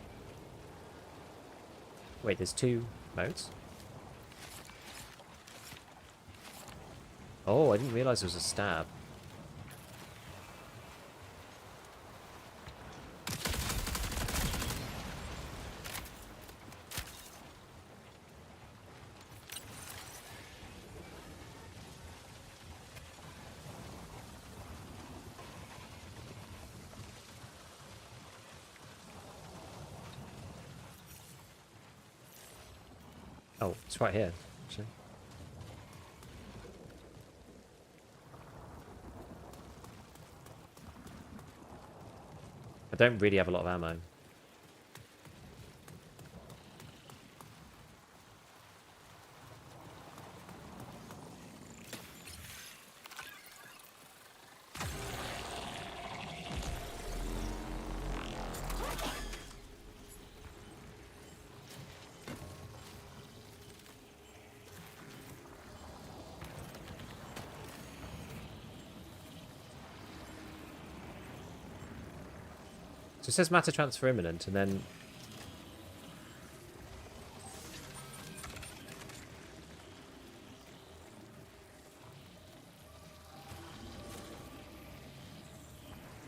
Wait, there's 2 modes? Oh, I didn't realize there was a stab. Oh, it's right here, actually. I don't really have a lot of ammo. So it says matter transfer imminent, and then...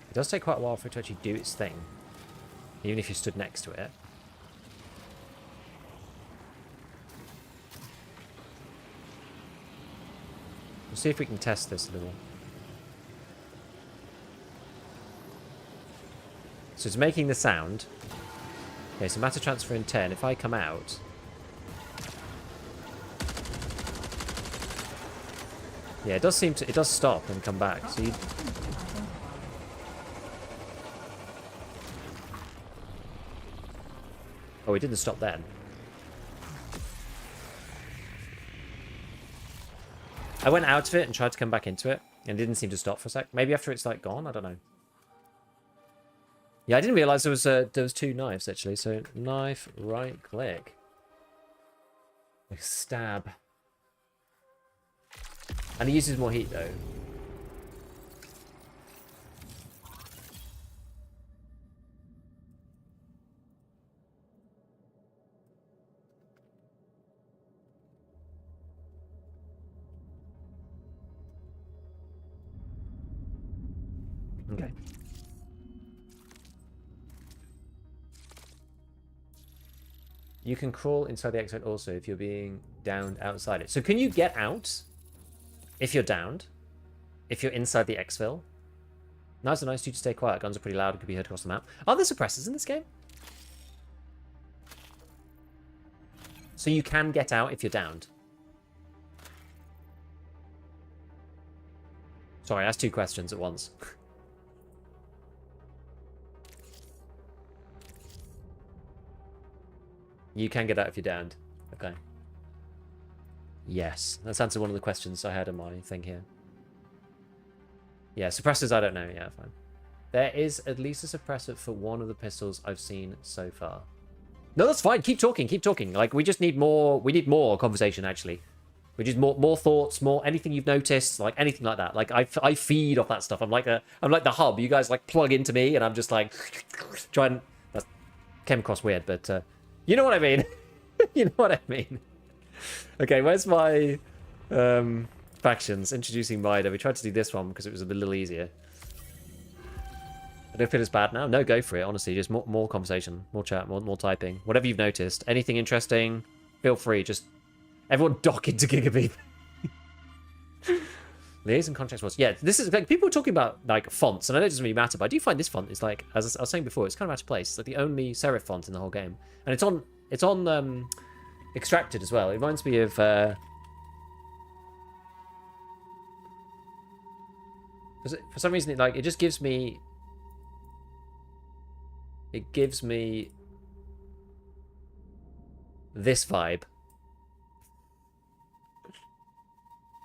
It does take quite a while for it to actually do its thing. Even if you stood next to it. We'll see if we can test this a little. So it's making the sound. Okay, so matter transfer in 10. If I come out... Yeah, it does seem to... It does stop and come back. So you... Oh, it didn't stop then. I went out of it and tried to come back into it. And it didn't seem to stop for a sec. Maybe after it's like gone? I don't know. Yeah, I didn't realize there was 2 knives actually. So knife, right click, like stab, and it uses more heat though. Okay. You can crawl inside the exit also if you're being downed outside it. So can you get out if you're downed? If you're inside the exfil? Knives are nice to stay quiet. Guns are pretty loud and can be heard across the map. Are there suppressors in this game? So you can get out if you're downed. Sorry, I asked 2 questions at once. You can get out if you're downed. Okay. Yes. That's answered one of the questions I had in my thing here. Yeah, suppressors, I don't know. Yeah, fine. There is at least a suppressor for one of the pistols I've seen so far. No, that's fine. Keep talking. Keep talking. Like, we just need more... We need more conversation, actually. We just more thoughts, more anything you've noticed, like anything like that. Like, I feed off that stuff. I'm like the hub. You guys, like, plug into me, and I'm just, like... Try and... That came across weird, but... you know what I mean? You know what I mean? Okay, where's my... factions? Introducing Mida. We tried to do this one because it was a little easier. I don't feel as bad now. No, go for it, honestly. Just more conversation, more chat, more typing. Whatever you've noticed. Anything interesting, feel free. Just everyone dock into Gigabit. Liaison contracts was... Yeah, this is like... People are talking about, like, fonts, and I know it doesn't really matter, but I do find this font is, like, as I was saying before, it's kind of out of place. It's, like, the only serif font in the whole game. And it's on Extracted as well. It reminds me of... For some reason, it just gives me... It gives me this vibe.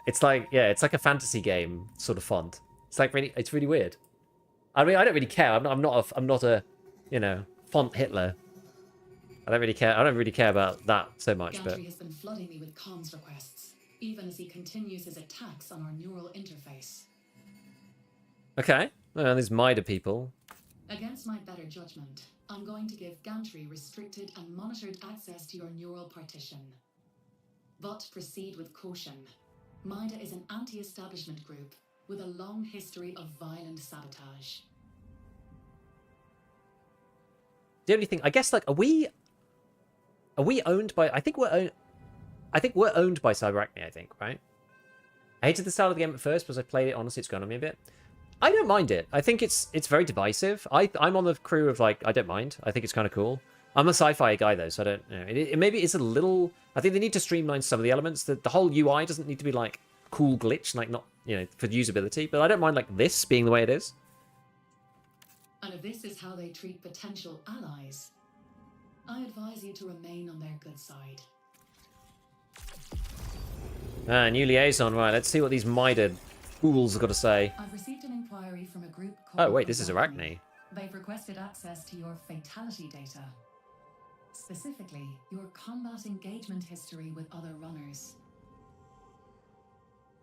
It's like, yeah, it's like a fantasy game sort of font. It's like really, it's really weird. I mean, I don't really care. I'm not a, you know, font Hitler. I don't really care. I don't really care about that so much. Gantry But has been flooding me with comms requests, even as he continues his attacks on our neural interface. okay, well, there's Mida people. Against my better judgment, I'm going to give Gantry restricted and monitored access to your neural partition. But proceed with caution. Mida is an anti-establishment group with a long history of violent sabotage. The only thing, I guess, like, are we owned by? I think we're owned by Cyberacne. I think, right? I hated the style of the game at first because I played it. Honestly, it's grown on me a bit. I don't mind it. I think it's very divisive. I'm on the crew of, like, I don't mind. I think it's kind of cool. I'm a sci-fi guy though, so I don't know. Maybe it's a little. I think they need to streamline some of the elements. The whole UI doesn't need to be like cool glitch, like not, you know, for usability. But I don't mind like this being the way it is. And if this is how they treat potential allies, I advise you to remain on their good side. Ah, new liaison. Right, let's see what these Mida fools have got to say. I've received an inquiry from a group called... Oh wait, this is Arachne. They've requested access to your fatality data. Specifically, your combat engagement history with other runners.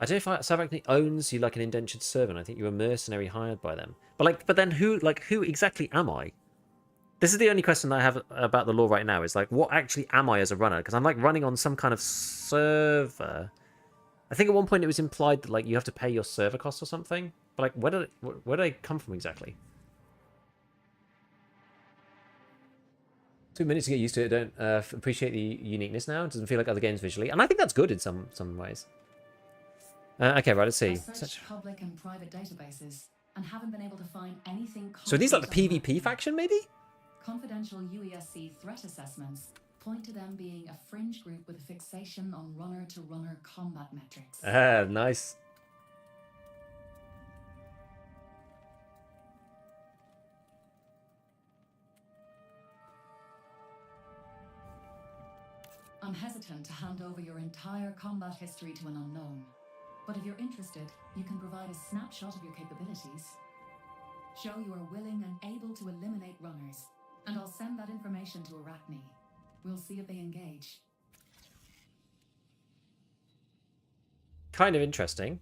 I don't know if Cyberacne owns you like an indentured servant. I think you're a mercenary hired by them. But then who exactly am I? This is the only question I have about the law right now. Is like, what actually am I as a runner? Because I'm like running on some kind of server. I think at one point it was implied that like you have to pay your server costs or something. But like, where did I come from exactly? 2 minutes to get used to it. Don't appreciate the uniqueness now. It doesn't feel like other games visually, and I think that's good in some ways. Okay, right. Let's see. I searched public and private databases and haven't been able to find anything. So are these like the concrete on PvP faction, maybe? Confidential UESC threat assessments point to them being a fringe group with a fixation on runner-to-runner combat metrics. Ah, nice. I'm hesitant to hand over your entire combat history to an unknown. But if you're interested, you can provide a snapshot of your capabilities. Show you are willing and able to eliminate runners, and I'll send that information to Arachne. We'll see if they engage. Kind of interesting.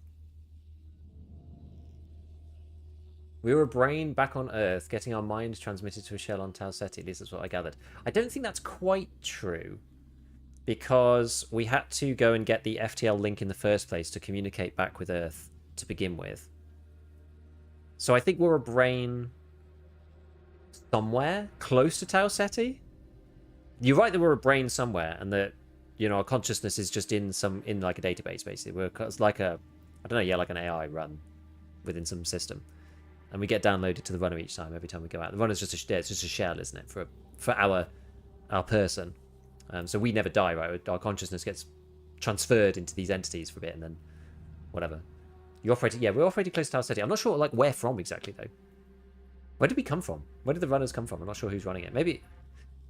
We were a brain back on Earth, getting our mind transmitted to a shell on Tau Ceti. At least that's what I gathered. I don't think that's quite true, because we had to go and get the FTL link in the first place to communicate back with Earth to begin with. So I think we're a brain somewhere close to Tau Ceti. You're right that we're a brain somewhere, and that, you know, our consciousness is just in like a database, basically. We're like a, I don't know, yeah, like an AI run within some system, and we get downloaded to the runner each time. Every time we go out, the runner's just it's just a shell, isn't it, for our person. So we never die, right? Our consciousness gets transferred into these entities for a bit, and then whatever. You're operating, yeah, we're operating close to Tau Ceti. I'm not sure like where from exactly though. Where did we come from? Where did the runners come from? I'm not sure who's running it. Maybe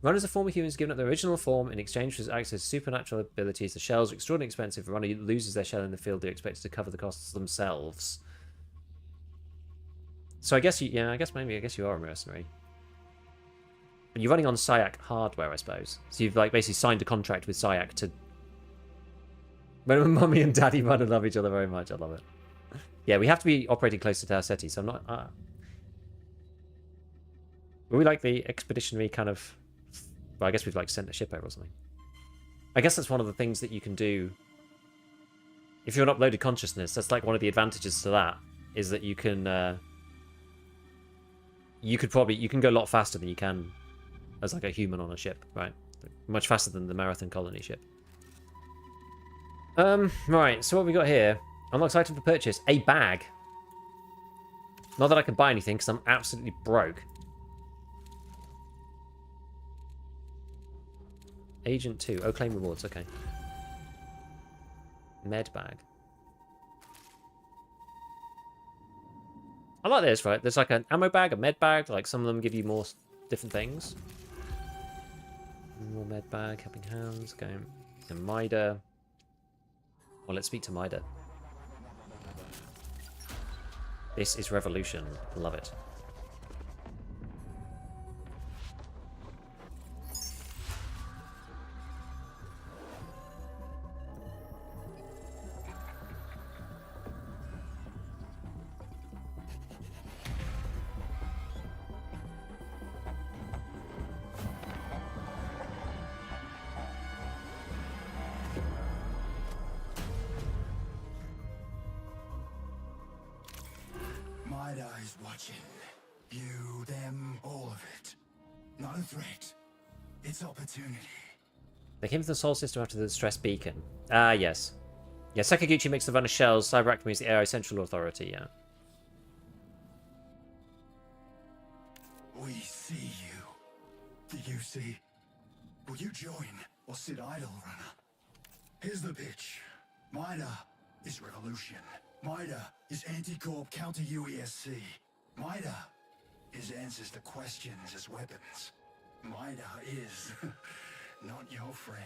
Runners are former humans given up their original form in exchange for access to supernatural abilities. The shells are extraordinarily expensive. If a runner loses their shell in the field, they're expected to cover the costs themselves. So I guess you are a mercenary. But you're running on SciAC hardware, I suppose. So you've like basically signed a contract with SciAC to. When Mummy and Daddy run and love each other very much, I love it. Yeah, we have to be operating close to Tau Ceti, so I'm not. We like the expeditionary kind of. Well, I guess we've like sent a ship over or something. I guess that's one of the things that you can do. If you're an uploaded consciousness, that's like one of the advantages to that is that you can. You can go a lot faster than you can as like a human on a ship, right? Much faster than the Marathon Colony ship. Right. So what we got here? Unlocks item for purchase. A bag. Not that I can buy anything because I'm absolutely broke. Agent 2. Oh, claim rewards. Okay. Med bag. I like this, right? There's like an ammo bag, a med bag. Like some of them give you more different things. More med bag, helping hands. Okay. And Mida. Well, let's speak to Mida. This is revolution. Love it. Watching. You, them, all of it. Not a threat. It's opportunity. They came to the Sol system after the stress beacon. Ah, yes. Yeah, Sakaguchi makes the runner shells. Cyberacme is the AI Central Authority, yeah. We see you. Do you see? Will you join or sit idle, runner? Here's the pitch. Mida is revolution. Mida is anti-corp counter-UESC. Mida is answers to questions as weapons. Mida is not your friend.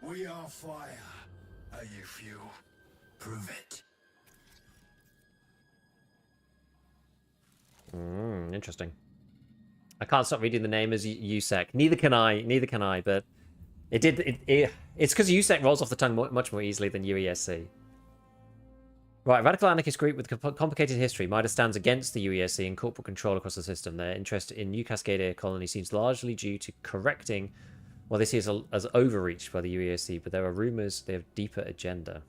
We are fire. Are you fuel? Prove it. Interesting. I can't stop reading the name as USEC. Neither can I, but it's because USEC rolls off the tongue much more easily than UESC. Right, radical anarchist group with complicated history. Mida stands against the UESC and corporate control across the system. Their interest in New Cascadia colony seems largely due to correcting what they see as overreach by the UESC, but there are rumors they have deeper agenda.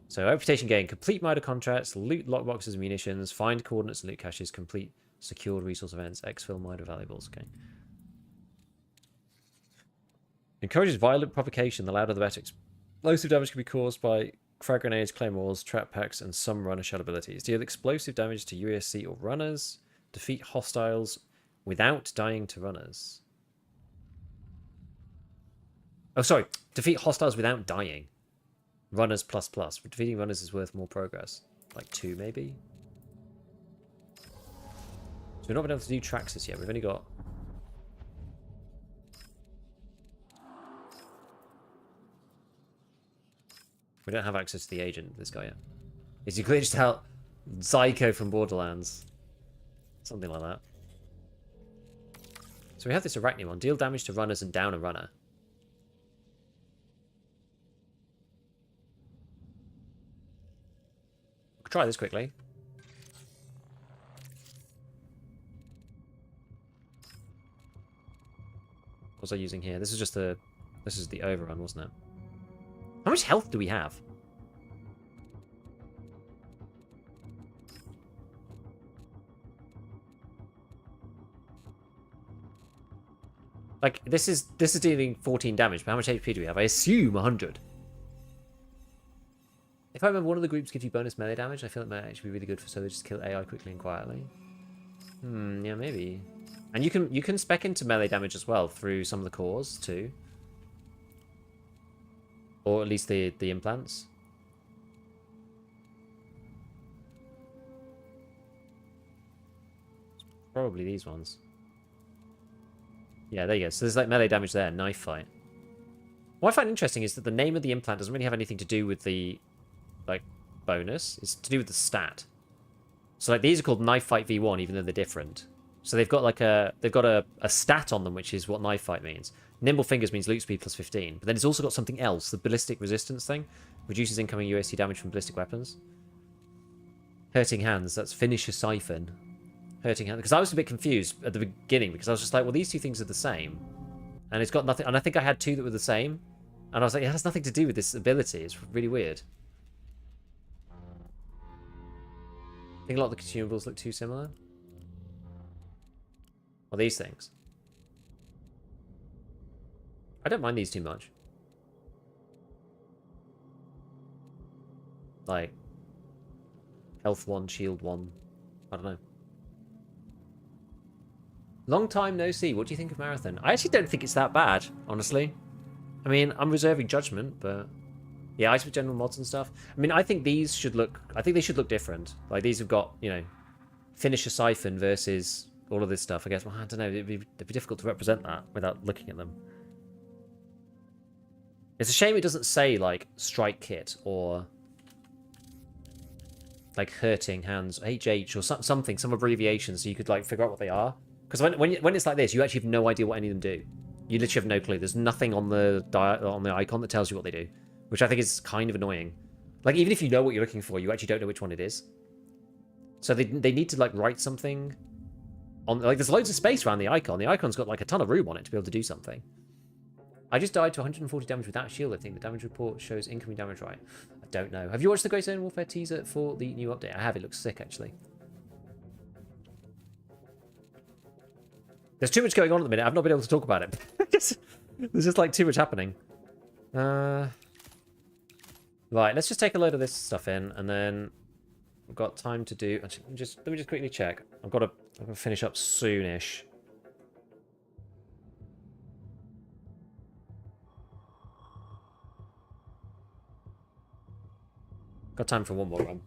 So, reputation gain. Complete Mida contracts, loot lockboxes and munitions, find coordinates and loot caches, complete secured resource events, exfil Mida valuables. Okay. Encourages violent provocation. The louder the better. Explosive damage can be caused by frag grenades, claymores, trap packs, and some runner shell abilities. Deal explosive damage to USC or runners. Defeat hostiles without dying to runners. Oh, sorry. Defeat hostiles without dying. Runners ++. Defeating runners is worth more progress. Like 2, maybe? So we've not been able to do Traxxas yet. We've only got... We don't have access to the agent, this guy yet. Is he glitched out Zyko from Borderlands? Something like that. So we have this Arachne one. Deal damage to runners and down a runner. We'll try this quickly. What was I using here? This is just the... This is the overrun, wasn't it? How much health do we have? Like, this is dealing 14 damage, but how much HP do we have? I assume 100. If I remember, one of the groups gives you bonus melee damage. I feel it might actually be really good for so they just kill AI quickly and quietly. Yeah, maybe. And you can spec into melee damage as well through some of the cores too. Or at least the implants. Probably these ones. Yeah, there you go. So there's like melee damage there, knife fight. What I find interesting is that the name of the implant doesn't really have anything to do with the like bonus. It's to do with the stat. So like these are called knife fight V1, even though they're different. So they've got like a stat on them, which is what knife fight means. Nimble fingers means loot speed plus 15, but then it's also got something else, the ballistic resistance thing, reduces incoming USC damage from ballistic weapons. Hurting hands, that's finish a siphon. Hurting hands, because I was a bit confused at the beginning because I was just like, well, these two things are the same, and it's got nothing. And I think I had two that were the same, and I was like, it has nothing to do with this ability. It's really weird. I think a lot of the consumables look too similar. Or these things. I don't mind these too much. Like, health 1, shield 1. I don't know. Long time no see. What do you think of Marathon? I actually don't think it's that bad, honestly. I mean, I'm reserving judgment, but yeah, ice with general mods and stuff. I mean, I think these should look. I think they should look different. Like these have got, you know, finish a siphon versus all of this stuff. I guess. Well, I don't know. It'd be difficult to represent that without looking at them. It's a shame it doesn't say like strike kit or like hurting hands, HH or something, some abbreviation, so you could like figure out what they are. Because when it's like this, you actually have no idea what any of them do. You literally have no clue. There's nothing on the icon that tells you what they do, which I think is kind of annoying. Like even if you know what you're looking for, you actually don't know which one it is. So they need to like write something on, like there's loads of space around the icon. The icon's got like a ton of room on it to be able to do something. I just died to 140 damage without a shield. I think the damage report shows incoming damage, right? I don't know. Have you watched the Great Zone Warfare teaser for the new update? I have. It looks sick, actually. There's too much going on at the minute. I've not been able to talk about it. There's just like too much happening. Right, let's just take a load of this stuff in, and then we've got time to do. Actually, let me just quickly check. I'm gonna finish up soonish. Got time for one more run.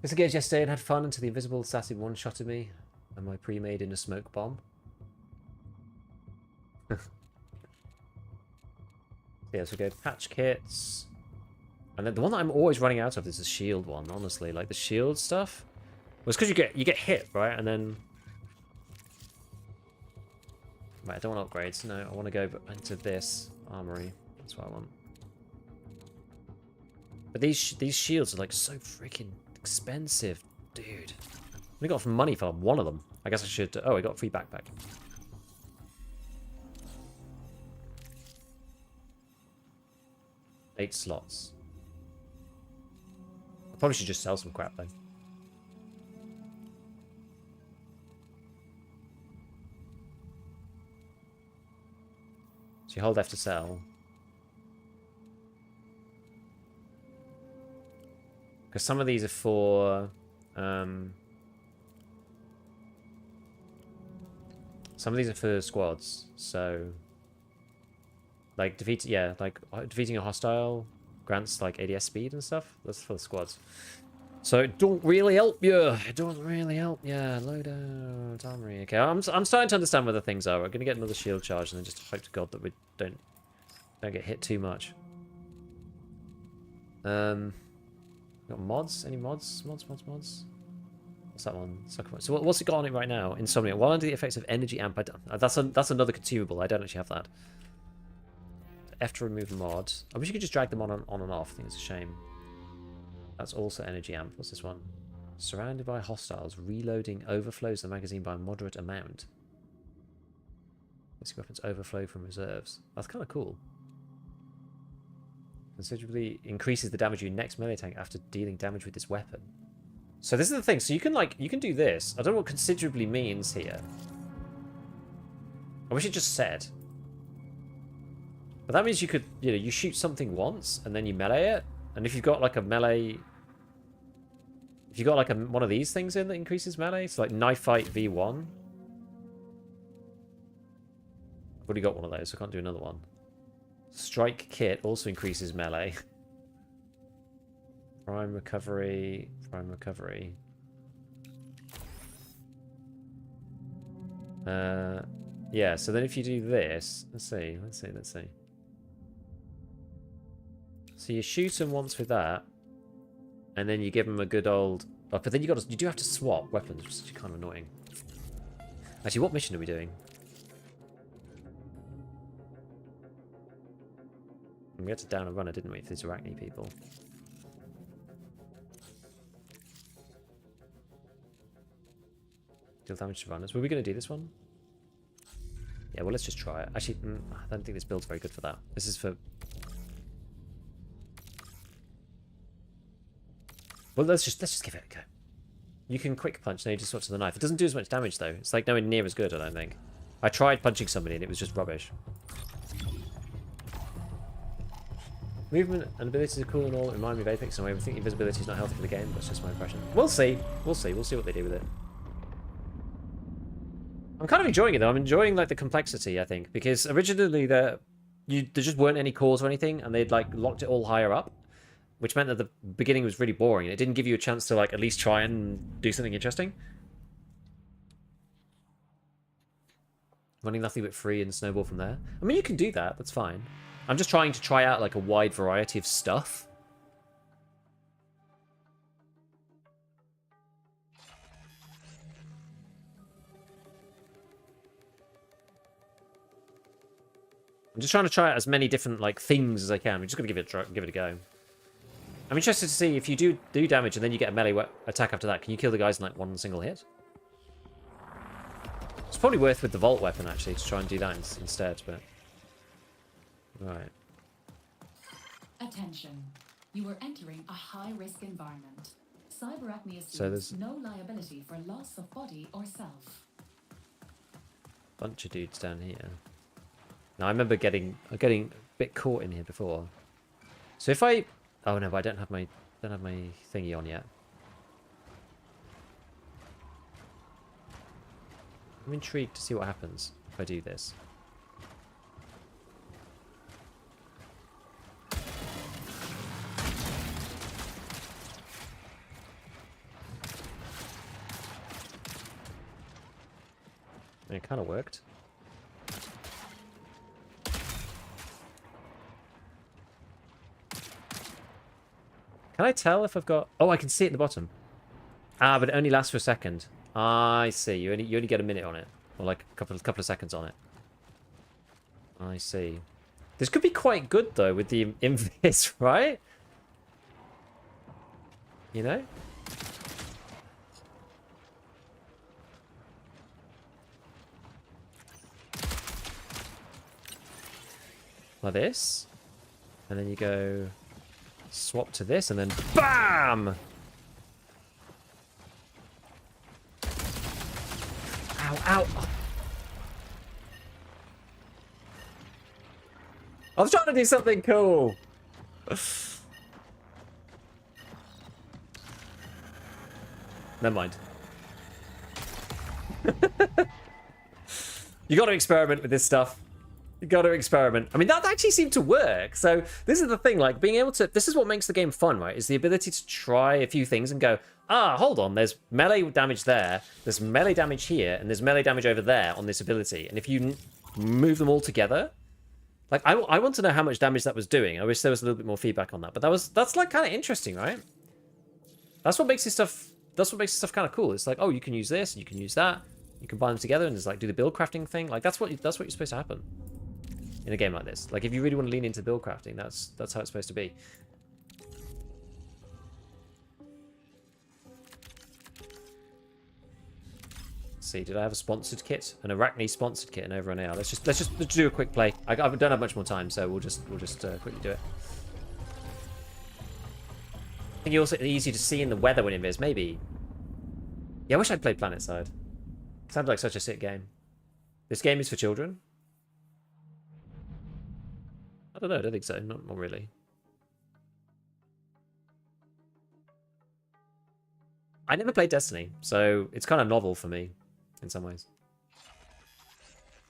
Disengaged yesterday and had fun until the invisible assassin one-shotted me and my pre-made in a smoke bomb. Yeah, so we go patch kits. And then the one that I'm always running out of is the shield one, honestly. Like the shield stuff. Well, it's because you get hit, right? And then... Right, I don't want upgrades. No, I want to go into this armory. That's what I want. But these shields are like so freaking expensive, dude. We got money for one of them. I guess I should. Oh, I got a free backpack. Eight slots. I probably should just sell some crap though. So you hold F to sell. Because some of these are for... some of these are for squads, so... Like, defeating a hostile grants, like, ADS speed and stuff. That's for the squads. So it don't really help you. It doesn't really help you. Load out armory. Okay, I'm starting to understand where the things are. We're going to get another shield charge and then just hope to God that we don't get hit too much. Got mods? Any mods? Mods? What's that one? So what's it got on it right now? Insomnia. While under the effects of energy amp, that's another consumable. I don't actually have that. F to remove mod. I wish you could just drag them on and off. I think it's a shame. That's also energy amp. What's this one? Surrounded by hostiles. Reloading overflows the magazine by a moderate amount. Basic weapons overflow from reserves. That's kind of cool. Considerably increases the damage of your next melee attack after dealing damage with this weapon. So this is the thing. So you can do this. I don't know what considerably means here. I wish it just said. But that means you could, you shoot something once and then you melee it. And if you've got like a melee, if you've got like one of these things in that increases melee, so like knife fight V1. I've already got one of those, so I can't do another one. Strike kit also increases melee. Prime recovery. Yeah, so then if you do this, let's see. So you shoot them once with that, and then you give them a good old. Oh, but then you do have to swap weapons, which is kind of annoying. Actually, what mission are we doing? We had to down a runner, didn't we, for these Arachne people? Deal damage to runners. Were we going to do this one? Yeah, well, let's just try it. Actually, I don't think this build's very good for that. This is for... Well, let's just give it a go. You can quick punch, now you just swap to the knife. It doesn't do as much damage, though. It's like nowhere near as good, I don't think. I tried punching somebody and it was just rubbish. Movement and abilities are cool and all. Remind me of Apex in a way. I think invisibility is not healthy for the game. That's just my impression. We'll see. We'll see what they do with it. I'm kind of enjoying it, though. I'm enjoying, like, the complexity, I think. Because originally, there just weren't any cores or anything. And they'd, like, locked it all higher up. Which meant that the beginning was really boring. It didn't give you a chance to, like, at least try and do something interesting. Running nothing but free and snowball from there. I mean, you can do that. That's fine. I'm just trying to try out, like, a wide variety of stuff. I'm just trying to try out as many different, like, things as I can. I'm just going to give it a go. I'm interested to see if you do damage and then you get a melee attack after that. Can you kill the guys in, like, one single hit? It's probably worth with the Vault weapon, actually, to try and do that instead, but... Right. Attention. You are entering a high-risk environment. Cyberacne assumes So there's no liability for loss of body or self. bunch of dudes down here. Now I remember getting a bit caught in here before. So if I... Oh no, but I don't have my thingy on yet. I'm intrigued to see what happens if I do this. And it kind of worked. Can I tell if I've got... Oh, I can see it at the bottom. Ah, but it only lasts for a second. I see. You only get a minute on it. Or like a couple of seconds on it. I see. This could be quite good, though, with the invis, right? You know? Like this. And then you go... Swap to this, and then BAM! Ow, ow! I was trying to do something cool! Never mind. You got to experiment with this stuff. You got to experiment. I mean, that actually seemed to work. So this is the thing, like being able to... This is what makes the game fun, right? Is the ability to try a few things and go, ah, hold on, there's melee damage there, there's melee damage here, and there's melee damage over there on this ability. And if you move them all together... Like, I want to know how much damage that was doing. I wish there was a little bit more feedback on that. But that's like kind of interesting, right? That's what makes this stuff... That's what makes this stuff kind of cool. It's like, oh, you can use this, you can use that. You combine them together and just like do the build crafting thing. Like that's what you're supposed to happen in a game like this. Like if you really want to lean into build crafting, that's how it's supposed to be. Let's see, did I have a sponsored kit? An Arachne sponsored kit and over on AR. Let's just do a quick play. I don't have much more time, so we'll just quickly do it. I think it's also easy to see in the weather when invis, maybe. Yeah, I wish I'd played PlanetSide. Sounds like such a sick game. This game is for children? I don't know, I don't think so. Not really. I never played Destiny, so it's kind of novel for me in some ways.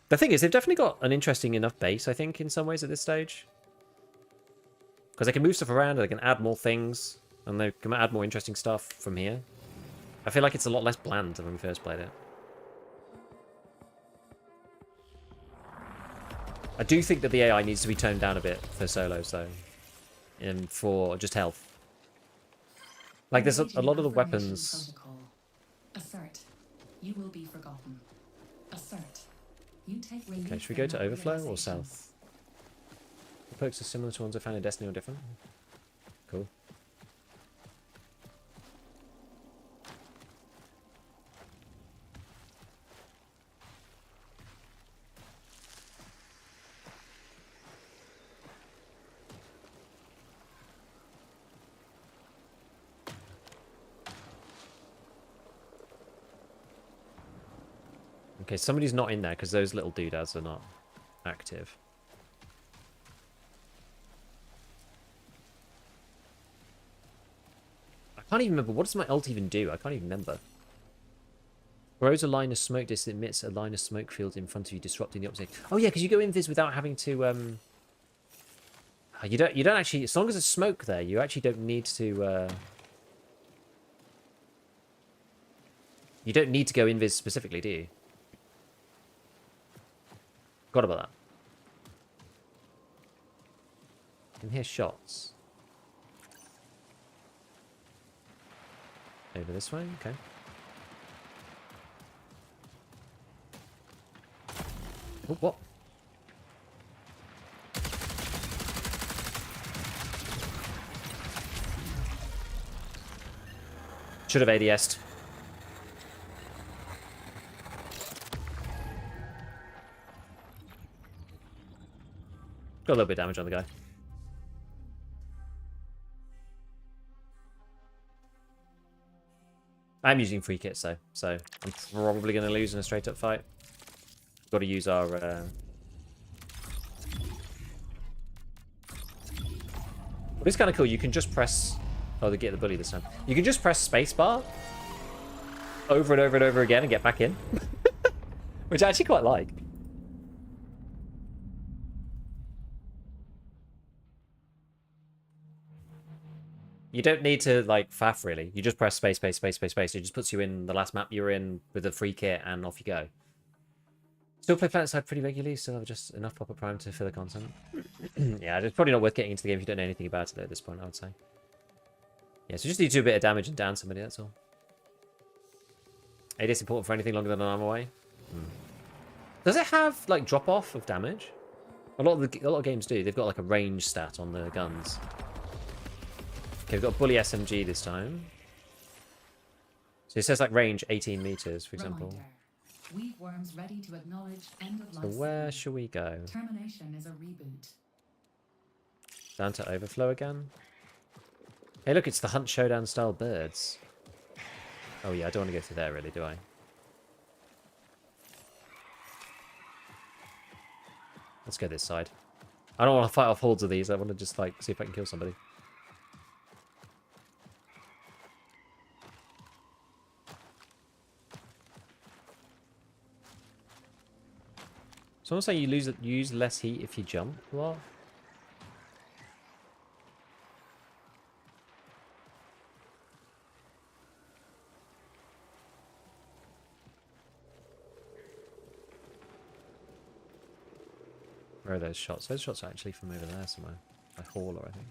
The thing is, they've definitely got an interesting enough base, I think, in some ways at this stage. Because they can move stuff around, they can add more things, and they can add more interesting stuff from here. I feel like it's a lot less bland than when we first played it. I do think that the AI needs to be toned down a bit for solos, though. And for just health. Like, there's a lot of the weapons... Protocol. Assert. You will be forgotten. Assert. You take relief. Okay, should we go to from Overflow or realization. South? The perks are similar to ones I found in Destiny or different? Cool. Okay, somebody's not in there because those little doodads are not active. I can't even remember. What does my ult even do? I can't even remember. Grows a line of smoke. This emits a line of smoke field in front of you, disrupting the opposite. Oh yeah, because you go invis without having to. You don't actually. As long as there's smoke there, you actually don't need to. You don't need to go invis specifically, do you? Forgot about that. I can hear shots. Over this way? Okay. Oh, what? Should have ADS'd. Got a little bit of damage on the guy. I'm using free kits though, so I'm probably going to lose in a straight up fight. Got to use our... But it's kind of cool, you can just press... Oh, they get the bully this time. You can just press spacebar over and over and over again and get back in. Which I actually quite like. You don't need to, like, faff, really. You just press space, space, space, space, space. It just puts you in the last map you were in with a free kit, and off you go. Still play PlanetSide pretty regularly, still have just enough proper prime to fill the content. Yeah, it's probably not worth getting into the game if you don't know anything about it at this point, I would say. Yeah, so just need to do a bit of damage and down somebody, that's all. It is important for anything longer than an arm away. Does it have, like, drop-off of damage? A lot of games do. They've got, like, a range stat on the guns. Okay, we've got a bully SMG this time. So it says like range 18 meters, for example. Reminder. Weave worms ready to acknowledge end of So life where cycle. shall we go? Termination is a reboot. Down to Overflow again. Hey, look, it's the Hunt Showdown style birds. Oh yeah, I don't want to go through there, really, do I? Let's go this side. I don't want to fight off hordes of these. I want to just like see if I can kill somebody. Someone saying you use less heat if you jump. What? Where are those shots? Those shots are actually from over there somewhere. By Hauler, I think.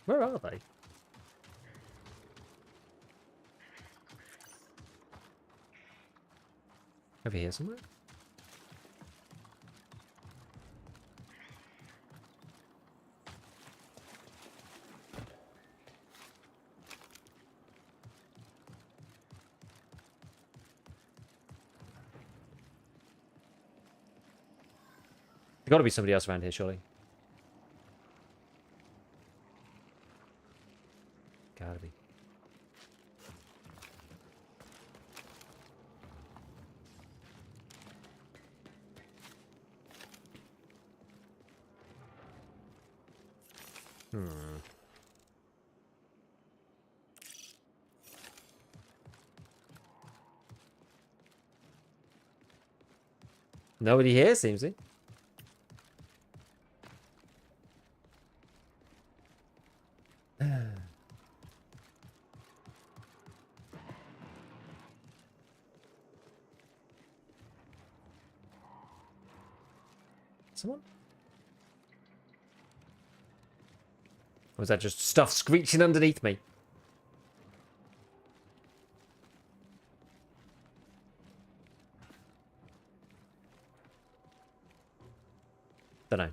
Where are they? Over here somewhere? There's got to be somebody else around here, surely. Gotta be. Nobody here, seems to. someone? Or was that just stuff screeching underneath me? Dunno.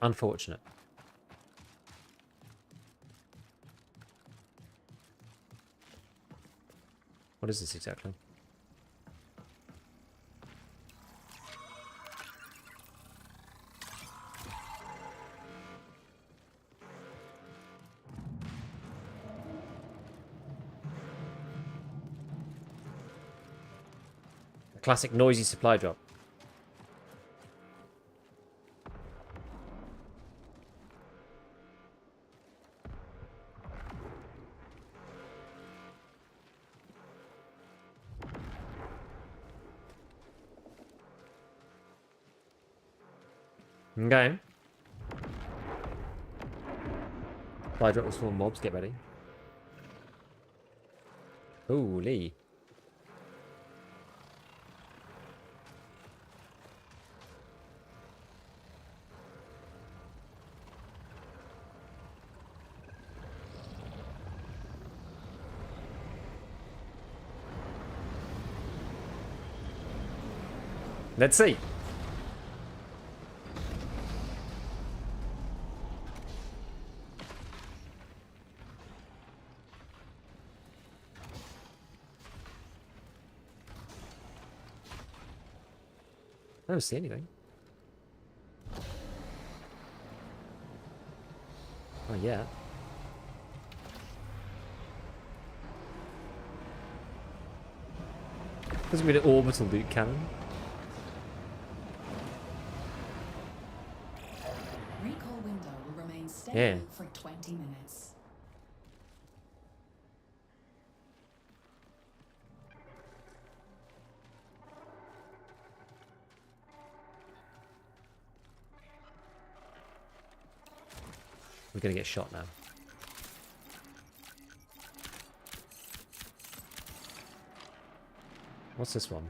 Unfortunate. What is this exactly? A classic noisy supply drop. Okay. Supply drop with small mobs, get ready. Holy. Let's see. I don't see anything. Oh, yeah. Doesn't mean an orbital loot cannon. Recall window will remain stable Yeah. for 20 minutes. We're gonna get shot now. What's this one?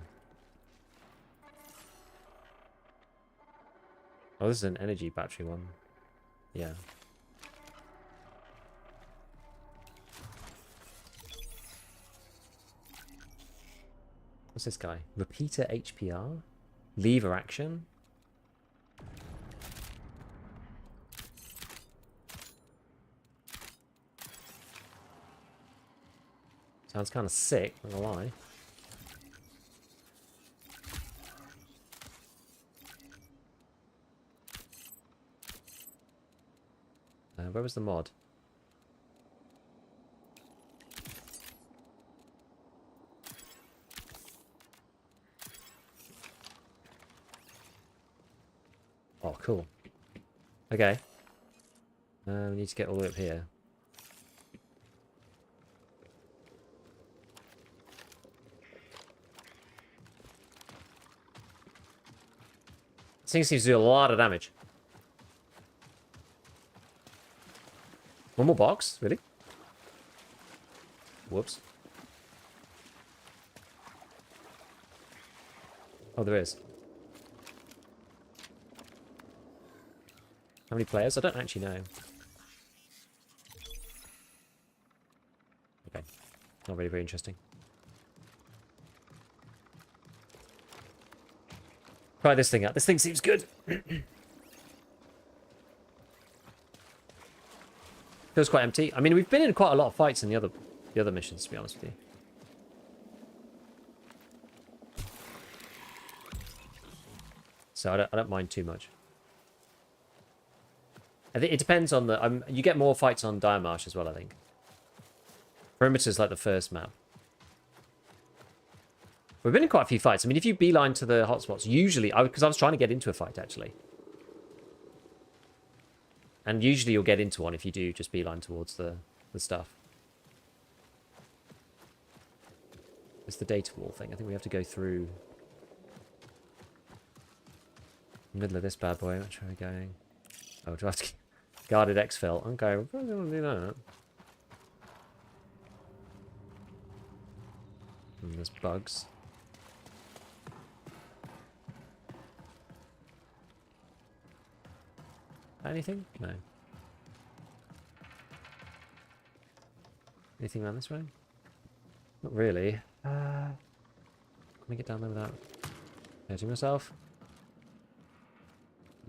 Oh, this is an energy battery one. Yeah. What's this guy? Repeater HPR? Lever action? Sounds kind of sick, not gonna lie. Where was the mod? Oh, cool. Okay. We need to get all the way up here. This thing seems to do a lot of damage. One more box? Really? Whoops. Oh, there is. How many players? I don't actually know. Okay. Not really very interesting. Try this thing out. This thing seems good. Feels quite empty. I mean, we've been in quite a lot of fights in the other missions, to be honest with you. So I don't mind too much. I think it depends on the. You get more fights on Dire Marsh as well, I think. Perimeter's like the first map. We've been in quite a few fights. I mean, if you beeline to the hotspots, usually, because I was trying to get into a fight, actually. And usually you'll get into one if you do just beeline towards the stuff. It's the data wall thing. I think we have to go through the middle of this bad boy. Which way are we going? Oh, do I have to... Guarded exfil. Okay, we're probably going to do that. And there's bugs. Anything? No. Anything around this way? Not really. Can I get down there without hurting myself?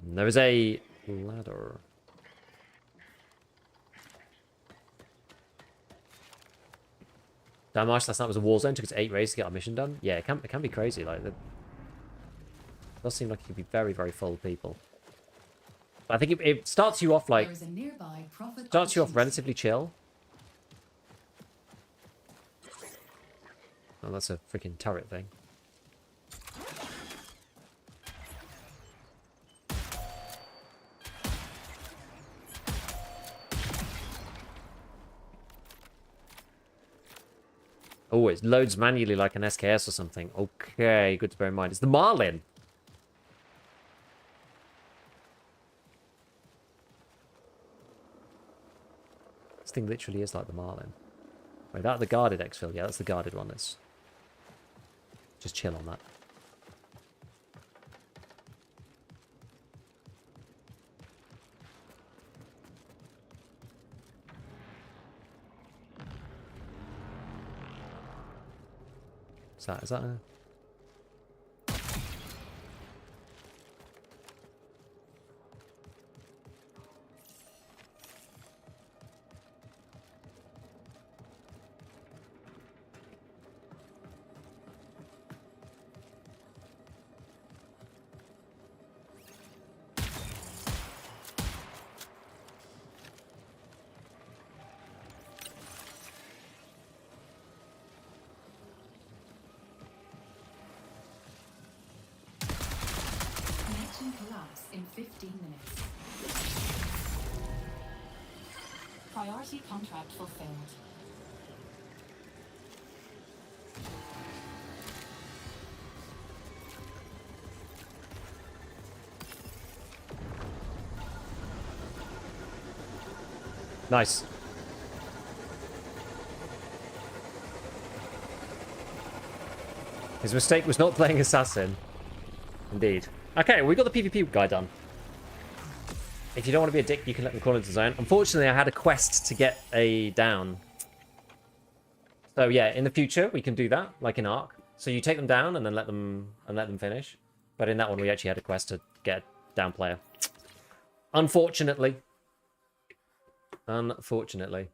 There is a ladder. Damn, last night was a war zone. Took us 8 raids to get our mission done. Yeah, it can be crazy. Like, it does seem like it could be very, very full of people. But I think it starts you off like starts you off relatively chill. Oh, that's a freaking turret thing. Oh, it loads manually like an SKS or something. Okay, good to bear in mind. It's the Marlin. This thing literally is like the Marlin. Wait, that the guarded exfil? Yeah, that's the guarded one. Let's just chill on that. Is that a... Collapse in 15 minutes. Priority contract fulfilled. Nice. His mistake was not playing Assassin. Indeed. Okay, we got the PvP guy done. If you don't want to be a dick, you can let them crawl into the zone. Unfortunately, I had a quest to get a down. So yeah, in the future, we can do that, like in Ark. So you take them down and then let them finish. But in that one, we actually had a quest to get a down player. Unfortunately. Unfortunately.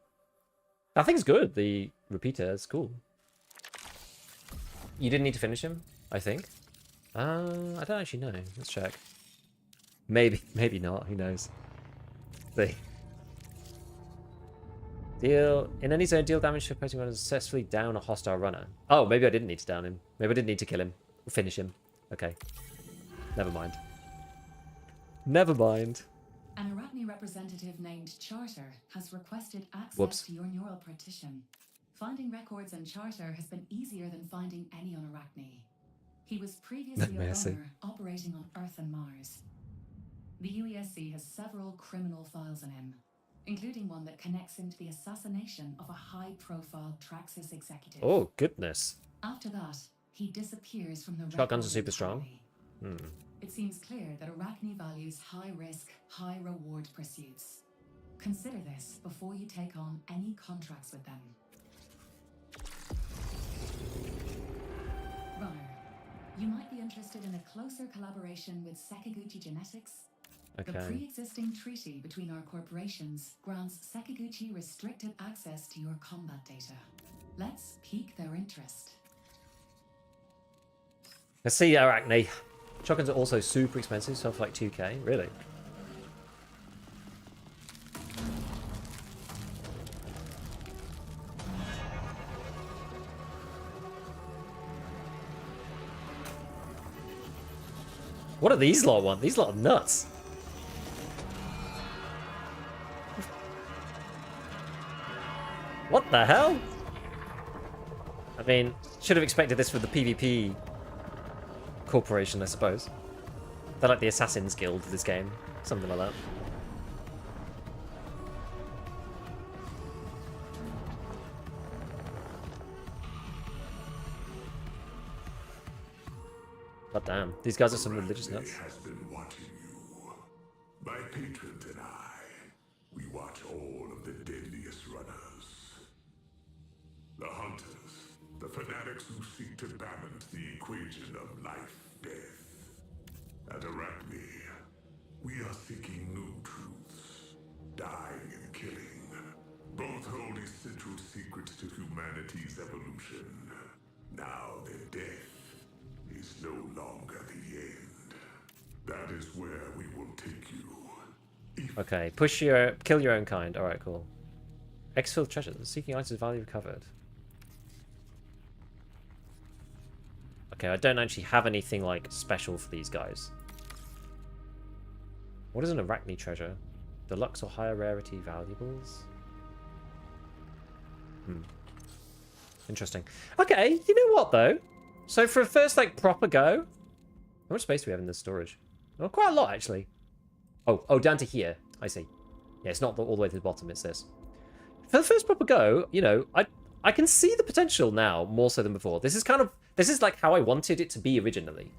That thing's good. The repeater is cool. You didn't need to finish him, I think. I don't actually know. Let's check. Maybe not. Who knows? See. Deal in any zone. Deal damage to opposing runners. Successfully down a hostile runner. Oh, maybe I didn't need to down him. Maybe I didn't need to kill him or finish him. Okay. Never mind. Never mind. An Arachne representative named Charter has requested access Whoops. to your neural partition. Finding records in Charter has been easier than finding any on Arachne. He was previously a runner operating on Earth and Mars. The UESC has several criminal files on him, including one that connects him to the assassination of a high-profile Traxxas executive. Oh, goodness. After that, he disappears from the Shotguns are record super strong. entirely. It seems clear that Arachne values high-risk, high-reward pursuits. Consider this before you take on any contracts with them. Runner, you might be interested in a closer collaboration with Sakaguchi Genetics. Okay. The pre-existing treaty between our corporations grants Sakaguchi restricted access to your combat data. Let's pique their interest. Let's see, Arachne. Shotguns are also super expensive, so for like 2k. Really? What do these lot want? These lot are nuts. What the hell? I mean, should have expected this with the PvP corporation, I suppose. They're like the Assassin's Guild of this game. Something like that. But damn, these guys are some religious nuts. Has been watching you. My patrons and I, we watch all of the deadliest runners. The hunters, the fanatics who seek to balance the equation of life, death. At Arachne, we are seeking new truths, dying and killing. Both hold essential secrets to humanity's evolution. Now their death is no longer the end. That is where we will take you. Okay, kill your own kind. Alright, cool. Exfilled treasures. Seeking items value recovered. Okay, I don't actually have anything like special for these guys. What is an Arachne treasure? Deluxe or higher rarity valuables? Interesting. Okay, you know what though? So for a first like proper go, how much space do we have in this storage? Oh, quite a lot actually. Oh, down to here. I see. Yeah, it's not all the way to the bottom. It's this. For the first proper go, you know, I can see the potential now more so than before. This is like how I wanted it to be originally.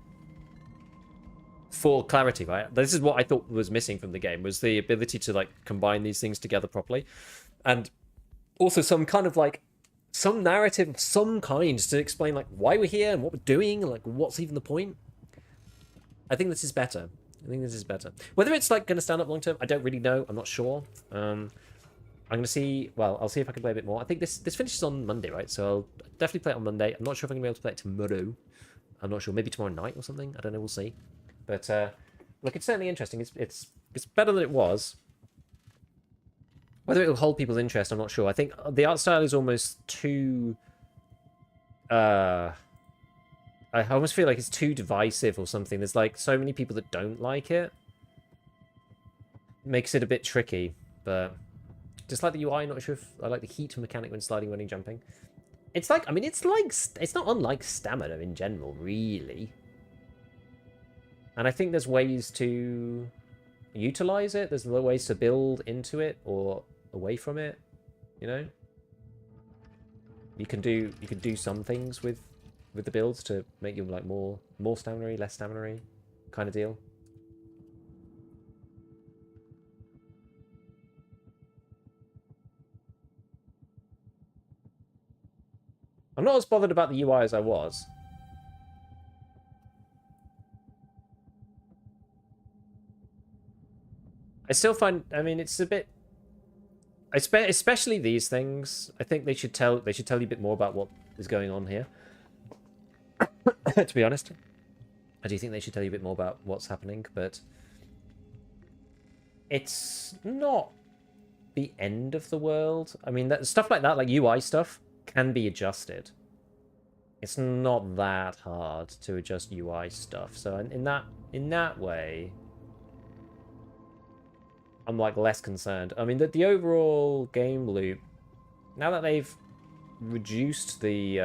For clarity, right? This is what I thought was missing from the game, was the ability to like combine these things together properly, and also some kind of like some narrative of some kind to explain like why we're here and what we're doing, like what's even the point. I think this is better. Whether it's like going to stand up long term, I don't really know. I'm not sure. I'm going to see. Well, I'll see if I can play a bit more. I think this finishes on Monday, right? So I'll definitely play it on Monday. I'm not sure if I'm going to be able to play it tomorrow. I'm not sure. Maybe tomorrow night or something. I don't know. We'll see. But look, it's certainly interesting. It's better than it was. Whether it will hold people's interest, I'm not sure. I think the art style is almost too... I almost feel like it's too divisive or something. There's like so many people that don't like it. Makes it a bit tricky, but... Just like the UI, not sure if I like the heat mechanic when sliding, running, jumping. It's like, I mean, it's not unlike stamina in general, really. And I think there's ways to utilize it. There's ways to build into it or away from it. You know, you can do some things with the builds to make you like more stamina-y, less stamina-y kind of deal. I'm not as bothered about the UI as I was. I still find, I mean, it's a bit, especially these things. I think they should tell you a bit more about what is going on here. To be honest, I do think they should tell you a bit more about what's happening, but it's not the end of the world. I mean, stuff like that, like UI stuff, can be adjusted. It's not that hard to adjust UI stuff. So in that way, I'm like less concerned. I mean, the overall game loop, now that they've reduced the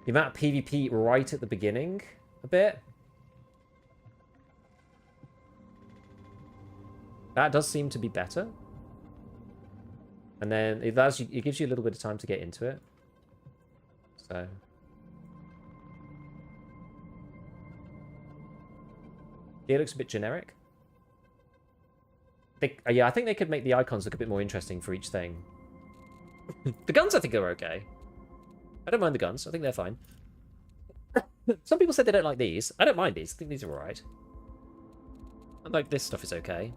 amount of PvP right at the beginning a bit, that does seem to be better. And then it gives you a little bit of time to get into it. So it looks a bit generic. Yeah, I think they could make the icons look a bit more interesting for each thing. The guns, I think, are okay. I don't mind the guns. I think they're fine. Some people said they don't like these. I don't mind these. I think these are alright. I like this stuff is okay.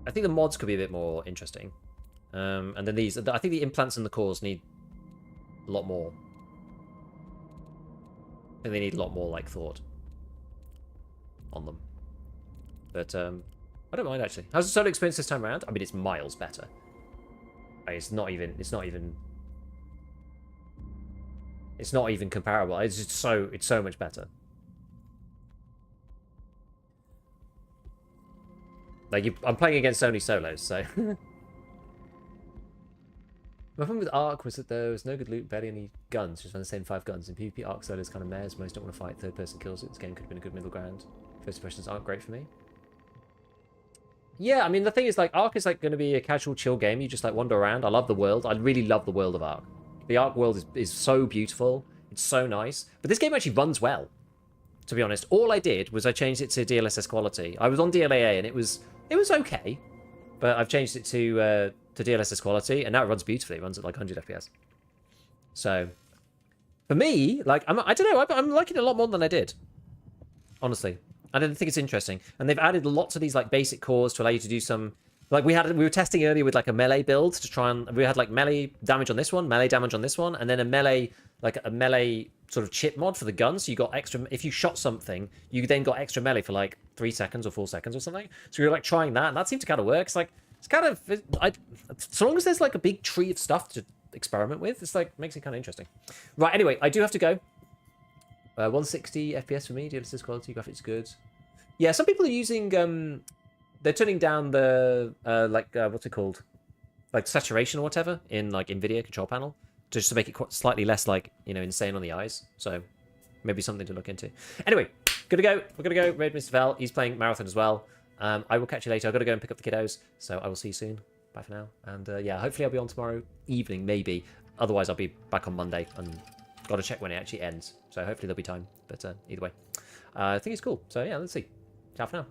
I think the mods could be a bit more interesting. And then these, I think the implants and the cores need a lot more. I think they need a lot more, like, thought on them. But, I don't mind, actually. How's the solo experience this time around? I mean, it's miles better. It's not even comparable. It's so much better. Like, I'm playing against only solos, so... My problem with Ark was that there was no good loot, barely any guns, just on the same 5 guns. In PvP, Ark solo is kind of mares. Most don't want to fight, third person kills it. This game could have been a good middle ground. First impressions aren't great for me. Yeah, I mean, the thing is, like, Ark is, like, going to be a casual, chill game. You just, like, wander around. I love the world. I really love the world of Ark. The Ark world is so beautiful. It's so nice. But this game actually runs well, to be honest. All I did was I changed it to DLSS quality. I was on DLAA, and it was okay. But I've changed it to DLSS quality, and now it runs beautifully. It runs at, like, 100 FPS. So, for me, like, I don't know. I'm liking it a lot more than I did. Honestly. I don't think it's interesting. And they've added lots of these, like, basic cores to allow you to do some... Like, we were testing earlier with, like, a melee build to try and... We had, like, melee damage on this one, melee damage on this one, and then a melee sort of chip mod for the gun. So you got extra... If you shot something, you then got extra melee for, like, 3 seconds or 4 seconds or something. So we were, like, trying that, and that seemed to kind of work. It's, like, it's kind of... so long as there's, like, a big tree of stuff to experiment with, it's, like, makes it kind of interesting. Right, anyway, I do have to go. 160 FPS for me, DLSS quality, graphics good. Yeah, some people are using, they're turning down the, what's it called? Like, saturation or whatever in, like, NVIDIA control panel, just to make it slightly less, like, you know, insane on the eyes. So, maybe something to look into. Anyway, we're gonna go raid Mr. Val. He's playing Marathon as well. I will catch you later. I've got to go and pick up the kiddos, so I will see you soon. Bye for now. And, yeah, hopefully I'll be on tomorrow evening, maybe. Otherwise, I'll be back on Monday, and got to check when it actually ends. So hopefully there'll be time. But either way, I think it's cool. So yeah, let's see. Ciao for now.